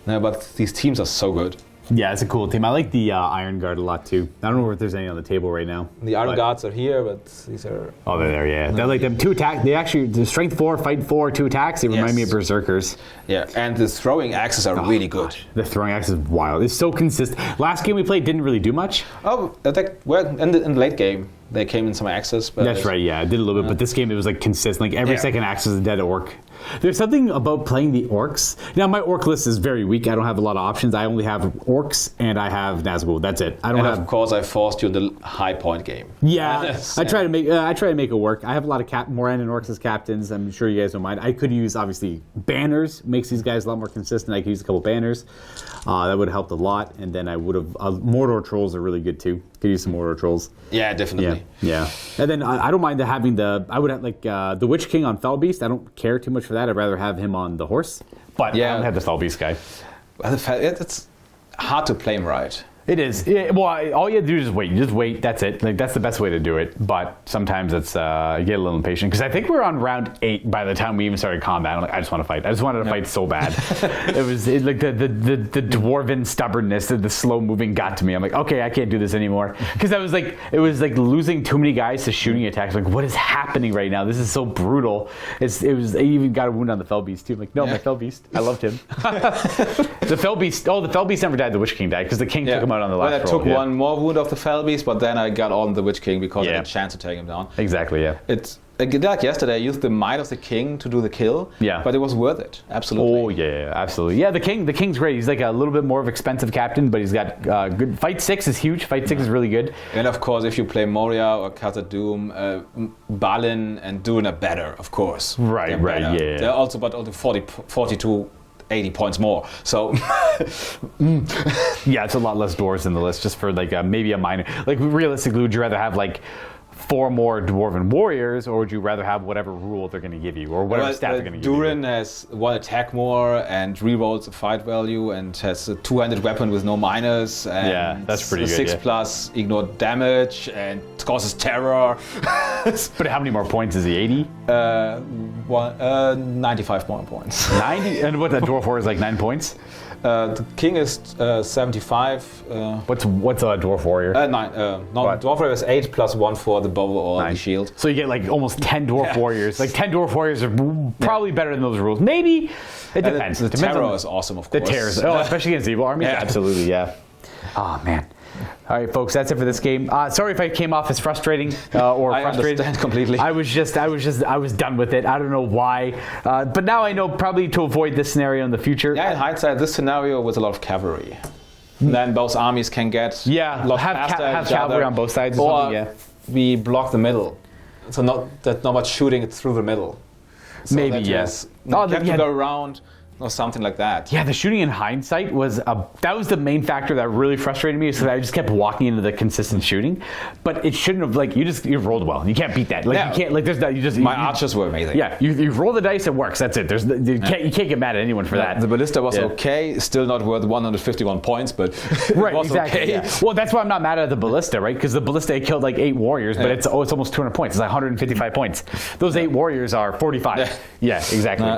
No, but these teams are so good. Yeah, it's a cool team. I like the Iron Guard a lot too. I don't know if there's any on the table right now. The Iron Guards are here, but these are... Oh, they're there, yeah. They're like them 2 attack. They actually, the strength 4, fight 4, 2 attacks. They remind me of Berserkers. Yeah, and the throwing axes are really good. Gosh. The throwing axe is wild. It's so consistent. Last game we played didn't really do much. Oh, in the late game, they came in some axes. But that's right, yeah. I did a little bit, but this game it was like consistent. Like every second axe is a dead orc. There's something about playing the orcs. Now my orc list is very weak. I don't have a lot of options. I only have orcs and I have Nazgûl. That's it. I don't have. Of course, I forced you in the high point game. Yeah, I try to make it work. I have a lot of Moran and orcs as captains. I'm sure you guys don't mind. I could use obviously banners. Makes these guys a lot more consistent. I could use a couple banners. That would have helped a lot. And then I would have Mordor trolls are really good too. Could use some Mordor trolls. Yeah, definitely. Yeah. And then I don't mind having I would have like the Witch King on Fell Beast. I don't care too much for that. I'd rather have him on the horse. But yeah, I don't have the Fell Beast guy. It's hard to play him right. It is. Well, all you have to do is wait. You just wait. That's it. Like that's the best way to do it. But sometimes it's you get a little impatient because I think we're on round 8 by the time we even started combat. I'm like, I just want to fight. I just wanted to fight so bad. It was like the dwarven stubbornness, the slow moving got to me. I'm like, okay, I can't do this anymore because it was like losing too many guys to shooting attacks. Like, what is happening right now? This is so brutal. I even got a wound on the Fell Beast too. I'm like, no, my Fell Beast. I loved him. The Fell Beast. Oh, the Fell Beast never died. The Witch King died because the King took him out on the last roll. I took one more wound of the Fell Beast, but then I got on the Witch King because I had a chance to take him down. Exactly, yeah. like yesterday, I used the Might of the King to do the kill. Yeah. But it was worth it. Absolutely. Oh yeah, absolutely. Yeah, the king's great. He's like a little bit more of expensive captain, but he's got good. Fight 6 is huge. Fight 6 is really good. And of course, if you play Moria or Khazad-dûm, Balin and Durin are better, of course. Right, They're right, better. yeah. They're also, but only 40 to 80 points more. So Yeah, it's a lot less dwarves in the list, just for like maybe a minor. Like realistically, would you rather have like 4 more dwarven warriors, or would you rather have whatever rule they're going to give you, or whatever stat they're going to give you? Durin has 1 attack more and rerolls the fight value and has a 200 weapon with no minus. And Yeah, that's pretty good, 6 yeah. plus ignore damage and causes terror. But how many more points is he? 80? 95 more points. 90? And what, the dwarf war is like 9 points? The king is 75. What's a dwarf warrior? 9. No, What? dwarf warrior is 8 plus 1 for the bow or the shield. So you get like almost 10 dwarf warriors. Like 10 dwarf warriors are probably better than those rules. Maybe. It depends. The Depends terror on is awesome, of the course. terrors. Oh, especially against evil armies. Yeah. Absolutely, yeah. Oh man. All right, folks, that's it for this game. Sorry if I came off as frustrating or I frustrated. understand completely. I was done with it. I don't know why, but now I know probably to avoid this scenario in the future. Yeah, in hindsight, this scenario was a lot of cavalry. Then both armies can get Yeah, a lot have faster at have each cavalry other. on both sides or Or something. Yeah, we block the middle, so not much shooting it through the middle. So Maybe, that yes. You Oh, have yeah. to go around or something like that. Yeah, the shooting in hindsight was that was the main factor that really frustrated me. So I just kept walking into the consistent shooting, but it shouldn't have. Like you rolled well. You can't beat that. Like Yeah. you can't. Like there's that. You just My you, archers were amazing. Yeah, you roll the dice. It works. That's it. You can't get mad at anyone for that. The ballista was Yeah. okay, still not worth 151 points, but Right, it was exactly. okay. Yeah. Well, that's why I'm not mad at the ballista, right? Because the ballista killed like 8 warriors, but Yeah. it's almost 200 points. It's like 155 points. Those 8 warriors are 45. Yeah. Yeah, exactly.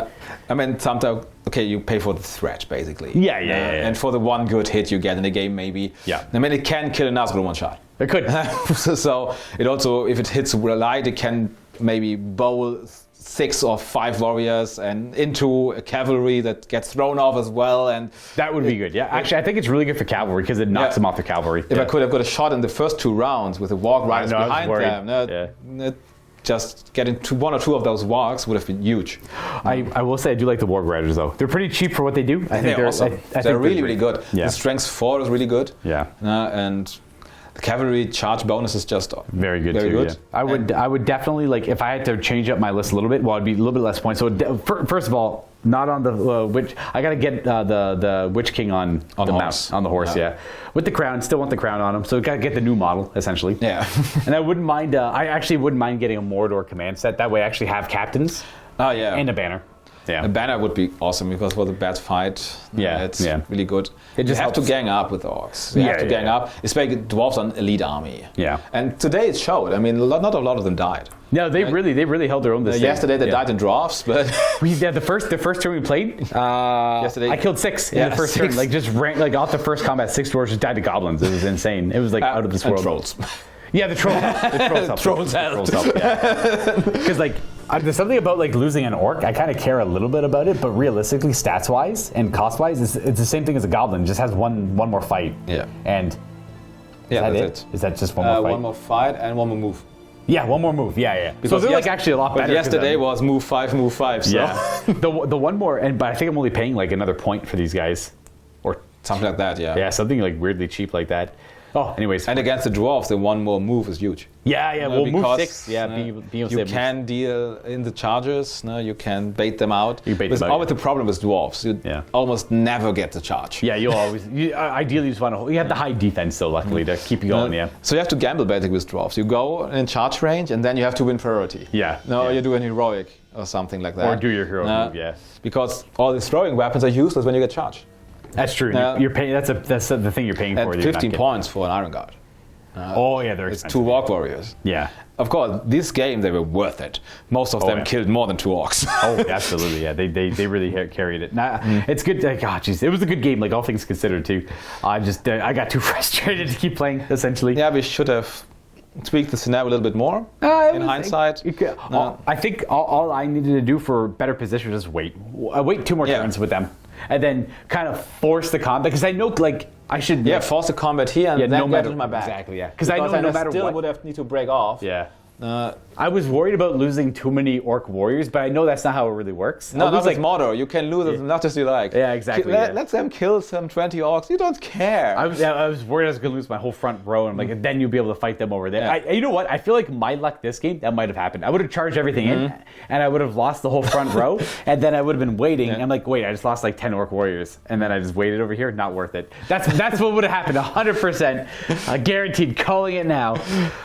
I mean, sometimes, okay, you pay for the threat, basically. Yeah. And for the one good hit you get in the game, maybe. Yeah. I mean, it can kill an with one shot. It could. So it also, if it hits light, it can maybe bowl 6 or 5 warriors and into a cavalry that gets thrown off as well. And That would be good. Yeah, actually, I think it's really good for cavalry because it knocks Yeah. them off the cavalry. if I could have got a shot in the first 2 rounds with the warg riders know, I was behind worried. them, just getting to 1 or 2 of those wargs would have been huge. I will say I do like the Warg Riders though. They're pretty cheap for what they do. I think They're awesome. I think they're really, great. really good. Yeah. The strength 4 is really good. Yeah. And the cavalry charge bonus is just Very good very too. good. Yeah. I would definitely like if I had to change up my list a little bit. Well, it'd be a little bit less points. So first of all, not on the witch. I got to get the Witch King on the horse. mount, on the horse. Yeah. With the crown, still want the crown on him. So got to get the new model essentially. Yeah. And I wouldn't mind. I actually wouldn't mind getting a Mordor command set. That way, I actually have captains Oh yeah. and a banner. Yeah. A banner would be awesome because for the bad fight, Yeah, it's yeah. really good. It just you have to helps. gang up with the orcs. You have to gang up, especially dwarves on elite army. Yeah. And today it showed. I mean, not a lot of them died. No, they really held their own. This thing. Yesterday they Yeah. died in drafts, but The first turn we played, Yesterday- I killed 6 in Yeah, the first 6. turn. Like just ran, like off the first combat, 6 dwarves just died to goblins. It was insane. It was like out of this and world. trolls. Yeah, the trolls helped. Trolls helped. Because like there's something about like losing an orc. I kind of care a little bit about it, but realistically, stats wise and cost wise, it's the same thing as a goblin. It just has one more fight. Yeah. And Yeah, is that that's it? Is that just one more fight? One more fight and one more move. Yeah, one more move. Yeah. So they're like actually a lot better. But yesterday was move 5, move 5. So. Yeah. the one more, but I think I'm only paying like another point for these guys, or Something like that, yeah. yeah, something like weirdly cheap like that. Oh, anyways. And against the dwarves, the one more move is huge. Yeah. We'll move Because, 6. Yeah. you can deal in the charges. No, you can bait them out. You bait There's them out, always the problem with dwarves. You Yeah. almost never get the charge. Yeah, you'll always. Ideally, you just want to. You have the high defense still, luckily, to keep you going. Yeah. So you have to gamble basically with dwarves. You go in charge range and then you have to win priority. Yeah, No, yeah. you do an heroic or something like that. Or do your hero move. Yeah. Because all these throwing weapons are useless when you get charged. That's true. You're paying. That's the thing you're paying At for. that you're not 15 getting. points for an Iron Guard. Oh yeah, they're It's expensive. 2 Walk Warriors. Yeah. Of course, this game they were worth it. Most of them yeah. killed more than 2 orcs. Oh, absolutely. Yeah, they really carried it. Nah, it's good. Like, oh, geez, it was a good game. Like all things considered, too. I got too frustrated to keep playing. Essentially. Yeah, we should have tweaked the scenario a little bit more. In hindsight, I think all I needed to do for better position was just wait 2 more Yeah. turns with them, and then kind of force the combat because I know like I should. yeah, force the combat here and Yeah, then no get matter- into my back. exactly, yeah. 'Cause I know no matter still what- would have need to break off. Yeah. I was worried about losing too many orc warriors, but I know that's not how it really works. No, I'll not lose, like Mordor. You can lose as much as you like. Yeah, exactly, Let them kill some 20 orcs. You don't care. I was worried I was going to lose my whole front row, and I'm like, then you'll be able to fight them over there. Yeah. You know what? I feel like my luck this game, that might have happened. I would have charged everything in, and I would have lost the whole front row, and then I would have been waiting. And I'm like, wait, I just lost like 10 orc warriors, and then I just waited over here. Not worth it. That's what would have happened. 100%, guaranteed. Calling it now.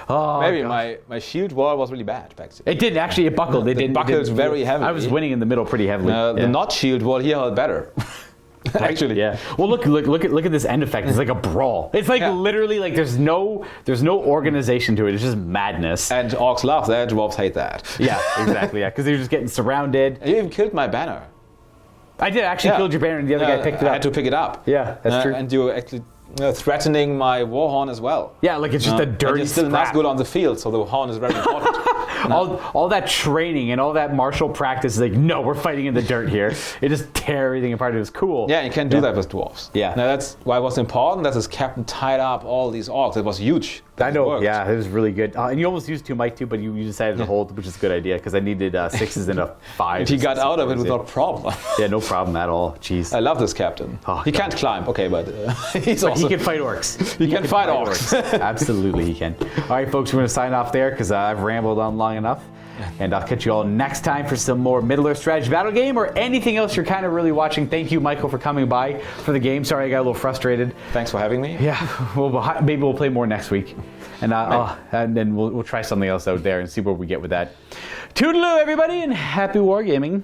Oh, Maybe God. my shield wall was really bad back then. It didn't actually. It buckled. It buckled very heavily. I was winning in the middle pretty heavily. The not shield wall here held better. Actually, yeah. Well, look at this end effect. It's like a brawl. It's like literally like there's no organization to it. It's just madness. And orcs love that. Dwarves hate that. Yeah, exactly. Yeah, because they're just getting surrounded. You even killed my banner. I did actually kill your banner, and the other guy picked it up. I had to pick it up. Yeah, that's true. And you were actually threatening my war horn as well. Yeah, like it's just a dirty. And you're still not good on the field, so the horn is very important. All that training and all that martial practice is like, no, we're fighting in the dirt here. It just tear everything apart. It was cool. Yeah, you can do that with dwarves. Yeah. Now that's why it was important that this captain tied up all these orcs. It was huge. I know. Yeah, it was really good. And you almost used 2 might too, but you decided to hold, which is a good idea because I needed 6s and a 5. And he got out of it without problem. Yeah, no problem at all. Jeez. I love this captain. Oh, he can't climb, okay, but he's But also... he can fight orcs. He can fight orcs. Absolutely, he can. All right, folks, we're going to sign off there because I've rambled on long enough. And I'll catch you all next time for some more Middle-earth strategy battle game or anything else you're kind of really watching. Thank you, Michael, for coming by for the game. Sorry I got a little frustrated. Thanks for having me. Yeah, well, maybe we'll play more next week. And then we'll try something else out there and see where we get with that. Toodaloo, everybody, and happy wargaming.